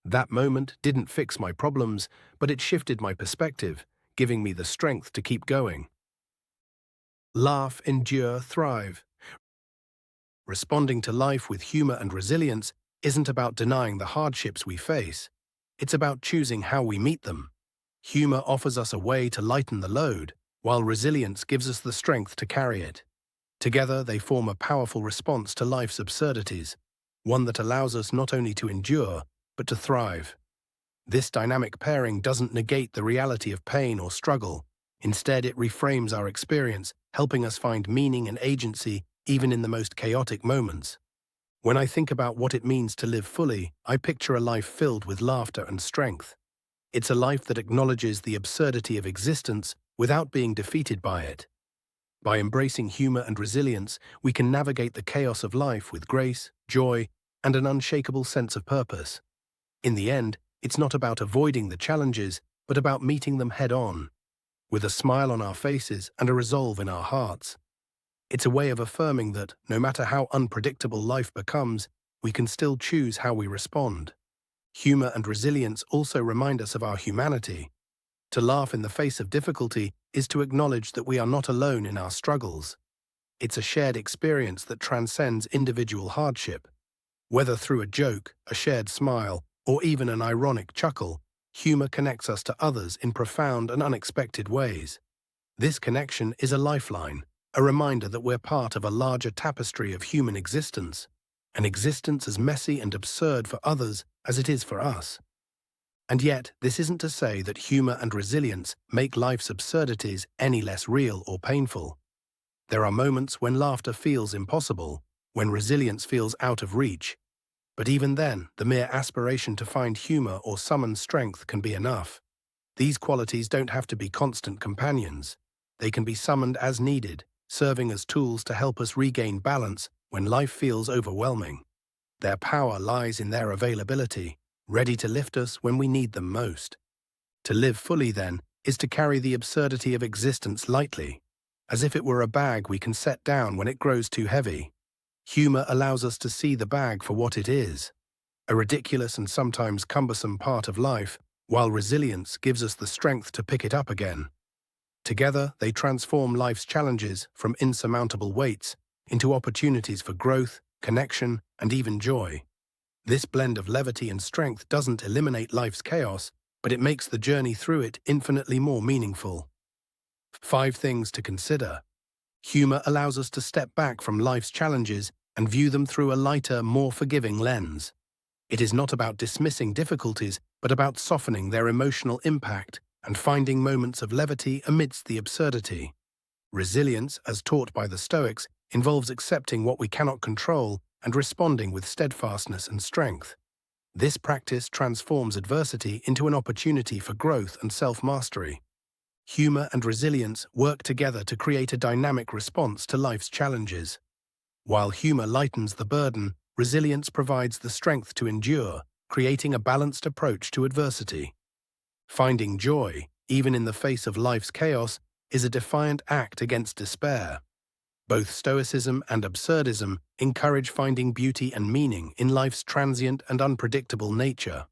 That moment didn't fix my problems, but it shifted my perspective, giving me the strength to keep going. Laugh, endure, thrive. Responding to life with humor and resilience isn't about denying the hardships we face. It's about choosing how we meet them. Humor offers us a way to lighten the load, while resilience gives us the strength to carry it. Together, they form a powerful response to life's absurdities, one that allows us not only to endure, but to thrive. This dynamic pairing doesn't negate the reality of pain or struggle. Instead, it reframes our experience, helping us find meaning and agency even in the most chaotic moments. When I think about what it means to live fully, I picture a life filled with laughter and strength. It's a life that acknowledges the absurdity of existence without being defeated by it. By embracing humor and resilience, we can navigate the chaos of life with grace, joy, and an unshakable sense of purpose. In the end, it's not about avoiding the challenges, but about meeting them head-on, with a smile on our faces and a resolve in our hearts. It's a way of affirming that, no matter how unpredictable life becomes, we can still choose how we respond. Humor and resilience also remind us of our humanity. To laugh in the face of difficulty is to acknowledge that we are not alone in our struggles. It's a shared experience that transcends individual hardship. Whether through a joke, a shared smile, or even an ironic chuckle, humor connects us to others in profound and unexpected ways. This connection is a lifeline, a reminder that we're part of a larger tapestry of human existence, an existence as messy and absurd for others as it is for us. And yet, this isn't to say that humor and resilience make life's absurdities any less real or painful. There are moments when laughter feels impossible, when resilience feels out of reach. But even then, the mere aspiration to find humor or summon strength can be enough. These qualities don't have to be constant companions. They can be summoned as needed, serving as tools to help us regain balance when life feels overwhelming. Their power lies in their availability, ready to lift us when we need them most. To live fully, then, is to carry the absurdity of existence lightly, as if it were a bag we can set down when it grows too heavy. Humor allows us to see the bag for what it is, a ridiculous and sometimes cumbersome part of life, while resilience gives us the strength to pick it up again. Together, they transform life's challenges from insurmountable weights into opportunities for growth, connection, and even joy. This blend of levity and strength doesn't eliminate life's chaos, but it makes the journey through it infinitely more meaningful. 5 things to consider. Humor allows us to step back from life's challenges and view them through a lighter, more forgiving lens. It is not about dismissing difficulties, but about softening their emotional impact and finding moments of levity amidst the absurdity. Resilience, as taught by the Stoics, involves accepting what we cannot control and responding with steadfastness and strength. This practice transforms adversity into an opportunity for growth and self-mastery. Humor and resilience work together to create a dynamic response to life's challenges. While humor lightens the burden, resilience provides the strength to endure, creating a balanced approach to adversity. Finding joy, even in the face of life's chaos, is a defiant act against despair. Both Stoicism and Absurdism encourage finding beauty and meaning in life's transient and unpredictable nature.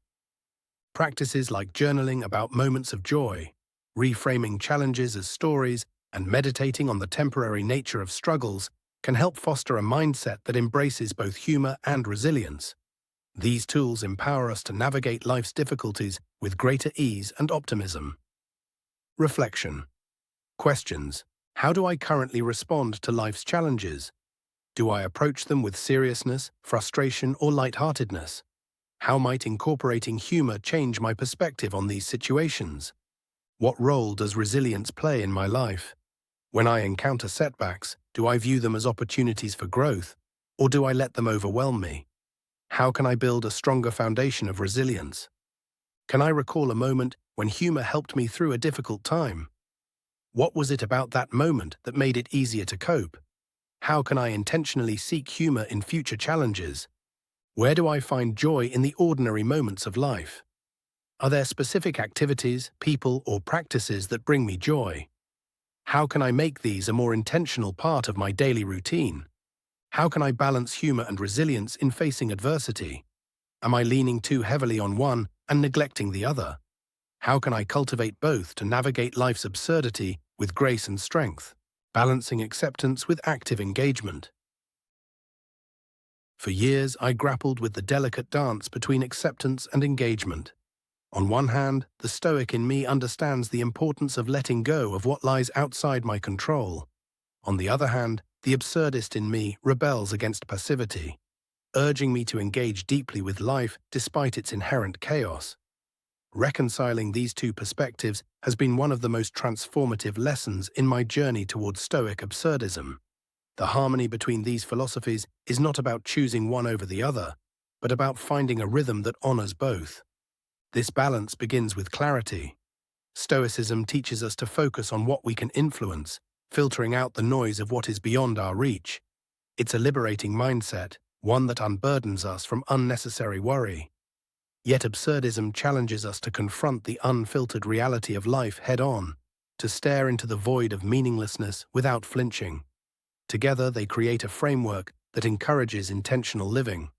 Practices like journaling about moments of joy, reframing challenges as stories, and meditating on the temporary nature of struggles can help foster a mindset that embraces both humor and resilience. These tools empower us to navigate life's difficulties with greater ease and optimism. Reflection. Questions. How do I currently respond to life's challenges? Do I approach them with seriousness, frustration, or lightheartedness? How might incorporating humor change my perspective on these situations? What role does resilience play in my life? When I encounter setbacks, do I view them as opportunities for growth, or do I let them overwhelm me? How can I build a stronger foundation of resilience? Can I recall a moment when humor helped me through a difficult time? What was it about that moment that made it easier to cope? How can I intentionally seek humor in future challenges? Where do I find joy in the ordinary moments of life? Are there specific activities, people, or practices that bring me joy? How can I make these a more intentional part of my daily routine? How can I balance humor and resilience in facing adversity? Am I leaning too heavily on one and neglecting the other? How can I cultivate both to navigate life's absurdity with grace and strength, balancing acceptance with active engagement? For years, I grappled with the delicate dance between acceptance and engagement. On one hand, the Stoic in me understands the importance of letting go of what lies outside my control. On the other hand, the absurdist in me rebels against passivity, urging me to engage deeply with life despite its inherent chaos. Reconciling these two perspectives has been one of the most transformative lessons in my journey towards Stoic Absurdism. The harmony between these philosophies is not about choosing one over the other, but about finding a rhythm that honors both. This balance begins with clarity. Stoicism teaches us to focus on what we can influence, filtering out the noise of what is beyond our reach. It's a liberating mindset, one that unburdens us from unnecessary worry. Yet absurdism challenges us to confront the unfiltered reality of life head-on, to stare into the void of meaninglessness without flinching. Together they create a framework that encourages intentional living.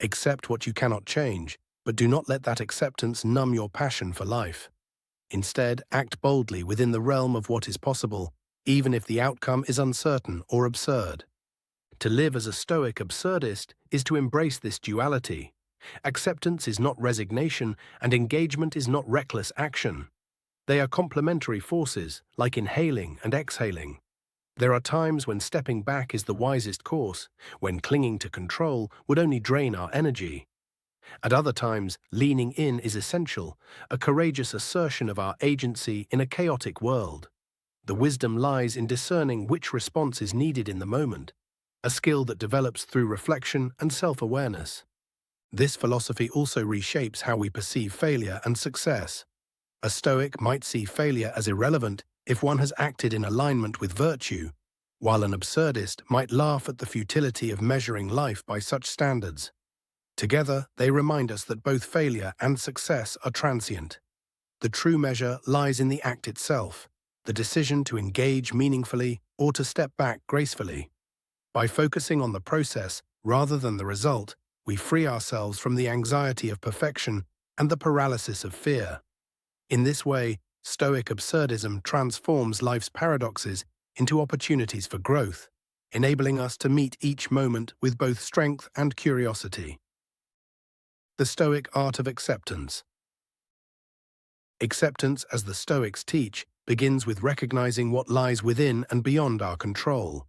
Accept what you cannot change, but do not let that acceptance numb your passion for life. Instead, act boldly within the realm of what is possible, even if the outcome is uncertain or absurd. To live as a Stoic absurdist is to embrace this duality. Acceptance is not resignation, and engagement is not reckless action. They are complementary forces, like inhaling and exhaling. There are times when stepping back is the wisest course, when clinging to control would only drain our energy. At other times, leaning in is essential, a courageous assertion of our agency in a chaotic world. The wisdom lies in discerning which response is needed in the moment. a skill that develops through reflection and self-awareness. This philosophy also reshapes how we perceive failure and success. A Stoic might see failure as irrelevant if one has acted in alignment with virtue, while an Absurdist might laugh at the futility of measuring life by such standards. Together, they remind us that both failure and success are transient. The true measure lies in the act itself, the decision to engage meaningfully or to step back gracefully. By focusing on the process rather than the result, we free ourselves from the anxiety of perfection and the paralysis of fear. In this way, Stoic Absurdism transforms life's paradoxes into opportunities for growth, enabling us to meet each moment with both strength and curiosity. The Stoic art of acceptance. Acceptance, as the Stoics teach, begins with recognizing what lies within and beyond our control.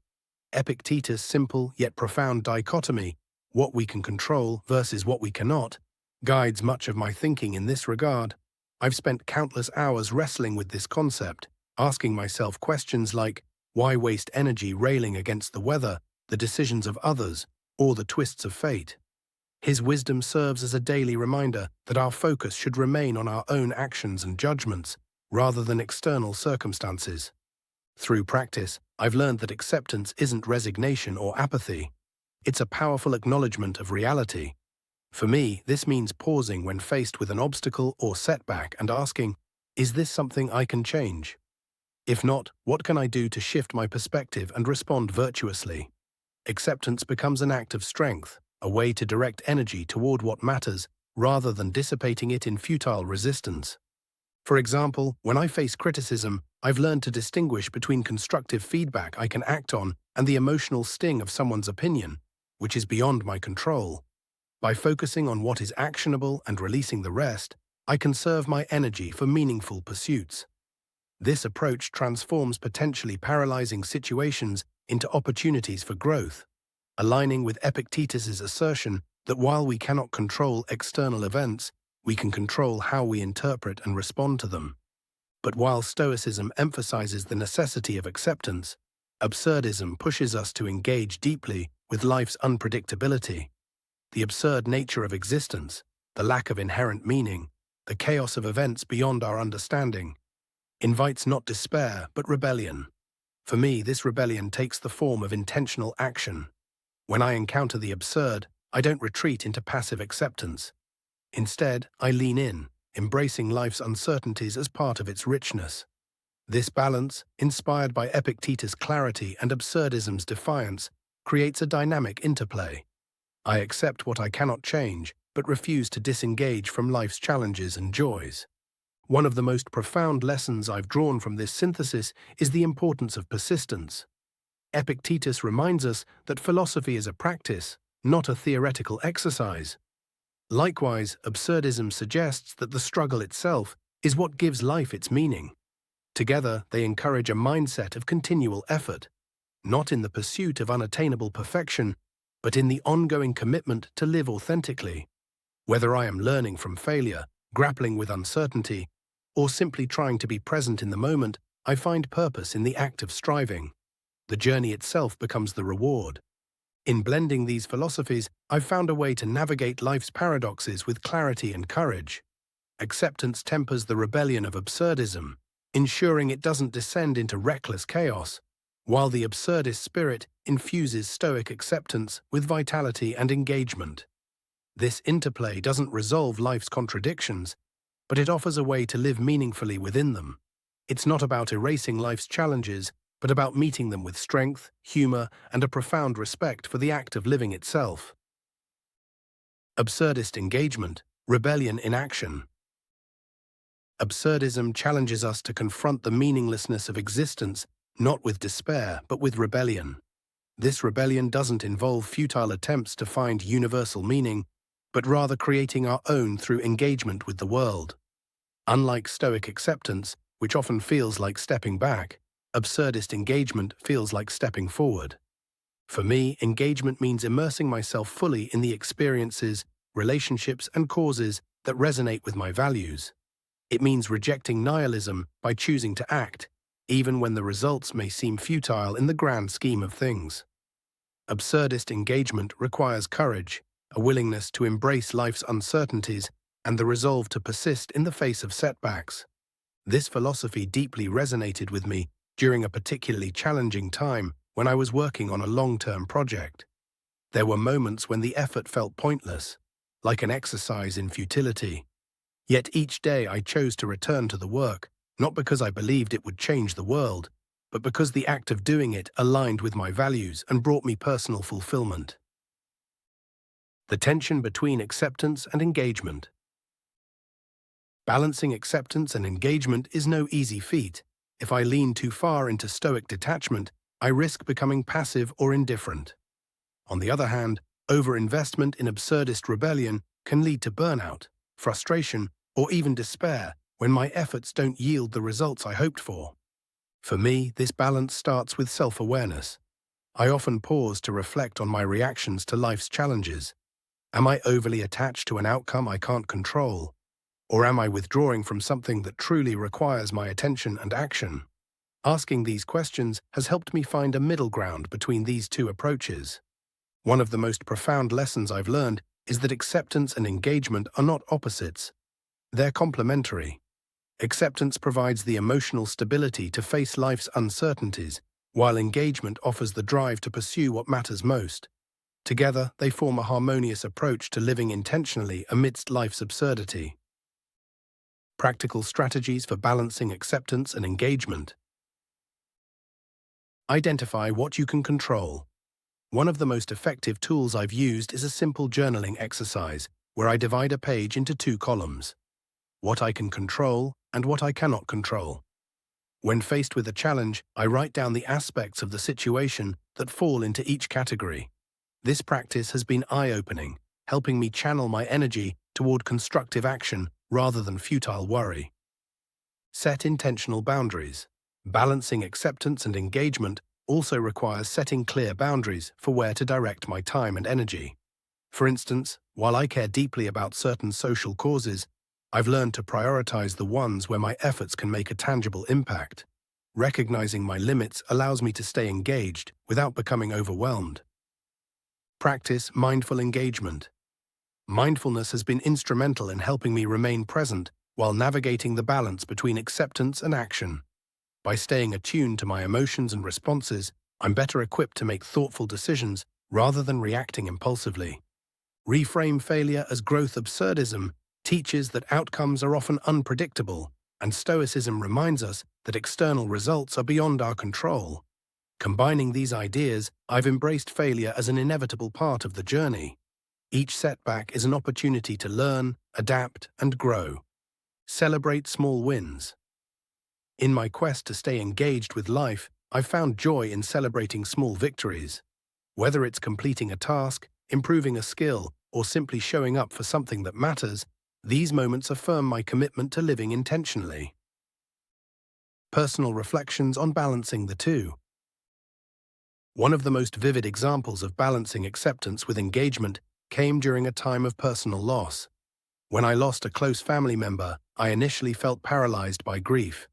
Epictetus' simple yet profound dichotomy, what we can control versus what we cannot, guides much of my thinking in this regard. I've spent countless hours wrestling with this concept, asking myself questions like, why waste energy railing against the weather, the decisions of others, or the twists of fate? His wisdom serves as a daily reminder that our focus should remain on our own actions and judgments, rather than external circumstances. Through practice, I've learned that acceptance isn't resignation or apathy. It's a powerful acknowledgement of reality. For me, this means pausing when faced with an obstacle or setback and asking, is this something I can change? If not, what can I do to shift my perspective and respond virtuously? Acceptance becomes an act of strength, a way to direct energy toward what matters, rather than dissipating it in futile resistance. For example, when I face criticism, I've learned to distinguish between constructive feedback I can act on and the emotional sting of someone's opinion, which is beyond my control. By focusing on what is actionable and releasing the rest, I conserve my energy for meaningful pursuits. This approach transforms potentially paralyzing situations into opportunities for growth, aligning with Epictetus's assertion that while we cannot control external events, we can control how we interpret and respond to them. But while Stoicism emphasizes the necessity of acceptance, Absurdism pushes us to engage deeply with life's unpredictability. The absurd nature of existence, the lack of inherent meaning, the chaos of events beyond our understanding, invites not despair but rebellion. For me, this rebellion takes the form of intentional action. When I encounter the absurd, I don't retreat into passive acceptance. Instead, I lean in, embracing life's uncertainties as part of its richness. This balance, inspired by Epictetus' clarity and Absurdism's defiance, creates a dynamic interplay. I accept what I cannot change, but refuse to disengage from life's challenges and joys. One of the most profound lessons I've drawn from this synthesis is the importance of persistence. Epictetus reminds us that philosophy is a practice, not a theoretical exercise. Likewise, Absurdism suggests that the struggle itself is what gives life its meaning. Together, they encourage a mindset of continual effort, not in the pursuit of unattainable perfection, but in the ongoing commitment to live authentically. Whether I am learning from failure, grappling with uncertainty, or simply trying to be present in the moment, I find purpose in the act of striving. The journey itself becomes the reward. In blending these philosophies, I've found a way to navigate life's paradoxes with clarity and courage. Acceptance tempers the rebellion of absurdism, ensuring it doesn't descend into reckless chaos, while the absurdist spirit infuses Stoic acceptance with vitality and engagement. This interplay doesn't resolve life's contradictions, but it offers a way to live meaningfully within them. It's not about erasing life's challenges, but about meeting them with strength, humor, and a profound respect for the act of living itself. Absurdist engagement, rebellion in action. Absurdism challenges us to confront the meaninglessness of existence, not with despair, but with rebellion. This rebellion doesn't involve futile attempts to find universal meaning, but rather creating our own through engagement with the world. Unlike Stoic acceptance, which often feels like stepping back, Absurdist engagement feels like stepping forward. For me, engagement means immersing myself fully in the experiences, relationships, and causes that resonate with my values. It means rejecting nihilism by choosing to act, even when the results may seem futile in the grand scheme of things. Absurdist engagement requires courage, a willingness to embrace life's uncertainties, and the resolve to persist in the face of setbacks. This philosophy deeply resonated with me during a particularly challenging time when I was working on a long-term project. There were moments when the effort felt pointless, like an exercise in futility. Yet each day I chose to return to the work, not because I believed it would change the world, but because the act of doing it aligned with my values and brought me personal fulfillment. The tension between acceptance and engagement. Balancing acceptance and engagement is no easy feat. If I lean too far into Stoic detachment, I risk becoming passive or indifferent. On the other hand, overinvestment in absurdist rebellion can lead to burnout, frustration, or even despair when my efforts don't yield the results I hoped for. For me, this balance starts with self-awareness. I often pause to reflect on my reactions to life's challenges. Am I overly attached to an outcome I can't control? Or am I withdrawing from something that truly requires my attention and action? Asking these questions has helped me find a middle ground between these two approaches. One of the most profound lessons I've learned is that acceptance and engagement are not opposites. They're complementary. Acceptance provides the emotional stability to face life's uncertainties, while engagement offers the drive to pursue what matters most. Together, they form a harmonious approach to living intentionally amidst life's absurdity. Practical strategies for balancing acceptance and engagement. Identify what you can control. One of the most effective tools I've used is a simple journaling exercise where I divide a page into two columns: what I can control and what I cannot control. When faced with a challenge, I write down the aspects of the situation that fall into each category. This practice has been eye-opening, helping me channel my energy toward constructive action rather than futile worry. Set intentional boundaries. Balancing acceptance and engagement also requires setting clear boundaries for where to direct my time and energy. For instance, while I care deeply about certain social causes, I've learned to prioritize the ones where my efforts can make a tangible impact. Recognizing my limits allows me to stay engaged without becoming overwhelmed. Practice mindful engagement. Mindfulness has been instrumental in helping me remain present while navigating the balance between acceptance and action. By staying attuned to my emotions and responses, I'm better equipped to make thoughtful decisions rather than reacting impulsively. Reframe failure as growth. Absurdism teaches that outcomes are often unpredictable, and Stoicism reminds us that external results are beyond our control. Combining these ideas, I've embraced failure as an inevitable part of the journey. Each setback is an opportunity to learn, adapt, and grow. Celebrate small wins. In my quest to stay engaged with life, I've found joy in celebrating small victories. Whether it's completing a task, improving a skill, or simply showing up for something that matters, these moments affirm my commitment to living intentionally. Personal reflections on balancing the two. One of the most vivid examples of balancing acceptance with engagement came during a time of personal loss. When I lost a close family member, I initially felt paralyzed by grief.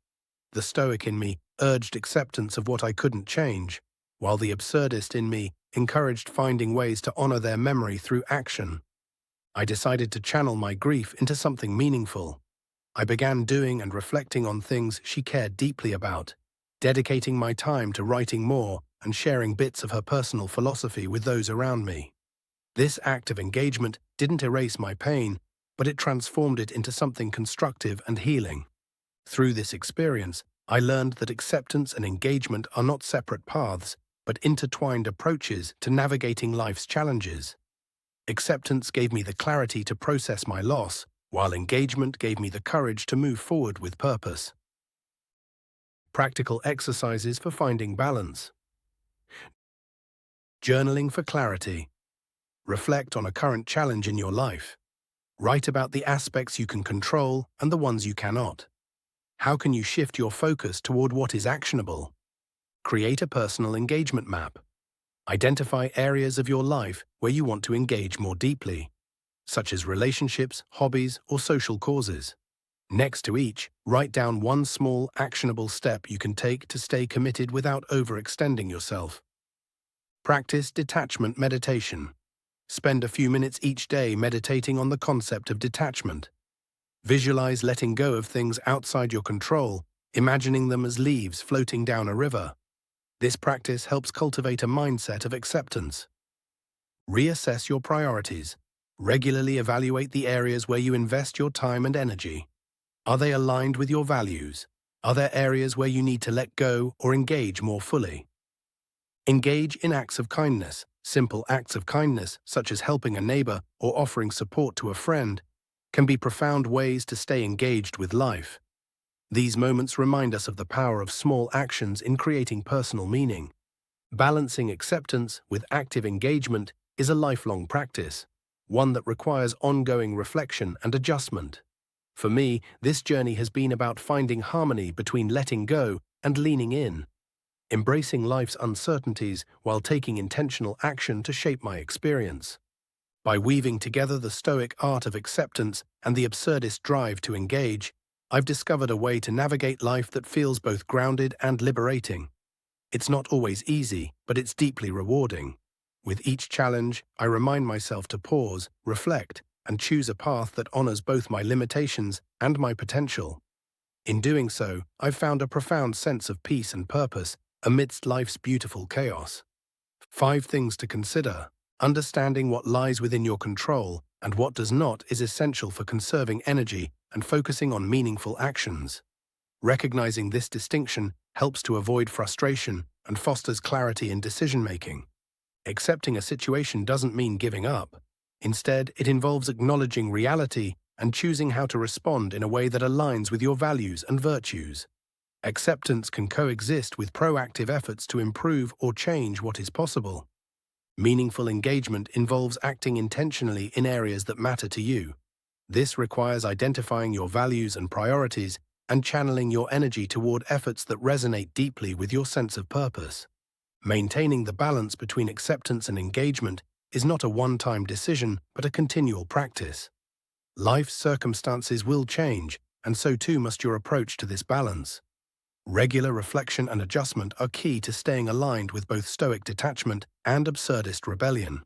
The Stoic in me urged acceptance of what I couldn't change, while the Absurdist in me encouraged finding ways to honor their memory through action. I decided to channel my grief into something meaningful. I began doing and reflecting on things she cared deeply about, dedicating my time to writing more and sharing bits of her personal philosophy with those around me. This act of engagement didn't erase my pain, but it transformed it into something constructive and healing. Through this experience, I learned that acceptance and engagement are not separate paths, but intertwined approaches to navigating life's challenges. Acceptance gave me the clarity to process my loss, while engagement gave me the courage to move forward with purpose. Practical exercises for finding balance. Journaling for clarity. Reflect on a current challenge in your life. Write about the aspects you can control and the ones you cannot. How can you shift your focus toward what is actionable? Create a personal engagement map. Identify areas of your life where you want to engage more deeply, such as relationships, hobbies, or social causes. Next to each, write down one small, actionable step you can take to stay committed without overextending yourself. Practice detachment meditation. Spend a few minutes each day meditating on the concept of detachment. Visualize letting go of things outside your control, imagining them as leaves floating down a river. This practice helps cultivate a mindset of acceptance. Reassess your priorities. Regularly evaluate the areas where you invest your time and energy. Are they aligned with your values? Are there areas where you need to let go or engage more fully? Engage in acts of kindness. Simple acts of kindness, such as helping a neighbor or offering support to a friend, can be profound ways to stay engaged with life. These moments remind us of the power of small actions in creating personal meaning. Balancing acceptance with active engagement is a lifelong practice, one that requires ongoing reflection and adjustment. For me, this journey has been about finding harmony between letting go and leaning in, embracing life's uncertainties while taking intentional action to shape my experience. By weaving together the Stoic art of acceptance and the Absurdist drive to engage, I've discovered a way to navigate life that feels both grounded and liberating. It's not always easy, but it's deeply rewarding. With each challenge, I remind myself to pause, reflect, and choose a path that honors both my limitations and my potential. In doing so, I've found a profound sense of peace and purpose amidst life's beautiful chaos. 5 things to consider. Understanding what lies within your control and what does not is essential for conserving energy and focusing on meaningful actions. Recognizing this distinction helps to avoid frustration and fosters clarity in decision-making. Accepting a situation doesn't mean giving up. Instead, it involves acknowledging reality and choosing how to respond in a way that aligns with your values and virtues. Acceptance can coexist with proactive efforts to improve or change what is possible. Meaningful engagement involves acting intentionally in areas that matter to you. This requires identifying your values and priorities and channeling your energy toward efforts that resonate deeply with your sense of purpose. Maintaining the balance between acceptance and engagement is not a one-time decision, but a continual practice. Life's circumstances will change, and so too must your approach to this balance. Regular reflection and adjustment are key to staying aligned with both Stoic detachment and Absurdist rebellion.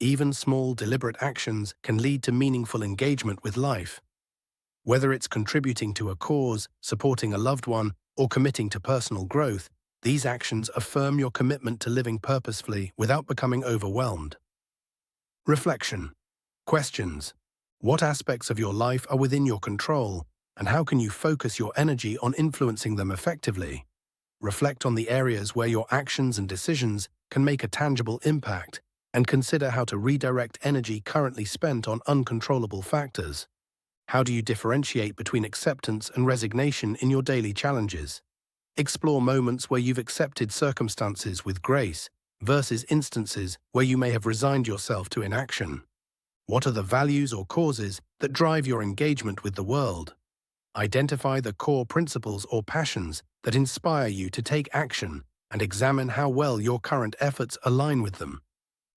Even small, deliberate actions can lead to meaningful engagement with life. Whether it's contributing to a cause, supporting a loved one, or committing to personal growth, these actions affirm your commitment to living purposefully without becoming overwhelmed. Reflection. Questions. What aspects of your life are within your control, and how can you focus your energy on influencing them effectively? Reflect on the areas where your actions and decisions can make a tangible impact, and consider how to redirect energy currently spent on uncontrollable factors. How do you differentiate between acceptance and resignation in your daily challenges? Explore moments where you've accepted circumstances with grace versus instances where you may have resigned yourself to inaction. What are the values or causes that drive your engagement with the world? Identify the core principles or passions that inspire you to take action and examine how well your current efforts align with them.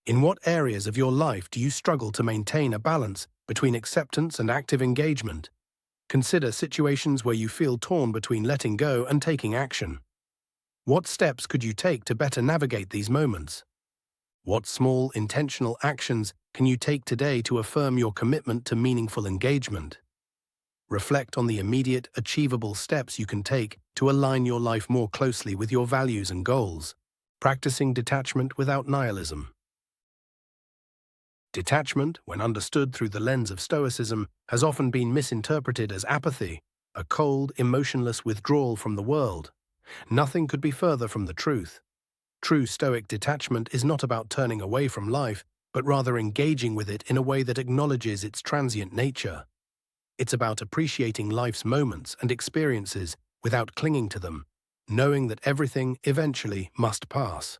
In what areas of your life do you struggle to maintain a balance between acceptance and active engagement? Consider situations where you feel torn between letting go and taking action. What steps could you take to better navigate these moments? What small, intentional actions can you take today to affirm your commitment to meaningful engagement? Reflect on the immediate, achievable steps you can take to align your life more closely with your values and goals. Practicing detachment without nihilism. Detachment, when understood through the lens of Stoicism, has often been misinterpreted as apathy, a cold, emotionless withdrawal from the world. Nothing could be further from the truth. True Stoic detachment is not about turning away from life, but rather engaging with it in a way that acknowledges its transient nature. It's about appreciating life's moments and experiences without clinging to them, knowing that everything eventually must pass.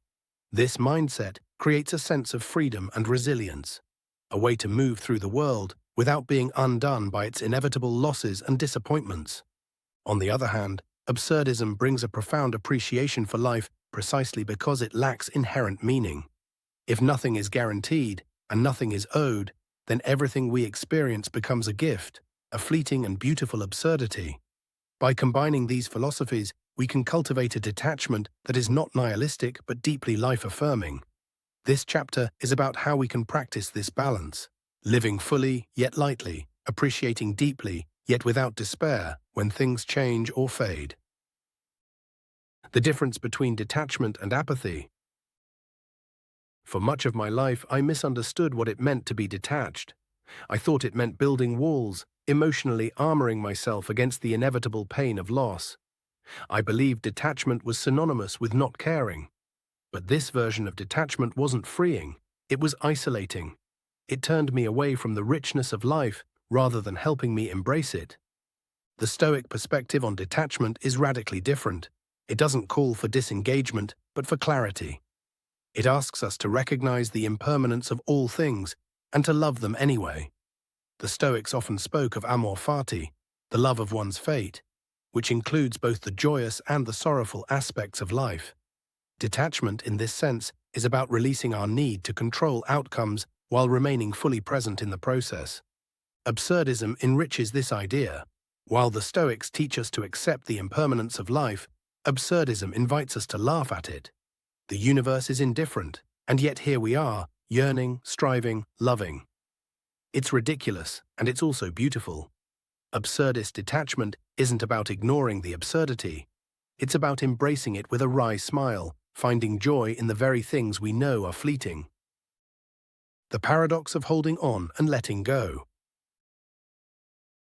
This mindset creates a sense of freedom and resilience, a way to move through the world without being undone by its inevitable losses and disappointments. On the other hand, absurdism brings a profound appreciation for life precisely because it lacks inherent meaning. If nothing is guaranteed and nothing is owed, then everything we experience becomes a gift, a fleeting and beautiful absurdity. By combining these philosophies, we can cultivate a detachment that is not nihilistic but deeply life-affirming. This chapter is about how we can practice this balance, living fully yet lightly, appreciating deeply yet without despair when things change or fade. The difference between detachment and apathy. For much of my life, I misunderstood what it meant to be detached. I thought it meant building walls, emotionally armoring myself against the inevitable pain of loss. I believed detachment was synonymous with not caring. But this version of detachment wasn't freeing, it was isolating. It turned me away from the richness of life rather than helping me embrace it. The Stoic perspective on detachment is radically different. It doesn't call for disengagement, but for clarity. It asks us to recognize the impermanence of all things and to love them anyway. The Stoics often spoke of amor fati, the love of one's fate, which includes both the joyous and the sorrowful aspects of life. Detachment, in this sense, is about releasing our need to control outcomes while remaining fully present in the process. Absurdism enriches this idea. While the Stoics teach us to accept the impermanence of life, absurdism invites us to laugh at it. The universe is indifferent, and yet here we are, yearning, striving, loving. It's ridiculous, and it's also beautiful. Absurdist detachment isn't about ignoring the absurdity. It's about embracing it with a wry smile, finding joy in the very things we know are fleeting. The paradox of holding on and letting go.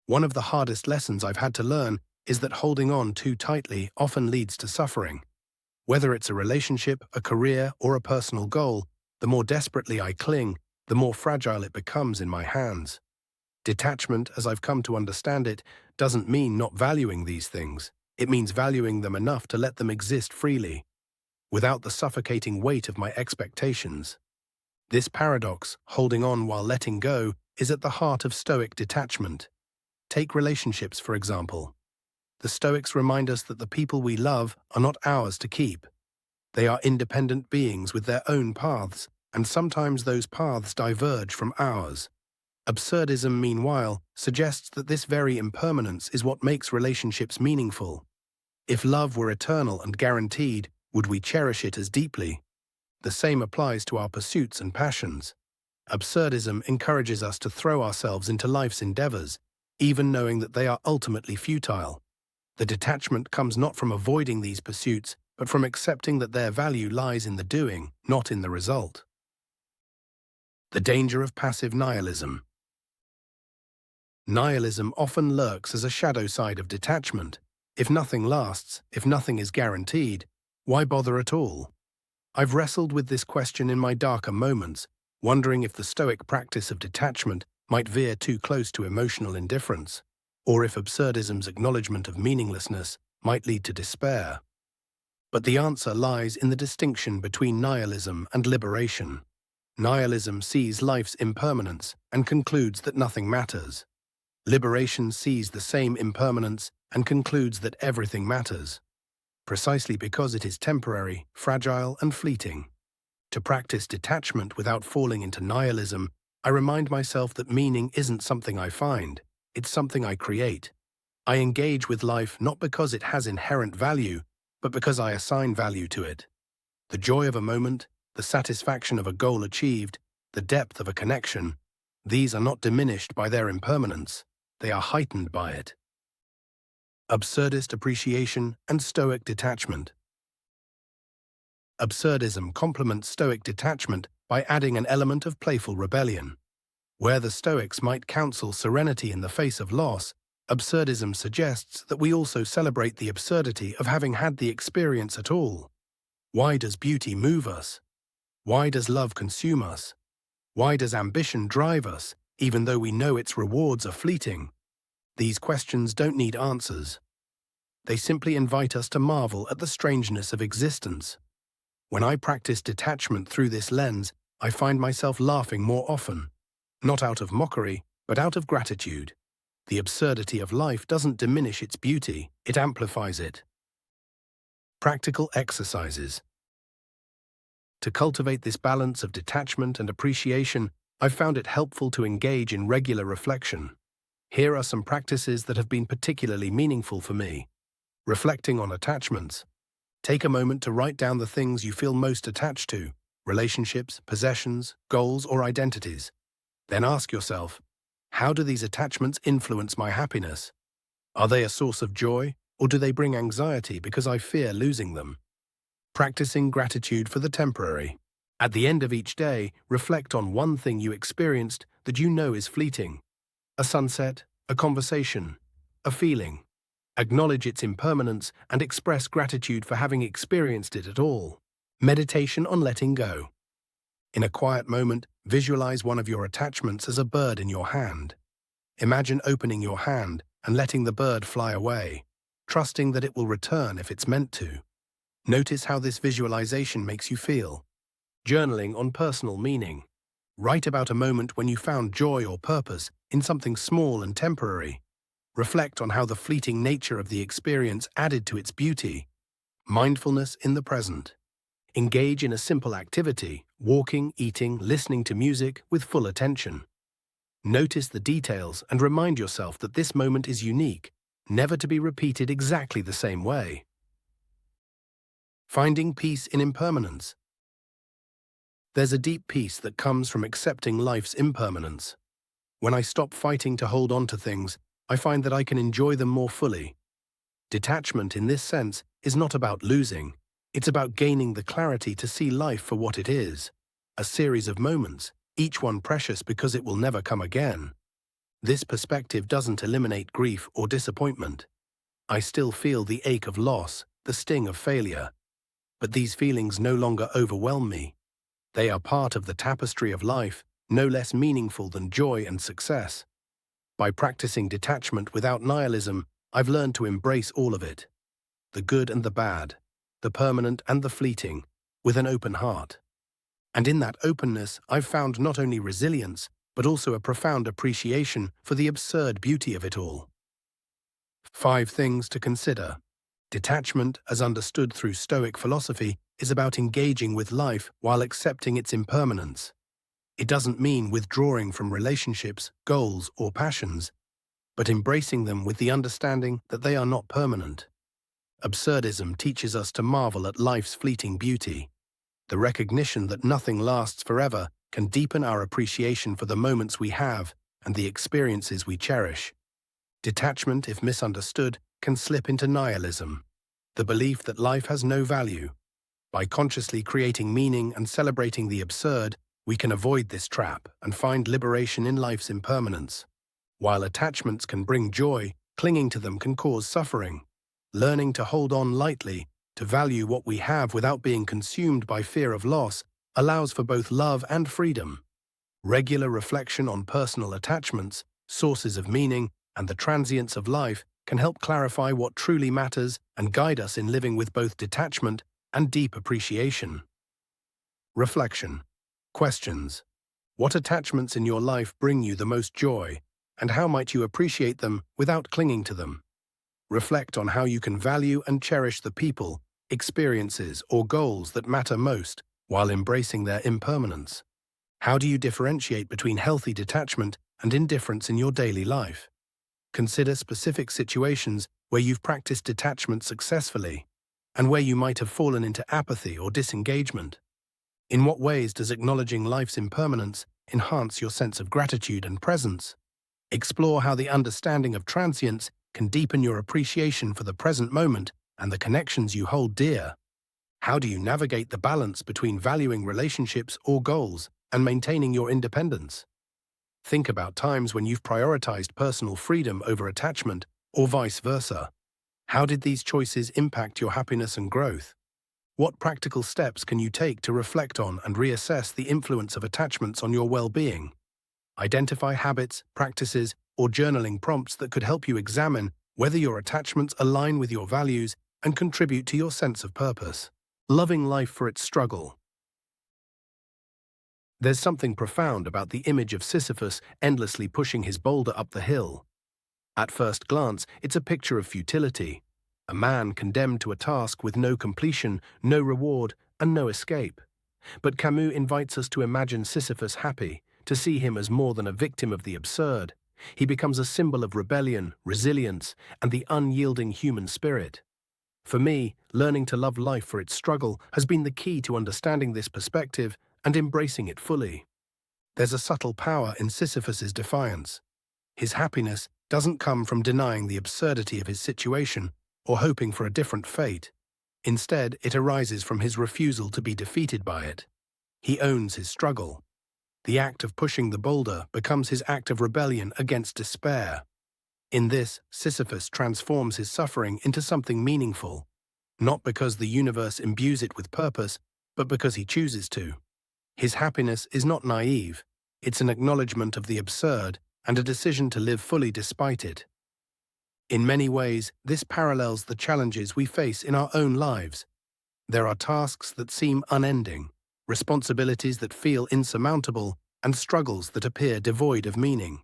One of the hardest lessons I've had to learn is that holding on too tightly often leads to suffering. Whether it's a relationship, a career, or a personal goal, the more desperately I cling, the more fragile it becomes in my hands. Detachment, as I've come to understand it, doesn't mean not valuing these things. It means valuing them enough to let them exist freely, without the suffocating weight of my expectations. This paradox, holding on while letting go, is at the heart of Stoic detachment. Take relationships, for example. The Stoics remind us that the people we love are not ours to keep. They are independent beings with their own paths, and sometimes those paths diverge from ours. Absurdism, meanwhile, suggests that this very impermanence is what makes relationships meaningful. If love were eternal and guaranteed, would we cherish it as deeply? The same applies to our pursuits and passions. Absurdism encourages us to throw ourselves into life's endeavors, even knowing that they are ultimately futile. The detachment comes not from avoiding these pursuits, but from accepting that their value lies in the doing, not in the result. The danger of passive nihilism. Nihilism often lurks as a shadow side of detachment. If nothing lasts, if nothing is guaranteed, why bother at all? I've wrestled with this question in my darker moments, wondering if the Stoic practice of detachment might veer too close to emotional indifference, or if absurdism's acknowledgement of meaninglessness might lead to despair. But the answer lies in the distinction between nihilism and liberation. Nihilism sees life's impermanence and concludes that nothing matters. Liberation sees the same impermanence and concludes that everything matters, precisely because it is temporary, fragile, and fleeting. To practice detachment without falling into nihilism, I remind myself that meaning isn't something I find, it's something I create. I engage with life not because it has inherent value, but because I assign value to it. The joy of a moment, the satisfaction of a goal achieved, the depth of a connection, these are not diminished by their impermanence, they are heightened by it. Absurdist appreciation and Stoic detachment. Absurdism complements Stoic detachment by adding an element of playful rebellion. Where the Stoics might counsel serenity in the face of loss, absurdism suggests that we also celebrate the absurdity of having had the experience at all. Why does beauty move us? Why does love consume us? Why does ambition drive us, even though we know its rewards are fleeting? These questions don't need answers. They simply invite us to marvel at the strangeness of existence. When I practice detachment through this lens, I find myself laughing more often. Not out of mockery, but out of gratitude. The absurdity of life doesn't diminish its beauty, it amplifies it. Practical exercises. To cultivate this balance of detachment and appreciation, I've found it helpful to engage in regular reflection. Here are some practices that have been particularly meaningful for me. Reflecting on attachments. Take a moment to write down the things you feel most attached to, relationships, possessions, goals, or identities. Then ask yourself, how do these attachments influence my happiness? Are they a source of joy, or do they bring anxiety because I fear losing them? Practicing gratitude for the temporary. At the end of each day, reflect on one thing you experienced that you know is fleeting. A sunset, a conversation, a feeling. Acknowledge its impermanence and express gratitude for having experienced it at all. Meditation on letting go. In a quiet moment, visualize one of your attachments as a bird in your hand. Imagine opening your hand and letting the bird fly away, trusting that it will return if it's meant to. Notice how this visualization makes you feel. Journaling on personal meaning. Write about a moment when you found joy or purpose in something small and temporary. Reflect on how the fleeting nature of the experience added to its beauty. Mindfulness in the present. Engage in a simple activity, walking, eating, listening to music with full attention. Notice the details and remind yourself that this moment is unique, never to be repeated exactly the same way. Finding peace in impermanence. There's a deep peace that comes from accepting life's impermanence. When I stop fighting to hold on to things, I find that I can enjoy them more fully. Detachment in this sense is not about losing, it's about gaining the clarity to see life for what it is, a series of moments, each one precious because it will never come again. This perspective doesn't eliminate grief or disappointment. I still feel the ache of loss, the sting of failure. But these feelings no longer overwhelm me. They are part of the tapestry of life, no less meaningful than joy and success. By practicing detachment without nihilism, I've learned to embrace all of it. The good and the bad, the permanent and the fleeting, with an open heart. And in that openness, I've found not only resilience, but also a profound appreciation for the absurd beauty of it all. 5 things to consider. Detachment, as understood through Stoic philosophy, is about engaging with life while accepting its impermanence. It doesn't mean withdrawing from relationships, goals, or passions, but embracing them with the understanding that they are not permanent. Absurdism teaches us to marvel at life's fleeting beauty. The recognition that nothing lasts forever can deepen our appreciation for the moments we have and the experiences we cherish. Detachment, if misunderstood, can slip into nihilism, the belief that life has no value. By consciously creating meaning and celebrating the absurd, we can avoid this trap and find liberation in life's impermanence. While attachments can bring joy, clinging to them can cause suffering. Learning to hold on lightly, to value what we have without being consumed by fear of loss, allows for both love and freedom. Regular reflection on personal attachments, sources of meaning, and the transience of life can help clarify what truly matters and guide us in living with both detachment and deep appreciation. Reflection. Questions. What attachments in your life bring you the most joy, and how might you appreciate them without clinging to them? Reflect on how you can value and cherish the people, experiences, or goals that matter most while embracing their impermanence. How do you differentiate between healthy detachment and indifference in your daily life? Consider specific situations where you've practiced detachment successfully and where you might have fallen into apathy or disengagement. In what ways does acknowledging life's impermanence enhance your sense of gratitude and presence? Explore how the understanding of transience can deepen your appreciation for the present moment and the connections you hold dear. How do you navigate the balance between valuing relationships or goals and maintaining your independence? Think about times when you've prioritized personal freedom over attachment, or vice versa. How did these choices impact your happiness and growth? What practical steps can you take to reflect on and reassess the influence of attachments on your well-being? Identify habits, practices, or journaling prompts that could help you examine whether your attachments align with your values and contribute to your sense of purpose. Loving life for its struggle. There's something profound about the image of Sisyphus endlessly pushing his boulder up the hill. At first glance, it's a picture of futility, a man condemned to a task with no completion, no reward, and no escape. But Camus invites us to imagine Sisyphus happy, to see him as more than a victim of the absurd. He becomes a symbol of rebellion, resilience, and the unyielding human spirit. For me, learning to love life for its struggle has been the key to understanding this perspective and embracing it fully. There's a subtle power in Sisyphus's defiance. His happiness doesn't come from denying the absurdity of his situation or hoping for a different fate. Instead, it arises from his refusal to be defeated by it. He owns his struggle. The act of pushing the boulder becomes his act of rebellion against despair. In this, Sisyphus transforms his suffering into something meaningful, not because the universe imbues it with purpose, but because he chooses to. His happiness is not naive. It's an acknowledgement of the absurd and a decision to live fully despite it. In many ways, this parallels the challenges we face in our own lives. There are tasks that seem unending, responsibilities that feel insurmountable, and struggles that appear devoid of meaning.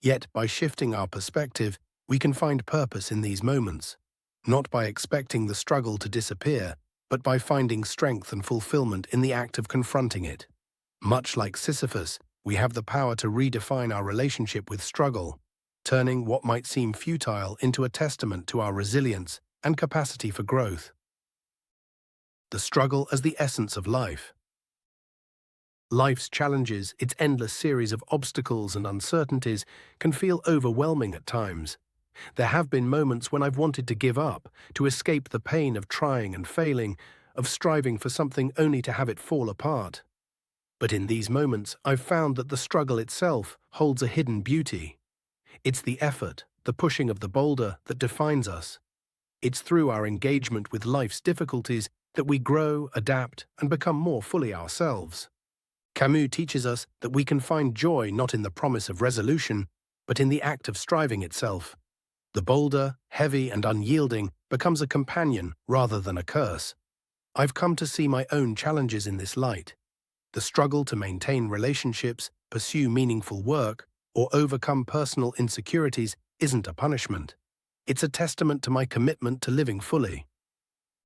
Yet, by shifting our perspective, we can find purpose in these moments, not by expecting the struggle to disappear, but by finding strength and fulfillment in the act of confronting it. Much like Sisyphus, we have the power to redefine our relationship with struggle, turning what might seem futile into a testament to our resilience and capacity for growth. The struggle as the essence of life. Life's challenges, its endless series of obstacles and uncertainties, can feel overwhelming at times. There have been moments when I've wanted to give up, to escape the pain of trying and failing, of striving for something only to have it fall apart. But in these moments, I've found that the struggle itself holds a hidden beauty. It's the effort, the pushing of the boulder, that defines us. It's through our engagement with life's difficulties that we grow, adapt, and become more fully ourselves. Camus teaches us that we can find joy not in the promise of resolution, but in the act of striving itself. The boulder, heavy and unyielding, becomes a companion rather than a curse. I've come to see my own challenges in this light. The struggle to maintain relationships, pursue meaningful work, or overcome personal insecurities isn't a punishment. It's a testament to my commitment to living fully.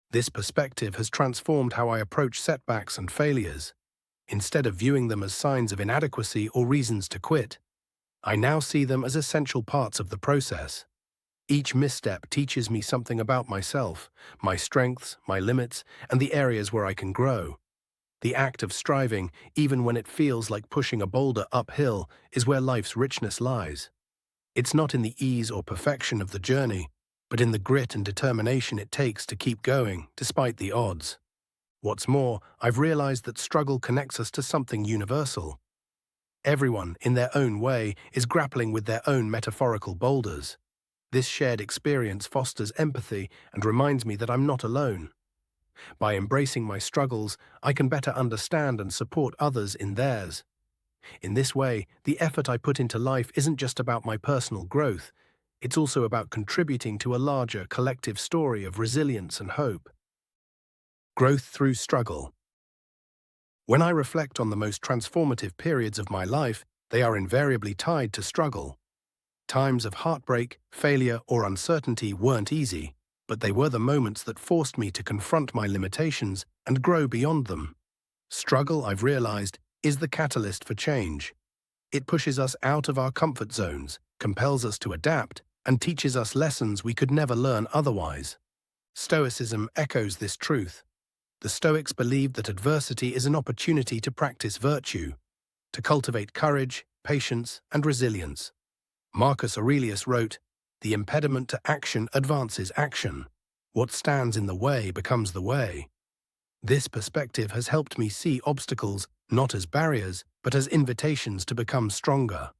This perspective has transformed how I approach setbacks and failures. Instead of viewing them as signs of inadequacy or reasons to quit, I now see them as essential parts of the process. Each misstep teaches me something about myself, my strengths, my limits, and the areas where I can grow. The act of striving, even when it feels like pushing a boulder uphill, is where life's richness lies. It's not in the ease or perfection of the journey, but in the grit and determination it takes to keep going, despite the odds. What's more, I've realized that struggle connects us to something universal. Everyone, in their own way, is grappling with their own metaphorical boulders. This shared experience fosters empathy and reminds me that I'm not alone. By embracing my struggles, I can better understand and support others in theirs. In this way, the effort I put into life isn't just about my personal growth, it's also about contributing to a larger collective story of resilience and hope. Growth through struggle. When I reflect on the most transformative periods of my life, they are invariably tied to struggle. Times of heartbreak, failure, or uncertainty weren't easy, but they were the moments that forced me to confront my limitations and grow beyond them. Struggle, I've realized, is the catalyst for change. It pushes us out of our comfort zones, compels us to adapt, and teaches us lessons we could never learn otherwise. Stoicism echoes this truth. The Stoics believed that adversity is an opportunity to practice virtue, to cultivate courage, patience, and resilience. Marcus Aurelius wrote, "The impediment to action advances action. What stands in the way becomes the way." This perspective has helped me see obstacles not as barriers, but as invitations to become stronger.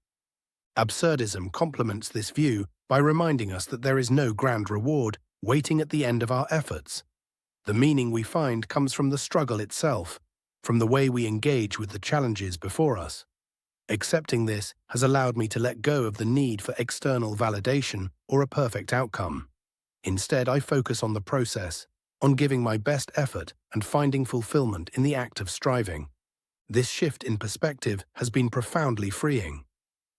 Absurdism complements this view by reminding us that there is no grand reward waiting at the end of our efforts. The meaning we find comes from the struggle itself, from the way we engage with the challenges before us. Accepting this has allowed me to let go of the need for external validation or a perfect outcome. Instead, I focus on the process, on giving my best effort and finding fulfillment in the act of striving. This shift in perspective has been profoundly freeing.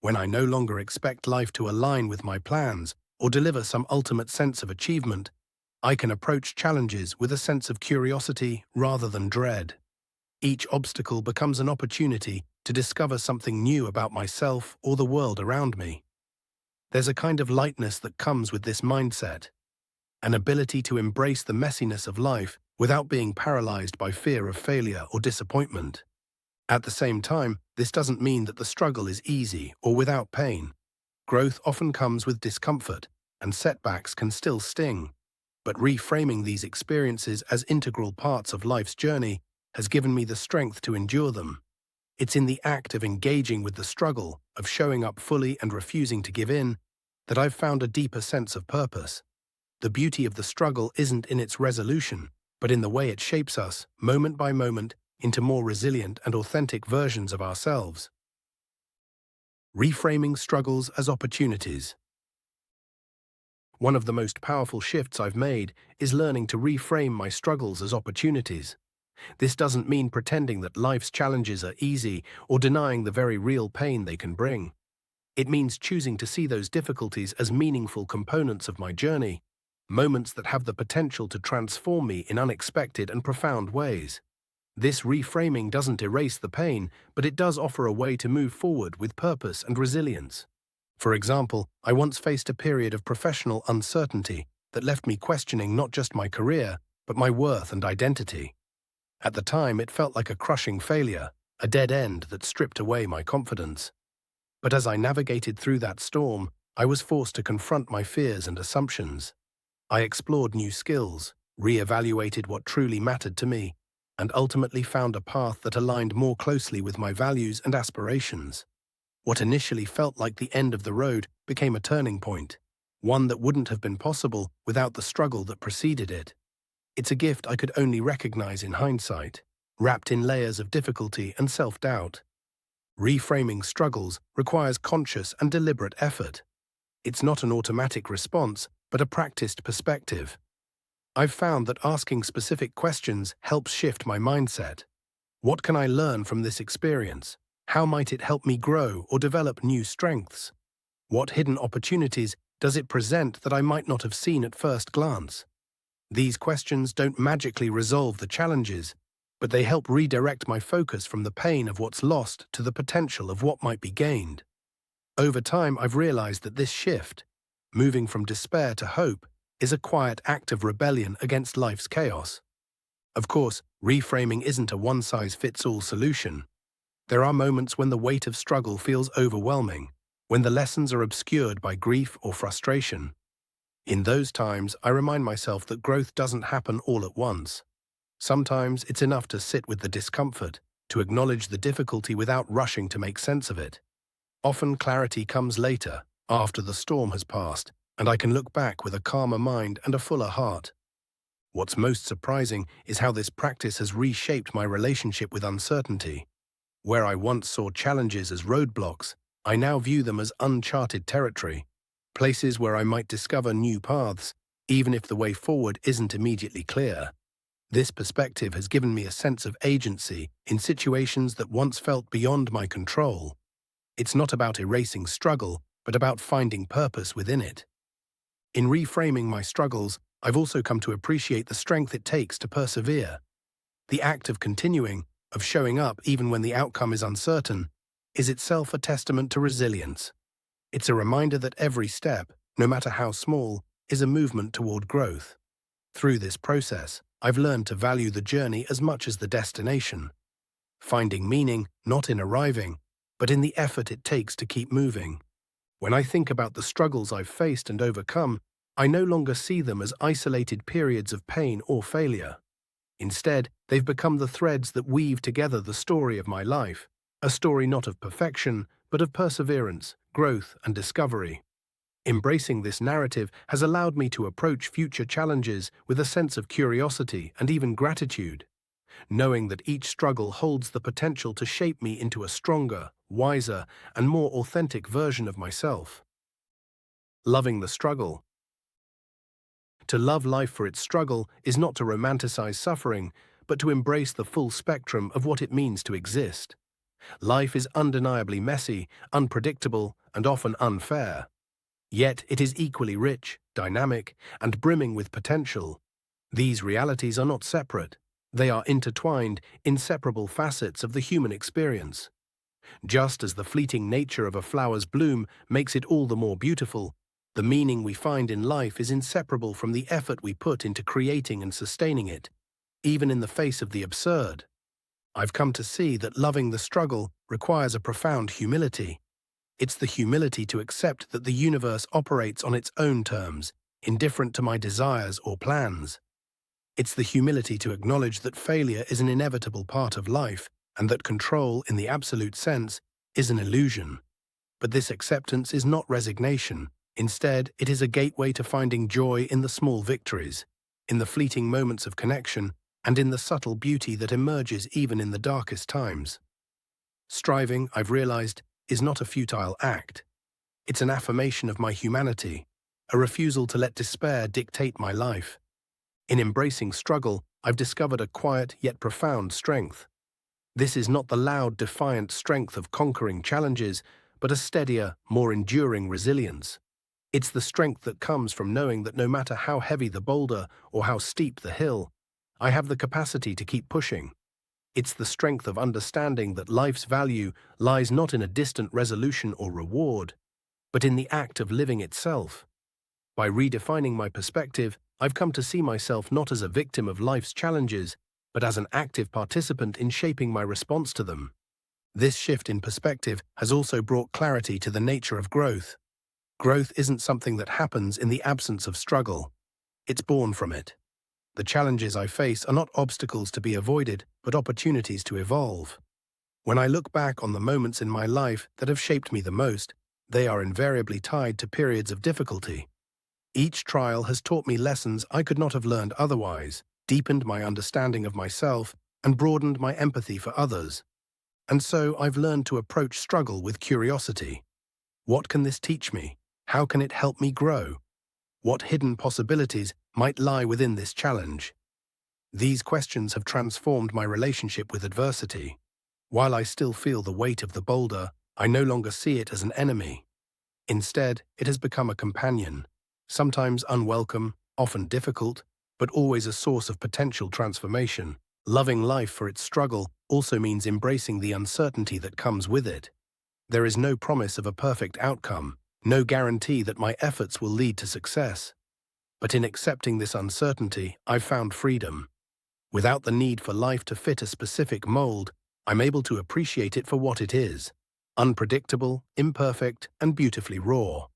When I no longer expect life to align with my plans or deliver some ultimate sense of achievement, I can approach challenges with a sense of curiosity rather than dread. Each obstacle becomes an opportunity to discover something new about myself or the world around me. There's a kind of lightness that comes with this mindset. an ability to embrace the messiness of life without being paralyzed by fear of failure or disappointment. At the same time, this doesn't mean that the struggle is easy or without pain. Growth often comes with discomfort, and setbacks can still sting. But reframing these experiences as integral parts of life's journey has given me the strength to endure them. It's in the act of engaging with the struggle, of showing up fully and refusing to give in, that I've found a deeper sense of purpose. The beauty of the struggle isn't in its resolution, but in the way it shapes us, moment by moment, into more resilient and authentic versions of ourselves. Reframing struggles as opportunities. One of the most powerful shifts I've made is learning to reframe my struggles as opportunities. This doesn't mean pretending that life's challenges are easy or denying the very real pain they can bring. It means choosing to see those difficulties as meaningful components of my journey, moments that have the potential to transform me in unexpected and profound ways. This reframing doesn't erase the pain, but it does offer a way to move forward with purpose and resilience. For example, I once faced a period of professional uncertainty that left me questioning not just my career, but my worth and identity. At the time, it felt like a crushing failure, a dead end that stripped away my confidence. But as I navigated through that storm, I was forced to confront my fears and assumptions. I explored new skills, re-evaluated what truly mattered to me, and ultimately found a path that aligned more closely with my values and aspirations. What initially felt like the end of the road became a turning point, one that wouldn't have been possible without the struggle that preceded it. It's a gift I could only recognize in hindsight, wrapped in layers of difficulty and self-doubt. Reframing struggles requires conscious and deliberate effort. It's not an automatic response, but a practiced perspective. I've found that asking specific questions helps shift my mindset. What can I learn from this experience? How might it help me grow or develop new strengths? What hidden opportunities does it present that I might not have seen at first glance? These questions don't magically resolve the challenges, but they help redirect my focus from the pain of what's lost to the potential of what might be gained. Over time, I've realized that this shift, moving from despair to hope, is a quiet act of rebellion against life's chaos. Of course, reframing isn't a one-size-fits-all solution. There are moments when the weight of struggle feels overwhelming, when the lessons are obscured by grief or frustration. In those times, I remind myself that growth doesn't happen all at once. Sometimes it's enough to sit with the discomfort, to acknowledge the difficulty without rushing to make sense of it. Often clarity comes later, after the storm has passed, and I can look back with a calmer mind and a fuller heart. What's most surprising is how this practice has reshaped my relationship with uncertainty. Where I once saw challenges as roadblocks, I now view them as uncharted territory, places where I might discover new paths, even if the way forward isn't immediately clear. This perspective has given me a sense of agency in situations that once felt beyond my control. It's not about erasing struggle, but about finding purpose within it. In reframing my struggles, I've also come to appreciate the strength it takes to persevere. The act of continuing, of showing up even when the outcome is uncertain, is itself a testament to resilience. It's a reminder that every step, no matter how small, is a movement toward growth. Through this process, I've learned to value the journey as much as the destination, finding meaning not in arriving, but in the effort it takes to keep moving. When I think about the struggles I've faced and overcome, I no longer see them as isolated periods of pain or failure. Instead, they've become the threads that weave together the story of my life, a story not of perfection, but of perseverance, growth, and discovery. Embracing this narrative has allowed me to approach future challenges with a sense of curiosity and even gratitude, knowing that each struggle holds the potential to shape me into a stronger, wiser, and more authentic version of myself. Loving the struggle. To love life for its struggle is not to romanticize suffering, but to embrace the full spectrum of what it means to exist. Life is undeniably messy, unpredictable, and often unfair. Yet it is equally rich, dynamic, and brimming with potential. These realities are not separate. They are intertwined, inseparable facets of the human experience. Just as the fleeting nature of a flower's bloom makes it all the more beautiful, The meaning we find in life is inseparable from the effort we put into creating and sustaining it, even in the face of the absurd. I've come to see that loving the struggle requires a profound humility. It's the humility to accept that the universe operates on its own terms, indifferent to my desires or plans. It's the humility to acknowledge that failure is an inevitable part of life, and that control, in the absolute sense, is an illusion. But this acceptance is not resignation. Instead, it is a gateway to finding joy in the small victories, in the fleeting moments of connection, and in the subtle beauty that emerges even in the darkest times. Striving, I've realized, is not a futile act. It's an affirmation of my humanity, a refusal to let despair dictate my life. In embracing struggle, I've discovered a quiet yet profound strength. This is not the loud, defiant strength of conquering challenges, but a steadier, more enduring resilience. It's the strength that comes from knowing that no matter how heavy the boulder or how steep the hill, I have the capacity to keep pushing. It's the strength of understanding that life's value lies not in a distant resolution or reward, but in the act of living itself. By redefining my perspective, I've come to see myself not as a victim of life's challenges, but as an active participant in shaping my response to them. This shift in perspective has also brought clarity to the nature of growth. Growth isn't something that happens in the absence of struggle. It's born from it. The challenges I face are not obstacles to be avoided, but opportunities to evolve. When I look back on the moments in my life that have shaped me the most, they are invariably tied to periods of difficulty. Each trial has taught me lessons I could not have learned otherwise, deepened my understanding of myself, and broadened my empathy for others. And so I've learned to approach struggle with curiosity. What can this teach me? How can it help me grow? What hidden possibilities might lie within this challenge? These questions have transformed my relationship with adversity. While I still feel the weight of the boulder, I no longer see it as an enemy. Instead, it has become a companion, sometimes unwelcome, often difficult, but always a source of potential transformation. Loving life for its struggle also means embracing the uncertainty that comes with it. There is no promise of a perfect outcome, no guarantee that my efforts will lead to success. But in accepting this uncertainty, I've found freedom. Without the need for life to fit a specific mold, I'm able to appreciate it for what it is: unpredictable, imperfect, and beautifully raw.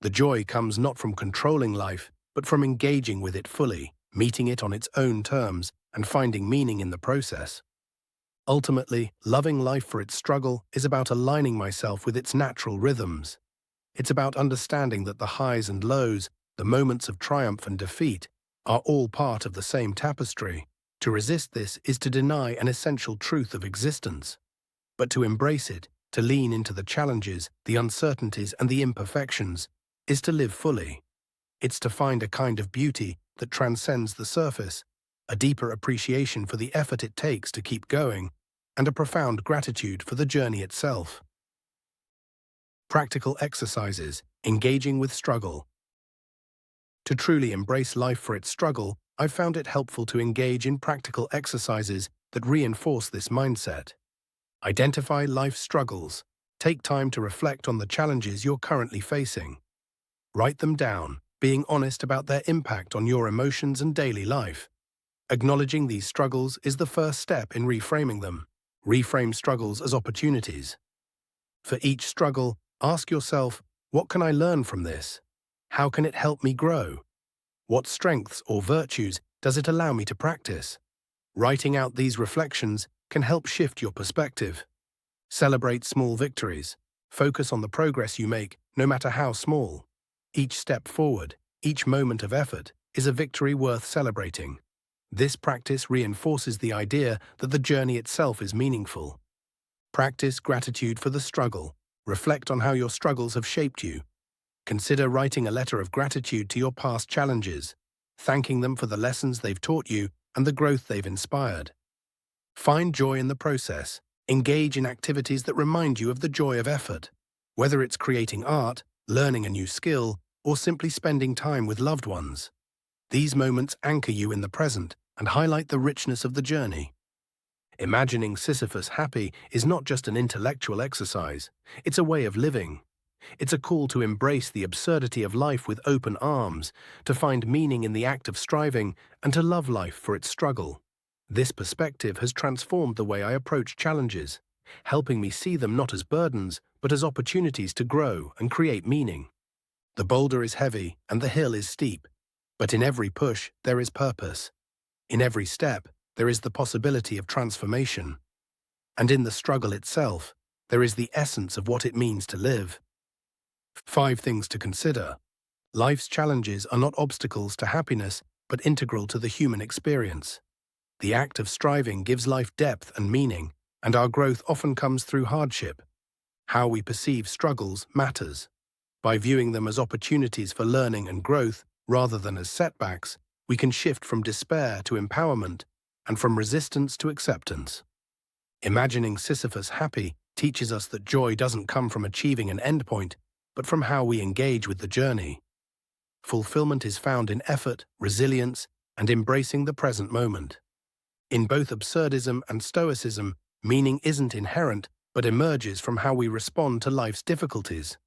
The joy comes not from controlling life, but from engaging with it fully, meeting it on its own terms, and finding meaning in the process. Ultimately, loving life for its struggle is about aligning myself with its natural rhythms. It's about understanding that the highs and lows, the moments of triumph and defeat, are all part of the same tapestry. To resist this is to deny an essential truth of existence. But to embrace it, to lean into the challenges, the uncertainties, and the imperfections, is to live fully. It's to find a kind of beauty that transcends the surface, a deeper appreciation for the effort it takes to keep going, and a profound gratitude for the journey itself. Practical exercises, engaging with struggle. To truly embrace life for its struggle, I've found it helpful to engage in practical exercises that reinforce this mindset. Identify life's struggles. Take time to reflect on the challenges you're currently facing. Write them down, being honest about their impact on your emotions and daily life. Acknowledging these struggles is the first step in reframing them. Reframe struggles as opportunities. For each struggle, ask yourself, what can I learn from this? How can it help me grow? What strengths or virtues does it allow me to practice? Writing out these reflections can help shift your perspective. Celebrate small victories. Focus on the progress you make, no matter how small. Each step forward, each moment of effort, is a victory worth celebrating. This practice reinforces the idea that the journey itself is meaningful. Practice gratitude for the struggle. Reflect on how your struggles have shaped you. Consider writing a letter of gratitude to your past challenges, thanking them for the lessons they've taught you and the growth they've inspired. Find joy in the process. Engage in activities that remind you of the joy of effort. Whether it's creating art, learning a new skill, or simply spending time with loved ones. These moments anchor you in the present and highlight the richness of the journey. Imagining Sisyphus happy is not just an intellectual exercise, it's a way of living. It's a call to embrace the absurdity of life with open arms, to find meaning in the act of striving, and to love life for its struggle. This perspective has transformed the way I approach challenges, helping me see them not as burdens, but as opportunities to grow and create meaning. The boulder is heavy and the hill is steep, but in every push there is purpose. In every step there is the possibility of transformation. And in the struggle itself, there is the essence of what it means to live. 5 things to consider. Life's challenges are not obstacles to happiness, but integral to the human experience. The act of striving gives life depth and meaning, and our growth often comes through hardship. How we perceive struggles matters. By viewing them as opportunities for learning and growth, rather than as setbacks, we can shift from despair to empowerment, and from resistance to acceptance. Imagining Sisyphus happy teaches us that joy doesn't come from achieving an endpoint, but from how we engage with the journey. Fulfillment is found in effort, resilience, and embracing the present moment. In both Absurdism and Stoicism, meaning isn't inherent, but emerges from how we respond to life's difficulties.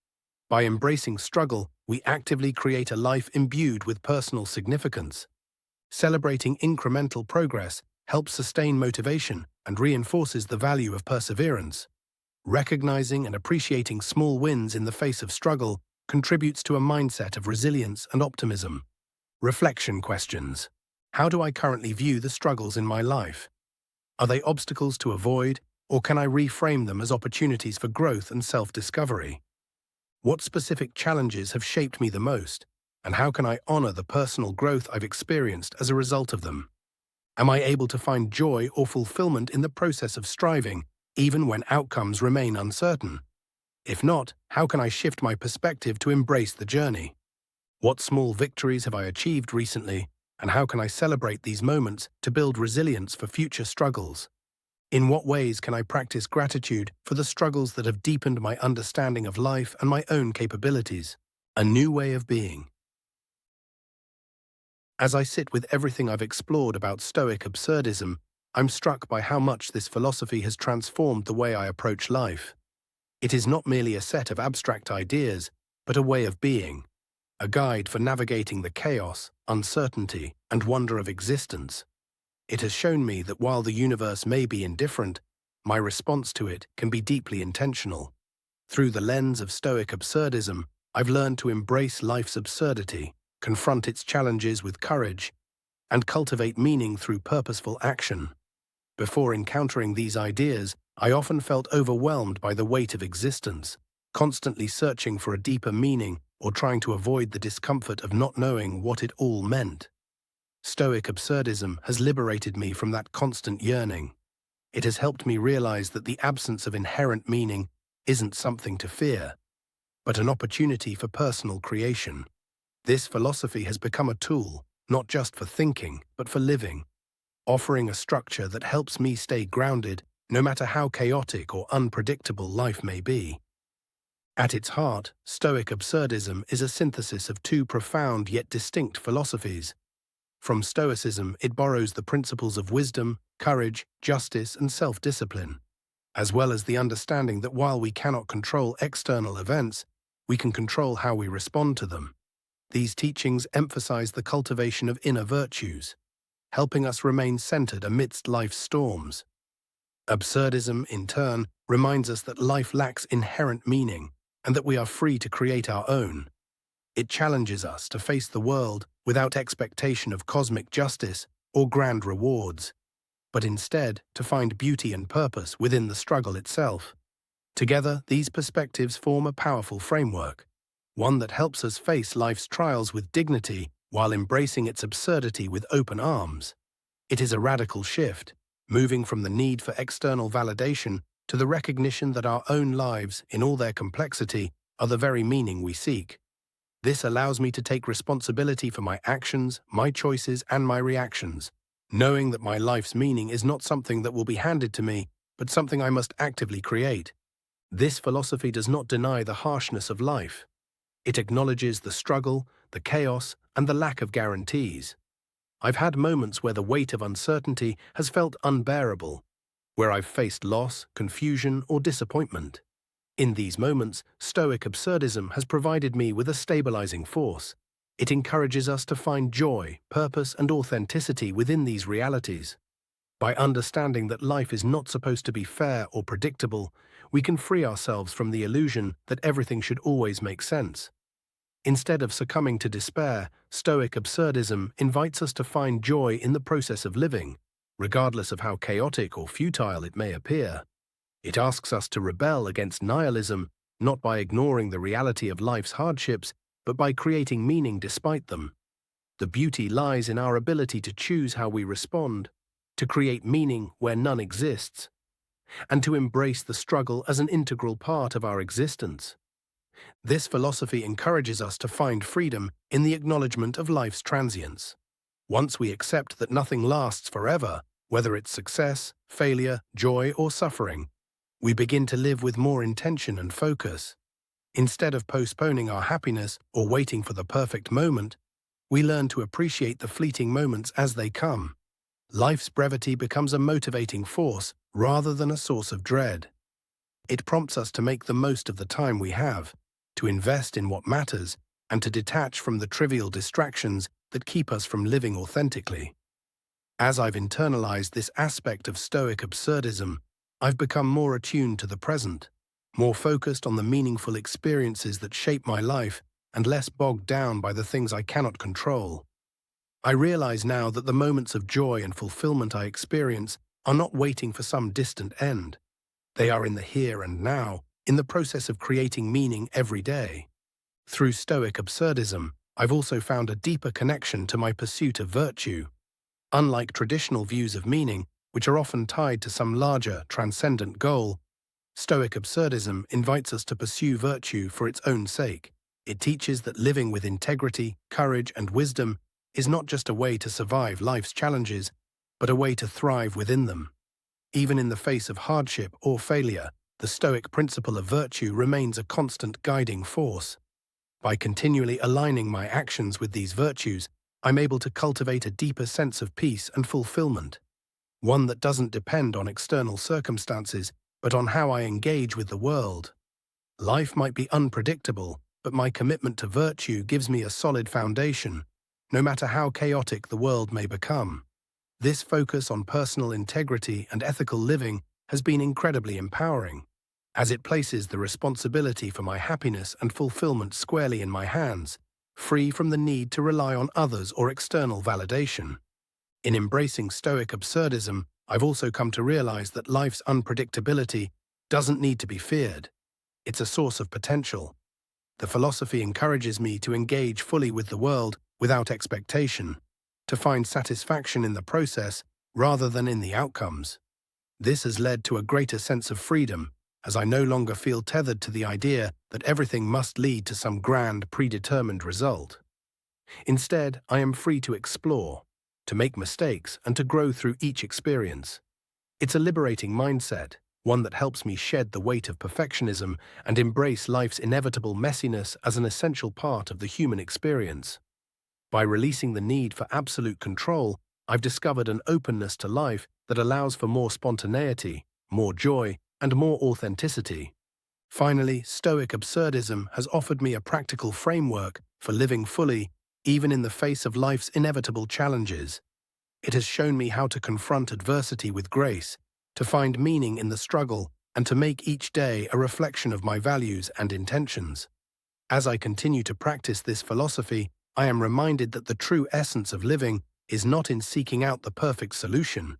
By embracing struggle, we actively create a life imbued with personal significance. Celebrating incremental progress helps sustain motivation and reinforces the value of perseverance. Recognizing and appreciating small wins in the face of struggle contributes to a mindset of resilience and optimism. Reflection questions. How do I currently view the struggles in my life? Are they obstacles to avoid, or can I reframe them as opportunities for growth and self-discovery? What specific challenges have shaped me the most, and how can I honor the personal growth I've experienced as a result of them? Am I able to find joy or fulfillment in the process of striving, even when outcomes remain uncertain? If not, how can I shift my perspective to embrace the journey? What small victories have I achieved recently, and how can I celebrate these moments to build resilience for future struggles? In what ways can I practice gratitude for the struggles that have deepened my understanding of life and my own capabilities? A new way of being. As I sit with everything I've explored about Stoic Absurdism, I'm struck by how much this philosophy has transformed the way I approach life. It is not merely a set of abstract ideas, but a way of being, a guide for navigating the chaos, uncertainty, and wonder of existence. It has shown me that while the universe may be indifferent, my response to it can be deeply intentional. Through the lens of Stoic Absurdism, I've learned to embrace life's absurdity, confront its challenges with courage, and cultivate meaning through purposeful action. Before encountering these ideas, I often felt overwhelmed by the weight of existence, constantly searching for a deeper meaning or trying to avoid the discomfort of not knowing what it all meant. Stoic Absurdism has liberated me from that constant yearning. It has helped me realize that the absence of inherent meaning isn't something to fear, but an opportunity for personal creation. This philosophy has become a tool, not just for thinking, but for living, offering a structure that helps me stay grounded no matter how chaotic or unpredictable life may be. At its heart, Stoic Absurdism is a synthesis of 2 profound yet distinct philosophies. From Stoicism, it borrows the principles of wisdom, courage, justice, and self-discipline, as well as the understanding that while we cannot control external events, we can control how we respond to them. These teachings emphasize the cultivation of inner virtues, helping us remain centered amidst life's storms. Absurdism, in turn, reminds us that life lacks inherent meaning and that we are free to create our own. It challenges us to face the world without expectation of cosmic justice or grand rewards, but instead to find beauty and purpose within the struggle itself. Together, these perspectives form a powerful framework, one that helps us face life's trials with dignity while embracing its absurdity with open arms. It is a radical shift, moving from the need for external validation to the recognition that our own lives, in all their complexity, are the very meaning we seek. This allows me to take responsibility for my actions, my choices, and my reactions, knowing that my life's meaning is not something that will be handed to me, but something I must actively create. This philosophy does not deny the harshness of life. It acknowledges the struggle, the chaos, and the lack of guarantees. I've had moments where the weight of uncertainty has felt unbearable, where I've faced loss, confusion, or disappointment. In these moments, Stoic Absurdism has provided me with a stabilizing force. It encourages us to find joy, purpose, and authenticity within these realities. By understanding that life is not supposed to be fair or predictable, we can free ourselves from the illusion that everything should always make sense. Instead of succumbing to despair, Stoic Absurdism invites us to find joy in the process of living, regardless of how chaotic or futile it may appear. It asks us to rebel against nihilism, not by ignoring the reality of life's hardships, but by creating meaning despite them. The beauty lies in our ability to choose how we respond, to create meaning where none exists, and to embrace the struggle as an integral part of our existence. This philosophy encourages us to find freedom in the acknowledgement of life's transience. Once we accept that nothing lasts forever, whether it's success, failure, joy, or suffering, we begin to live with more intention and focus. Instead of postponing our happiness or waiting for the perfect moment, we learn to appreciate the fleeting moments as they come. Life's brevity becomes a motivating force rather than a source of dread. It prompts us to make the most of the time we have, to invest in what matters, and to detach from the trivial distractions that keep us from living authentically. As I've internalized this aspect of Stoic Absurdism, I've become more attuned to the present, more focused on the meaningful experiences that shape my life, and less bogged down by the things I cannot control. I realize now that the moments of joy and fulfillment I experience are not waiting for some distant end. They are in the here and now, in the process of creating meaning every day. Through Stoic Absurdism, I've also found a deeper connection to my pursuit of virtue. Unlike traditional views of meaning, which are often tied to some larger, transcendent goal, Stoic Absurdism invites us to pursue virtue for its own sake. It teaches that living with integrity, courage, and wisdom is not just a way to survive life's challenges, but a way to thrive within them. Even in the face of hardship or failure, the Stoic principle of virtue remains a constant guiding force. By continually aligning my actions with these virtues, I'm able to cultivate a deeper sense of peace and fulfillment, one that doesn't depend on external circumstances, but on how I engage with the world. Life might be unpredictable, but my commitment to virtue gives me a solid foundation, no matter how chaotic the world may become. This focus on personal integrity and ethical living has been incredibly empowering, as it places the responsibility for my happiness and fulfillment squarely in my hands, free from the need to rely on others or external validation. In embracing Stoic Absurdism, I've also come to realize that life's unpredictability doesn't need to be feared. It's a source of potential. The philosophy encourages me to engage fully with the world without expectation, to find satisfaction in the process rather than in the outcomes. This has led to a greater sense of freedom, as I no longer feel tethered to the idea that everything must lead to some grand, predetermined result. Instead, I am free to explore, to make mistakes, and to grow through each experience. It's a liberating mindset, one that helps me shed the weight of perfectionism and embrace life's inevitable messiness as an essential part of the human experience. By releasing the need for absolute control, I've discovered an openness to life that allows for more spontaneity, more joy, and more authenticity. Finally, Stoic Absurdism has offered me a practical framework for living fully, even in the face of life's inevitable challenges. It has shown me how to confront adversity with grace, to find meaning in the struggle, and to make each day a reflection of my values and intentions. As I continue to practice this philosophy, I am reminded that the true essence of living is not in seeking out the perfect solution,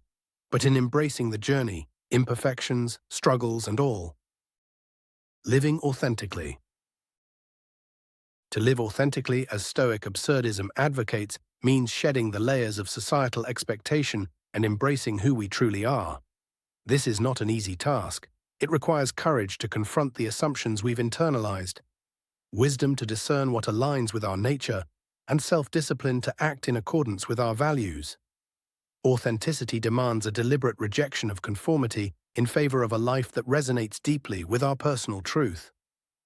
but in embracing the journey, imperfections, struggles, and all. Living authentically. To live authentically, as Stoic Absurdism advocates, means shedding the layers of societal expectation and embracing who we truly are. This is not an easy task. It requires courage to confront the assumptions we've internalized, wisdom to discern what aligns with our nature, and self-discipline to act in accordance with our values. Authenticity demands a deliberate rejection of conformity in favor of a life that resonates deeply with our personal truth.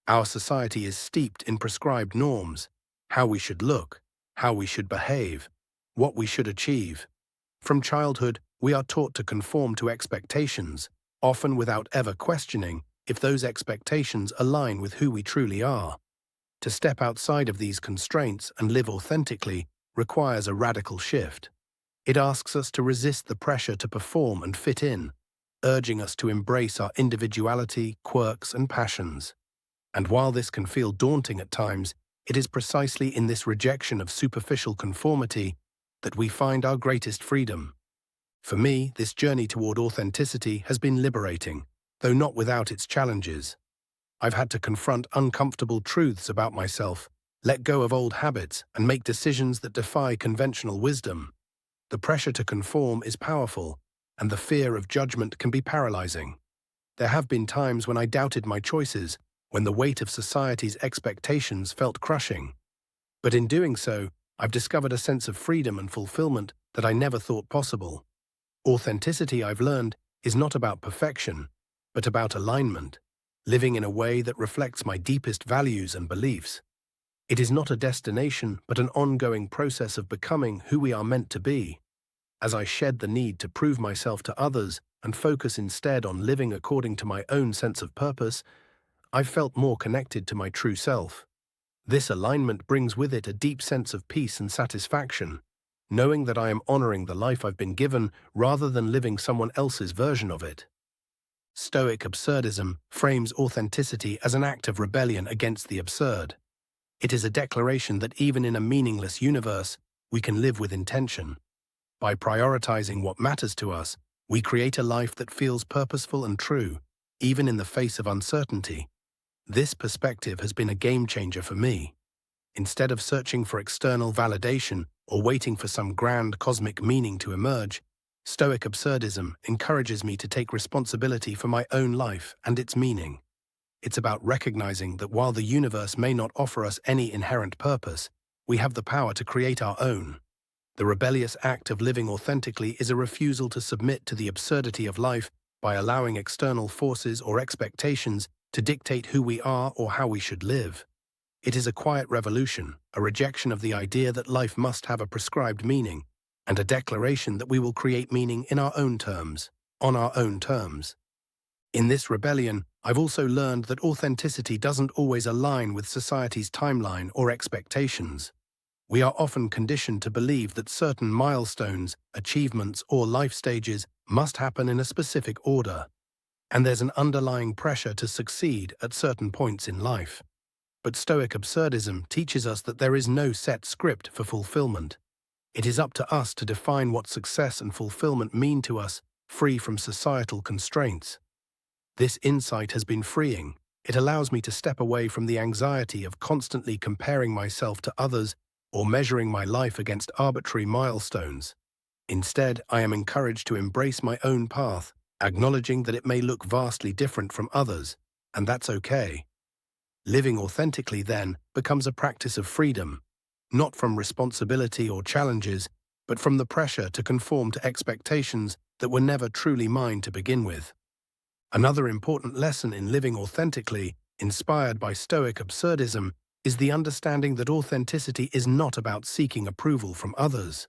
Our society is steeped in prescribed norms, how we should look, how we should behave, what we should achieve. From childhood, we are taught to conform to expectations, often without ever questioning if those expectations align with who we truly are. To step outside of these constraints and live authentically requires a radical shift. It asks us to resist the pressure to perform and fit in, urging us to embrace our individuality, quirks, and passions. And while this can feel daunting at times, it is precisely in this rejection of superficial conformity that we find our greatest freedom. For me, this journey toward authenticity has been liberating, though not without its challenges. I've had to confront uncomfortable truths about myself, let go of old habits, and make decisions that defy conventional wisdom. The pressure to conform is powerful, and the fear of judgment can be paralyzing. There have been times when I doubted my choices, when the weight of society's expectations felt crushing. But in doing so, I've discovered a sense of freedom and fulfillment that I never thought possible. Authenticity, I've learned, is not about perfection, but about alignment, living in a way that reflects my deepest values and beliefs. It is not a destination, but an ongoing process of becoming who we are meant to be. As I shed the need to prove myself to others and focus instead on living according to my own sense of purpose, I've felt more connected to my true self. This alignment brings with it a deep sense of peace and satisfaction, knowing that I am honoring the life I've been given rather than living someone else's version of it. Stoic Absurdism frames authenticity as an act of rebellion against the absurd. It is a declaration that even in a meaningless universe, we can live with intention. By prioritizing what matters to us, we create a life that feels purposeful and true, even in the face of uncertainty. This perspective has been a game changer for me. Instead of searching for external validation or waiting for some grand cosmic meaning to emerge, Stoic Absurdism encourages me to take responsibility for my own life and its meaning. It's about recognizing that while the universe may not offer us any inherent purpose, we have the power to create our own. The rebellious act of living authentically is a refusal to submit to the absurdity of life by allowing external forces or expectations to dictate who we are or how we should live. It is a quiet revolution, a rejection of the idea that life must have a prescribed meaning, and a declaration that we will create meaning in our own terms, on our own terms. In this rebellion, I've also learned that authenticity doesn't always align with society's timeline or expectations. We are often conditioned to believe that certain milestones, achievements, or life stages must happen in a specific order, and there's an underlying pressure to succeed at certain points in life. But Stoic Absurdism teaches us that there is no set script for fulfillment. It is up to us to define what success and fulfillment mean to us, free from societal constraints. This insight has been freeing. It allows me to step away from the anxiety of constantly comparing myself to others or measuring my life against arbitrary milestones. Instead, I am encouraged to embrace my own path, acknowledging that it may look vastly different from others, and that's okay. Living authentically, then, becomes a practice of freedom, not from responsibility or challenges, but from the pressure to conform to expectations that were never truly mine to begin with. Another important lesson in living authentically, inspired by Stoic Absurdism, is the understanding that authenticity is not about seeking approval from others.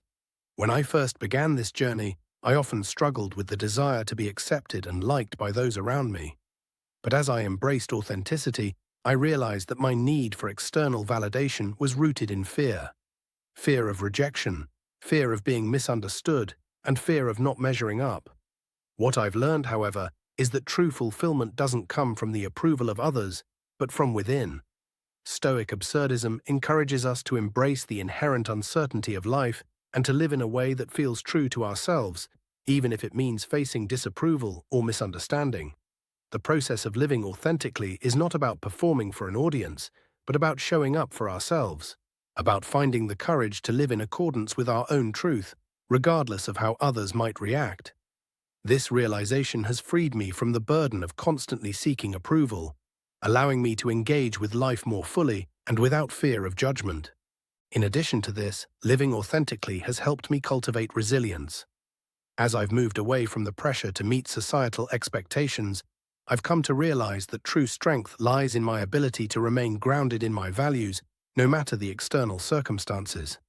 When I first began this journey, I often struggled with the desire to be accepted and liked by those around me. But as I embraced authenticity, I realized that my need for external validation was rooted in fear. Fear of rejection, fear of being misunderstood, and fear of not measuring up. What I've learned, however, is that true fulfillment doesn't come from the approval of others, but from within. Stoic Absurdism encourages us to embrace the inherent uncertainty of life and to live in a way that feels true to ourselves, even if it means facing disapproval or misunderstanding. The process of living authentically is not about performing for an audience, but about showing up for ourselves, about finding the courage to live in accordance with our own truth, regardless of how others might react. This realization has freed me from the burden of constantly seeking approval, allowing me to engage with life more fully and without fear of judgment. In addition to this, living authentically has helped me cultivate resilience. As I've moved away from the pressure to meet societal expectations, I've come to realize that true strength lies in my ability to remain grounded in my values, no matter the external circumstances.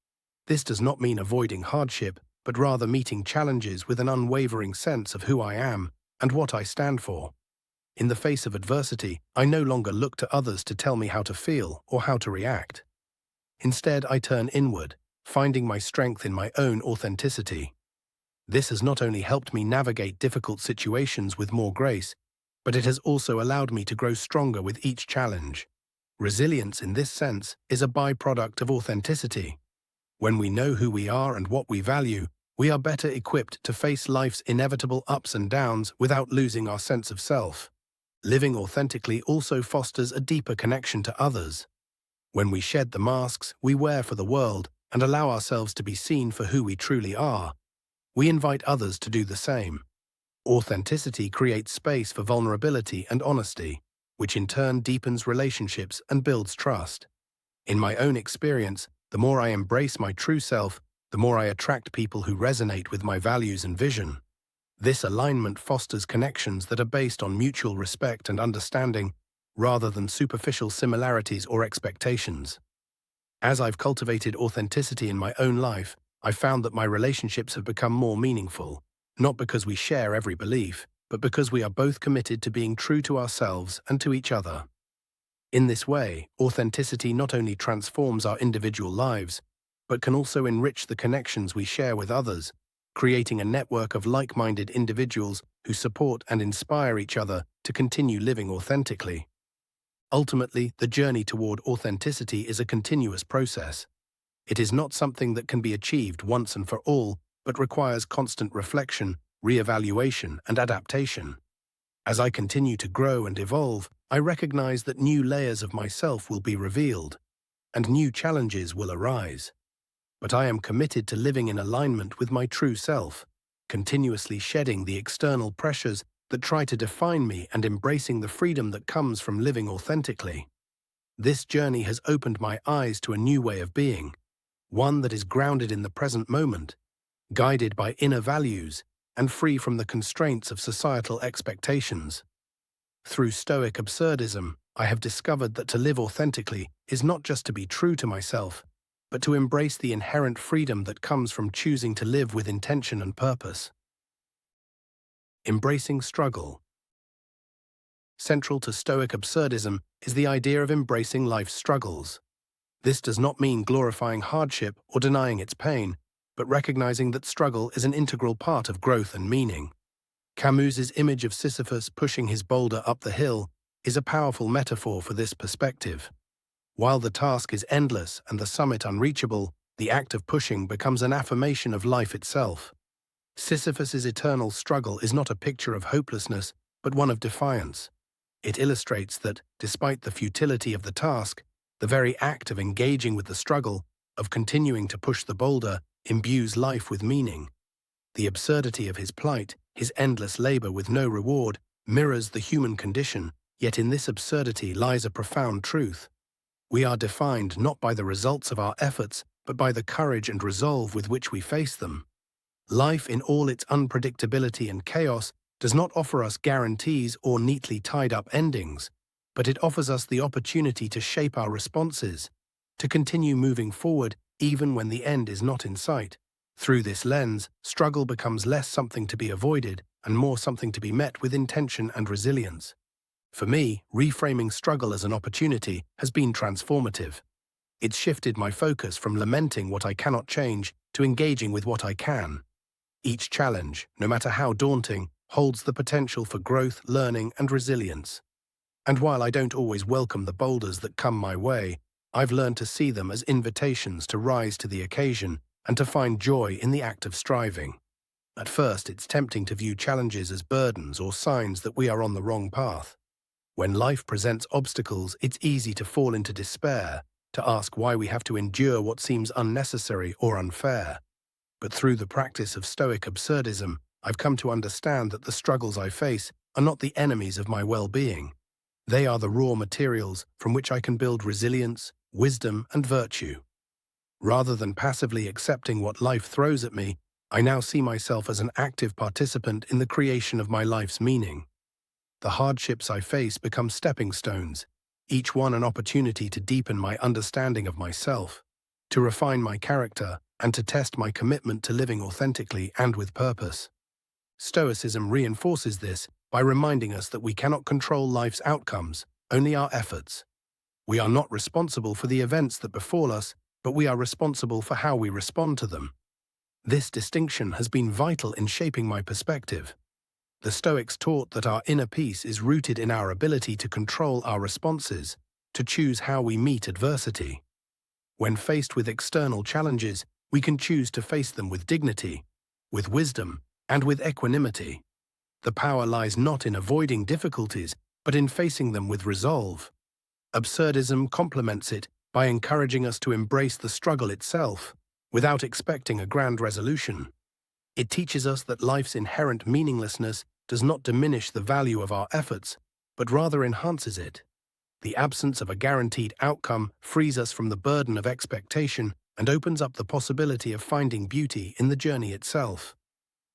This does not mean avoiding hardship, but rather meeting challenges with an unwavering sense of who I am and what I stand for. In the face of adversity, I no longer look to others to tell me how to feel or how to react. Instead, I turn inward, finding my strength in my own authenticity. This has not only helped me navigate difficult situations with more grace, but it has also allowed me to grow stronger with each challenge. Resilience, in this sense, is a byproduct of authenticity. When we know who we are and what we value, we are better equipped to face life's inevitable ups and downs without losing our sense of self. Living authentically also fosters a deeper connection to others. When we shed the masks we wear for the world and allow ourselves to be seen for who we truly are, we invite others to do the same. Authenticity creates space for vulnerability and honesty, which in turn deepens relationships and builds trust. In my own experience, the more I embrace my true self, the more I attract people who resonate with my values and vision. This alignment fosters connections that are based on mutual respect and understanding, rather than superficial similarities or expectations. As I've cultivated authenticity in my own life, I've found that my relationships have become more meaningful, not because we share every belief, but because we are both committed to being true to ourselves and to each other. In this way, authenticity not only transforms our individual lives, but can also enrich the connections we share with others, creating a network of like-minded individuals who support and inspire each other to continue living authentically. Ultimately, the journey toward authenticity is a continuous process. It is not something that can be achieved once and for all, but requires constant reflection, re-evaluation, and adaptation. As I continue to grow and evolve, I recognize that new layers of myself will be revealed, and new challenges will arise. But I am committed to living in alignment with my true self, continuously shedding the external pressures that try to define me and embracing the freedom that comes from living authentically. This journey has opened my eyes to a new way of being, one that is grounded in the present moment, guided by inner values, and free from the constraints of societal expectations. Through Stoic Absurdism, I have discovered that to live authentically is not just to be true to myself, but to embrace the inherent freedom that comes from choosing to live with intention and purpose. Embracing struggle. Central to Stoic Absurdism is the idea of embracing life's struggles. This does not mean glorifying hardship or denying its pain, but recognizing that struggle is an integral part of growth and meaning. Camus's image of Sisyphus pushing his boulder up the hill is a powerful metaphor for this perspective. While the task is endless and the summit unreachable, the act of pushing becomes an affirmation of life itself. Sisyphus's eternal struggle is not a picture of hopelessness, but one of defiance. It illustrates that, despite the futility of the task, the very act of engaging with the struggle, of continuing to push the boulder, imbues life with meaning. The absurdity of his plight, his endless labor with no reward, mirrors the human condition, yet in this absurdity lies a profound truth. We are defined not by the results of our efforts, but by the courage and resolve with which we face them. Life, in all its unpredictability and chaos, does not offer us guarantees or neatly tied-up endings, but it offers us the opportunity to shape our responses, to continue moving forward even when the end is not in sight. Through this lens, struggle becomes less something to be avoided and more something to be met with intention and resilience. For me, reframing struggle as an opportunity has been transformative. It's shifted my focus from lamenting what I cannot change to engaging with what I can. Each challenge, no matter how daunting, holds the potential for growth, learning, and resilience. And while I don't always welcome the boulders that come my way, I've learned to see them as invitations to rise to the occasion and to find joy in the act of striving. At first, it's tempting to view challenges as burdens or signs that we are on the wrong path. When life presents obstacles, it's easy to fall into despair, to ask why we have to endure what seems unnecessary or unfair. But through the practice of Stoic Absurdism, I've come to understand that the struggles I face are not the enemies of my well-being. They are the raw materials from which I can build resilience, wisdom, and virtue. Rather than passively accepting what life throws at me, I now see myself as an active participant in the creation of my life's meaning. The hardships I face become stepping stones, each one an opportunity to deepen my understanding of myself, to refine my character, and to test my commitment to living authentically and with purpose. Stoicism reinforces this by reminding us that we cannot control life's outcomes, only our efforts. We are not responsible for the events that befall us, but we are responsible for how we respond to them. This distinction has been vital in shaping my perspective. The Stoics taught that our inner peace is rooted in our ability to control our responses, to choose how we meet adversity. When faced with external challenges, we can choose to face them with dignity, with wisdom, and with equanimity. The power lies not in avoiding difficulties, but in facing them with resolve. Absurdism complements it by encouraging us to embrace the struggle itself, without expecting a grand resolution. It teaches us that life's inherent meaninglessness does not diminish the value of our efforts, but rather enhances it. The absence of a guaranteed outcome frees us from the burden of expectation and opens up the possibility of finding beauty in the journey itself.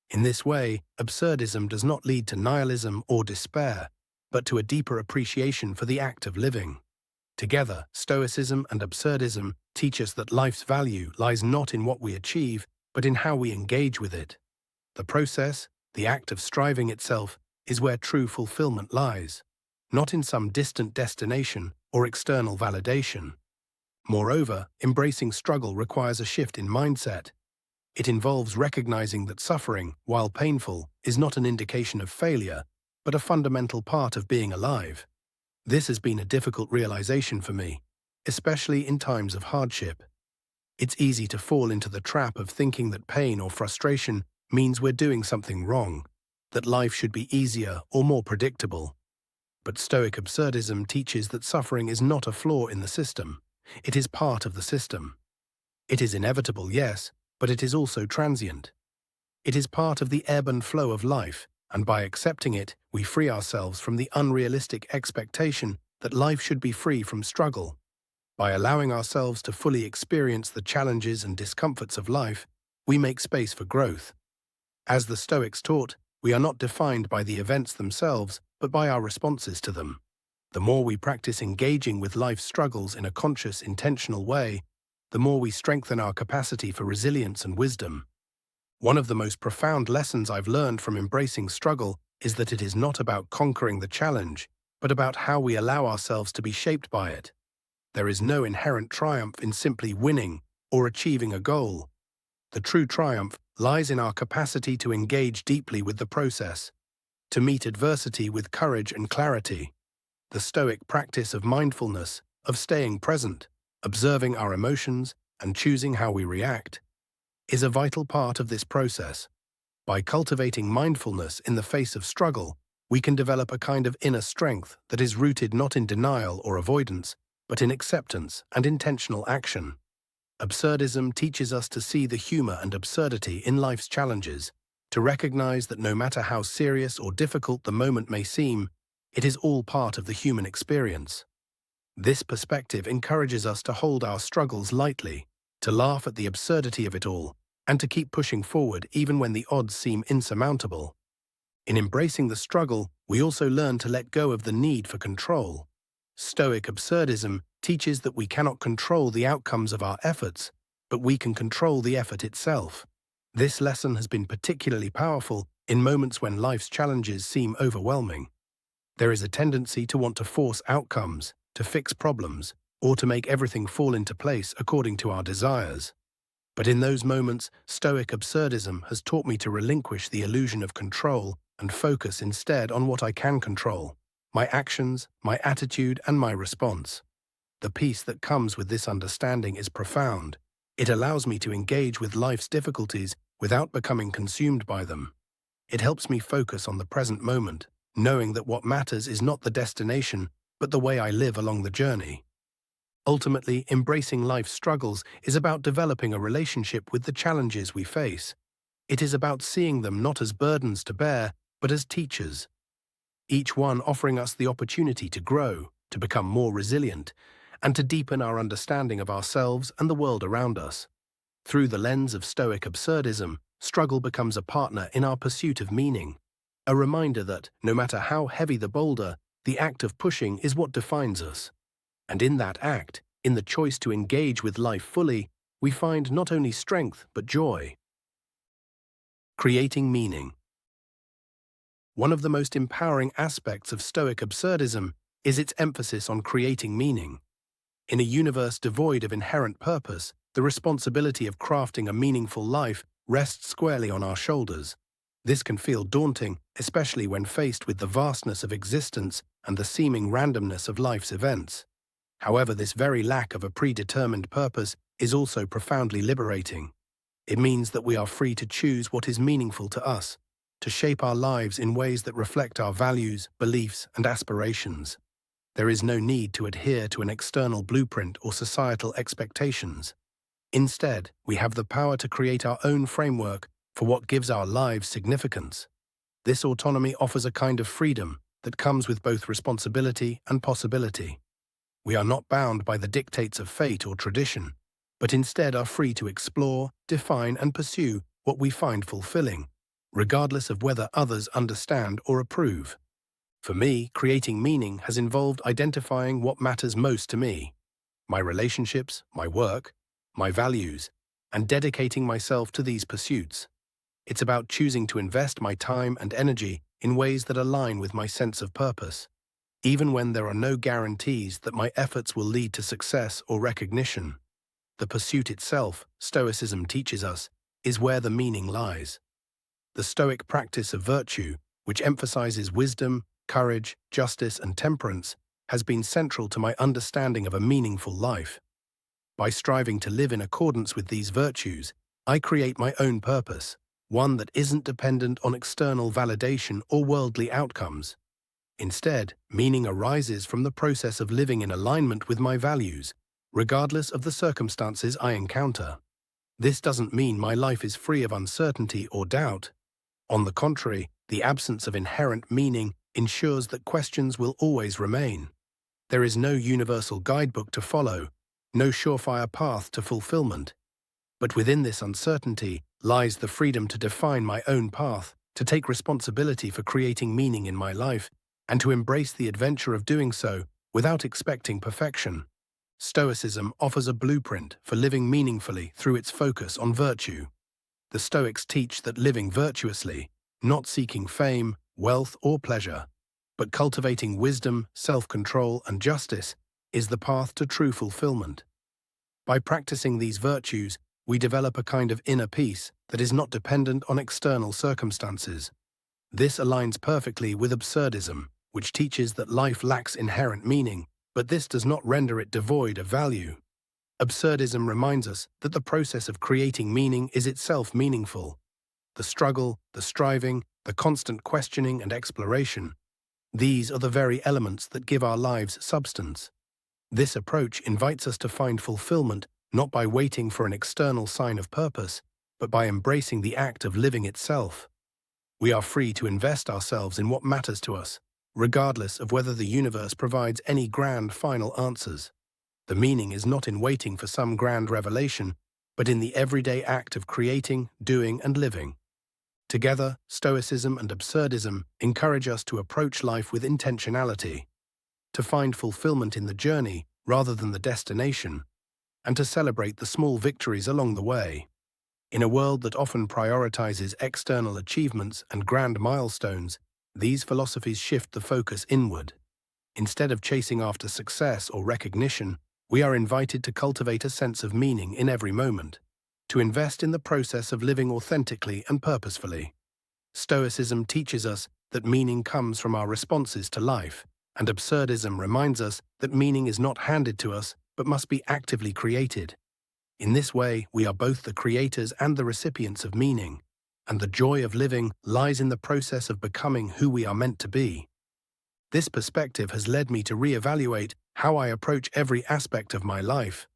In this way, absurdism does not lead to nihilism or despair, but to a deeper appreciation for the act of living. Together, Stoicism and Absurdism teach us that life's value lies not in what we achieve, but in how we engage with it. The process, the act of striving itself, is where true fulfillment lies, not in some distant destination or external validation. Moreover, embracing struggle requires a shift in mindset. It involves recognizing that suffering, while painful, is not an indication of failure, but a fundamental part of being alive. This has been a difficult realization for me, especially in times of hardship. It's easy to fall into the trap of thinking that pain or frustration means we're doing something wrong, that life should be easier or more predictable. But Stoic Absurdism teaches that suffering is not a flaw in the system. It is part of the system. It is inevitable, yes, but it is also transient. It is part of the ebb and flow of life, and by accepting it, we free ourselves from the unrealistic expectation that life should be free from struggle. By allowing ourselves to fully experience the challenges and discomforts of life, we make space for growth. As the Stoics taught, we are not defined by the events themselves, but by our responses to them. The more we practice engaging with life's struggles in a conscious, intentional way, the more we strengthen our capacity for resilience and wisdom. One of the most profound lessons I've learned from embracing struggle is that it is not about conquering the challenge, but about how we allow ourselves to be shaped by it. There is no inherent triumph in simply winning or achieving a goal. The true triumph lies in our capacity to engage deeply with the process, to meet adversity with courage and clarity. The Stoic practice of mindfulness, of staying present, observing our emotions, and choosing how we react, is a vital part of this process. By cultivating mindfulness in the face of struggle, we can develop a kind of inner strength that is rooted not in denial or avoidance, but in acceptance and intentional action. Absurdism teaches us to see the humor and absurdity in life's challenges, to recognize that no matter how serious or difficult the moment may seem, it is all part of the human experience. This perspective encourages us to hold our struggles lightly, to laugh at the absurdity of it all, and to keep pushing forward even when the odds seem insurmountable. In embracing the struggle, we also learn to let go of the need for control. Stoic Absurdism teaches that we cannot control the outcomes of our efforts, but we can control the effort itself. This lesson has been particularly powerful in moments when life's challenges seem overwhelming. There is a tendency to want to force outcomes, to fix problems, or to make everything fall into place according to our desires. But in those moments, Stoic Absurdism has taught me to relinquish the illusion of control and focus instead on what I can control: my actions, my attitude, and my response. The peace that comes with this understanding is profound. It allows me to engage with life's difficulties without becoming consumed by them. It helps me focus on the present moment, knowing that what matters is not the destination, but the way I live along the journey. Ultimately, embracing life's struggles is about developing a relationship with the challenges we face. It is about seeing them not as burdens to bear, but as teachers. Each one offering us the opportunity to grow, to become more resilient, and to deepen our understanding of ourselves and the world around us. Through the lens of Stoic Absurdism, struggle becomes a partner in our pursuit of meaning, a reminder that, no matter how heavy the boulder, the act of pushing is what defines us. And in that act, in the choice to engage with life fully, we find not only strength but joy. Creating meaning. One of the most empowering aspects of Stoic Absurdism is its emphasis on creating meaning. In a universe devoid of inherent purpose, the responsibility of crafting a meaningful life rests squarely on our shoulders. This can feel daunting, especially when faced with the vastness of existence and the seeming randomness of life's events. However, this very lack of a predetermined purpose is also profoundly liberating. It means that we are free to choose what is meaningful to us, to shape our lives in ways that reflect our values, beliefs, and aspirations. There is no need to adhere to an external blueprint or societal expectations. Instead, we have the power to create our own framework for what gives our lives significance. This autonomy offers a kind of freedom that comes with both responsibility and possibility. We are not bound by the dictates of fate or tradition, but instead are free to explore, define, and pursue what we find fulfilling, regardless of whether others understand or approve. For me, creating meaning has involved identifying what matters most to me: my relationships, my work, my values, and dedicating myself to these pursuits. It's about choosing to invest my time and energy in ways that align with my sense of purpose, even when there are no guarantees that my efforts will lead to success or recognition. The pursuit itself, Stoicism teaches us, is where the meaning lies. The Stoic practice of virtue, which emphasizes wisdom, courage, justice, and temperance, has been central to my understanding of a meaningful life. By striving to live in accordance with these virtues, I create my own purpose, one that isn't dependent on external validation or worldly outcomes. Instead, meaning arises from the process of living in alignment with my values, regardless of the circumstances I encounter. This doesn't mean my life is free of uncertainty or doubt. On the contrary, the absence of inherent meaning ensures that questions will always remain. There is no universal guidebook to follow, no surefire path to fulfillment. But within this uncertainty lies the freedom to define my own path, to take responsibility for creating meaning in my life, and to embrace the adventure of doing so without expecting perfection. Stoicism offers a blueprint for living meaningfully through its focus on virtue. The Stoics teach that living virtuously, not seeking fame, wealth, or pleasure, but cultivating wisdom, self-control, and justice, is the path to true fulfillment. By practicing these virtues, we develop a kind of inner peace that is not dependent on external circumstances. This aligns perfectly with Absurdism, which teaches that life lacks inherent meaning, but this does not render it devoid of value. Absurdism reminds us that the process of creating meaning is itself meaningful. The struggle, the striving, the constant questioning and exploration, these are the very elements that give our lives substance. This approach invites us to find fulfillment not by waiting for an external sign of purpose, but by embracing the act of living itself. We are free to invest ourselves in what matters to us, regardless of whether the universe provides any grand final answers. The meaning is not in waiting for some grand revelation, but in the everyday act of creating, doing, and living. Together, Stoicism and Absurdism encourage us to approach life with intentionality, to find fulfillment in the journey rather than the destination, and to celebrate the small victories along the way. In a world that often prioritizes external achievements and grand milestones, these philosophies shift the focus inward. Instead of chasing after success or recognition, we are invited to cultivate a sense of meaning in every moment, to invest in the process of living authentically and purposefully. Stoicism teaches us that meaning comes from our responses to life, and Absurdism reminds us that meaning is not handed to us but must be actively created. In this way, we are both the creators and the recipients of meaning, and the joy of living lies in the process of becoming who we are meant to be. This perspective has led me to reevaluate how I approach every aspect of my life,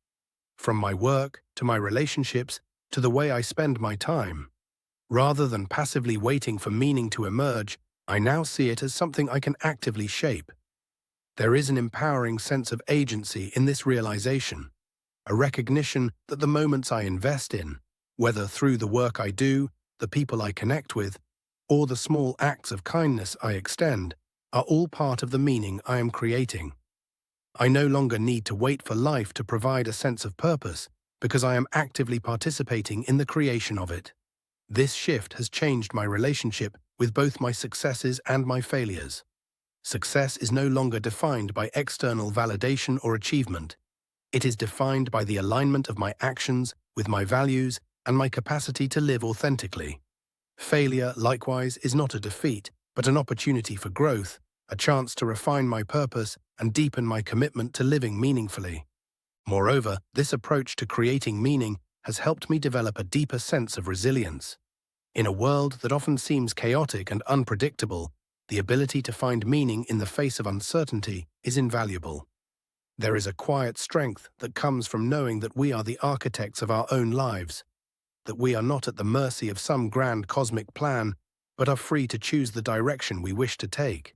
from my work to my relationships to the way I spend my time. Rather than passively waiting for meaning to emerge, I now see it as something I can actively shape. There is an empowering sense of agency in this realization, a recognition that the moments I invest in, whether through the work I do, the people I connect with, or the small acts of kindness I extend, are all part of the meaning I am creating. I no longer need to wait for life to provide a sense of purpose, because I am actively participating in the creation of it. This shift has changed my relationship with both my successes and my failures. Success is no longer defined by external validation or achievement. It is defined by the alignment of my actions with my values and my capacity to live authentically. Failure, likewise, is not a defeat, but an opportunity for growth, a chance to refine my purpose and deepen my commitment to living meaningfully. Moreover, this approach to creating meaning has helped me develop a deeper sense of resilience. In a world that often seems chaotic and unpredictable, the ability to find meaning in the face of uncertainty is invaluable. There is a quiet strength that comes from knowing that we are the architects of our own lives, that we are not at the mercy of some grand cosmic plan, but are free to choose the direction we wish to take.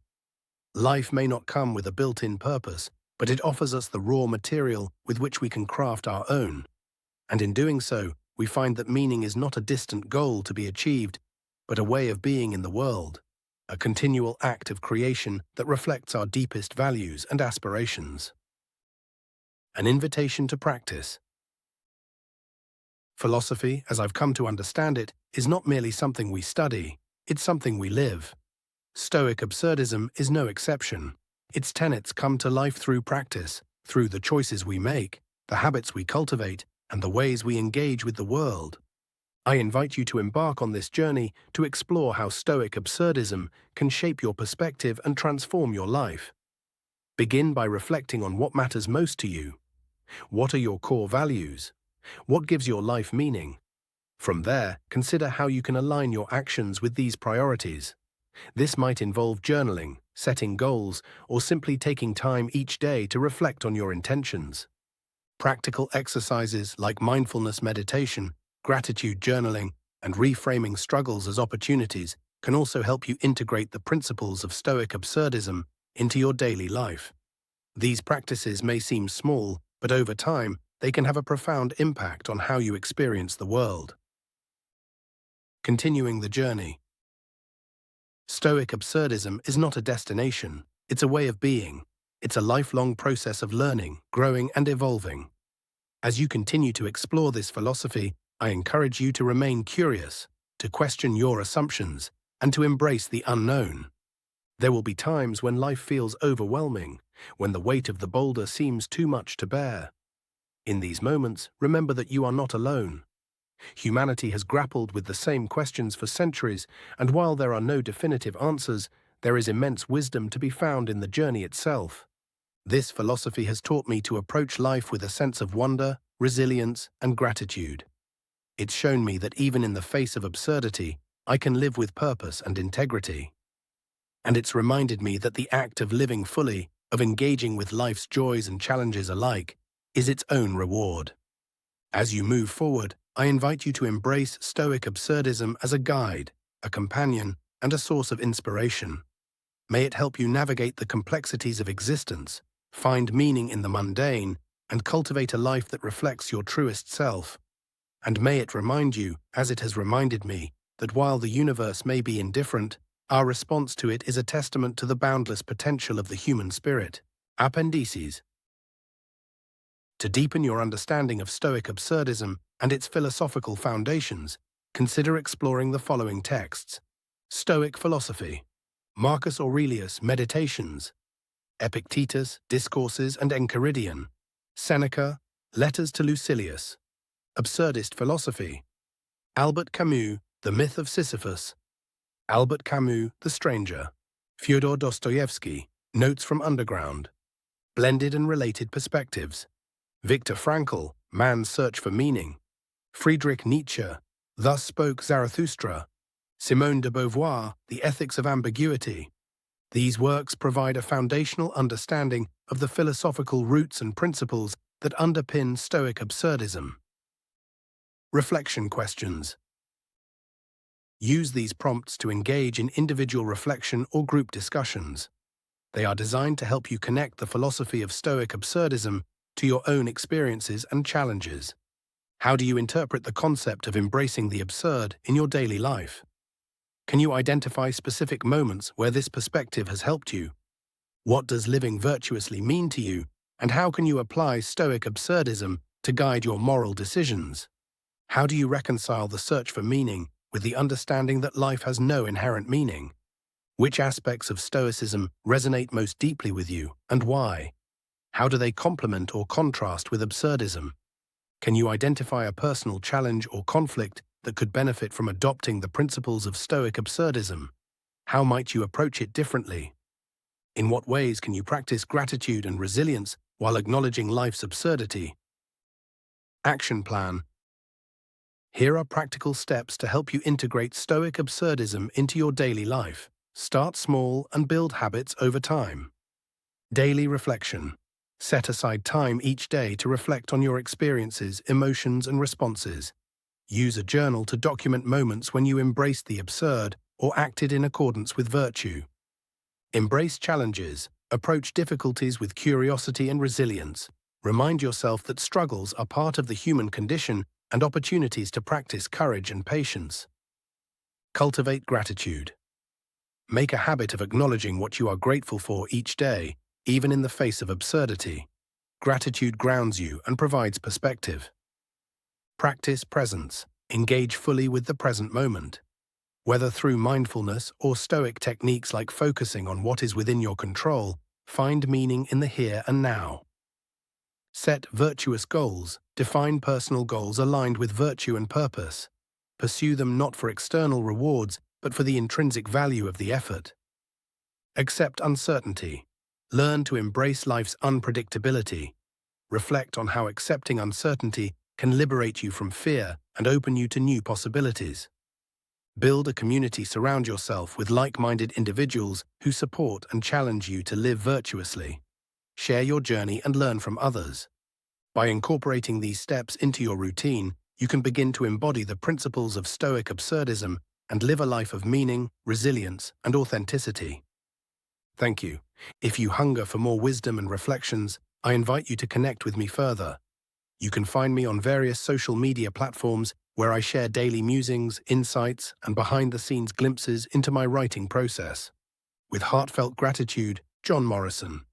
Life may not come with a built-in purpose, but it offers us the raw material with which we can craft our own. And in doing so, we find that meaning is not a distant goal to be achieved, but a way of being in the world, a continual act of creation that reflects our deepest values and aspirations. An invitation to practice. Philosophy, as I've come to understand it, is not merely something we study, it's something we live. Stoic absurdism is no exception. Its tenets come to life through practice, through the choices we make, the habits we cultivate, and the ways we engage with the world. I invite you to embark on this journey to explore how Stoic absurdism can shape your perspective and transform your life. Begin by reflecting on what matters most to you. What are your core values? What gives your life meaning? From there, consider how you can align your actions with these priorities. This might involve journaling, setting goals, or simply taking time each day to reflect on your intentions. Practical exercises like mindfulness meditation, gratitude journaling, and reframing struggles as opportunities can also help you integrate the principles of Stoic absurdism into your daily life. These practices may seem small, but over time, they can have a profound impact on how you experience the world. Continuing the journey. Stoic absurdism is not a destination, it's a way of being. It's a lifelong process of learning, growing, and evolving. As you continue to explore this philosophy, I encourage you to remain curious, to question your assumptions, and to embrace the unknown. There will be times when life feels overwhelming, when the weight of the boulder seems too much to bear. In these moments, remember that you are not alone. Humanity has grappled with the same questions for centuries, and while there are no definitive answers, there is immense wisdom to be found in the journey itself. This philosophy has taught me to approach life with a sense of wonder, resilience, and gratitude. It's shown me that even in the face of absurdity, I can live with purpose and integrity. And it's reminded me that the act of living fully, of engaging with life's joys and challenges alike, is its own reward. As you move forward, I invite you to embrace Stoic absurdism as a guide, a companion, and a source of inspiration. May it help you navigate the complexities of existence, find meaning in the mundane, and cultivate a life that reflects your truest self. And may it remind you, as it has reminded me, that while the universe may be indifferent, our response to it is a testament to the boundless potential of the human spirit. Appendices. To deepen your understanding of Stoic absurdism and its philosophical foundations, consider exploring the following texts: Stoic Philosophy, Marcus Aurelius Meditations, Epictetus Discourses and Enchiridion, Seneca Letters to Lucilius, Absurdist Philosophy, Albert Camus The Myth of Sisyphus, Albert Camus The Stranger, Fyodor Dostoevsky Notes from Underground, Blended and Related Perspectives, Viktor Frankl Man's Search for Meaning, Friedrich Nietzsche Thus Spoke Zarathustra, Simone de Beauvoir The Ethics of Ambiguity. These works provide a foundational understanding of the philosophical roots and principles that underpin Stoic absurdism. Reflection questions. Use these prompts to engage in individual reflection or group discussions. They are designed to help you connect the philosophy of Stoic absurdism to your own experiences and challenges. How do you interpret the concept of embracing the absurd in your daily life? Can you identify specific moments where this perspective has helped you? What does living virtuously mean to you, and how can you apply Stoic absurdism to guide your moral decisions? How do you reconcile the search for meaning with the understanding that life has no inherent meaning. Which aspects of Stoicism resonate most deeply with you, and why? How do they complement or contrast with Absurdism? Can you identify a personal challenge or conflict that could benefit from adopting the principles of Stoic Absurdism? How might you approach it differently? In what ways can you practice gratitude and resilience while acknowledging life's absurdity? Action plan. Here are practical steps to help you integrate Stoic Absurdism into your daily life. Start small and build habits over time. Daily reflection. Set aside time each day to reflect on your experiences, emotions, and responses. Use a journal to document moments when you embraced the absurd or acted in accordance with virtue. Embrace challenges. Approach difficulties with curiosity and resilience. Remind yourself that struggles are part of the human condition and opportunities to practice courage and patience. Cultivate gratitude. Make a habit of acknowledging what you are grateful for each day, even in the face of absurdity. Gratitude grounds you and provides perspective. Practice presence. Engage fully with the present moment. Whether through mindfulness or Stoic techniques like focusing on what is within your control, find meaning in the here and now. Set virtuous goals. Define personal goals aligned with virtue and purpose. Pursue them not for external rewards, but for the intrinsic value of the effort. Accept uncertainty. Learn to embrace life's unpredictability. Reflect on how accepting uncertainty can liberate you from fear and open you to new possibilities. Build a community. Surround yourself with like-minded individuals who support and challenge you to live virtuously. Share your journey and learn from others. By incorporating these steps into your routine, you can begin to embody the principles of Stoic Absurdism and live a life of meaning, resilience, and authenticity. Thank you. If you hunger for more wisdom and reflections, I invite you to connect with me further. You can find me on various social media platforms where I share daily musings, insights, and behind-the-scenes glimpses into my writing process. With heartfelt gratitude, John Morrison.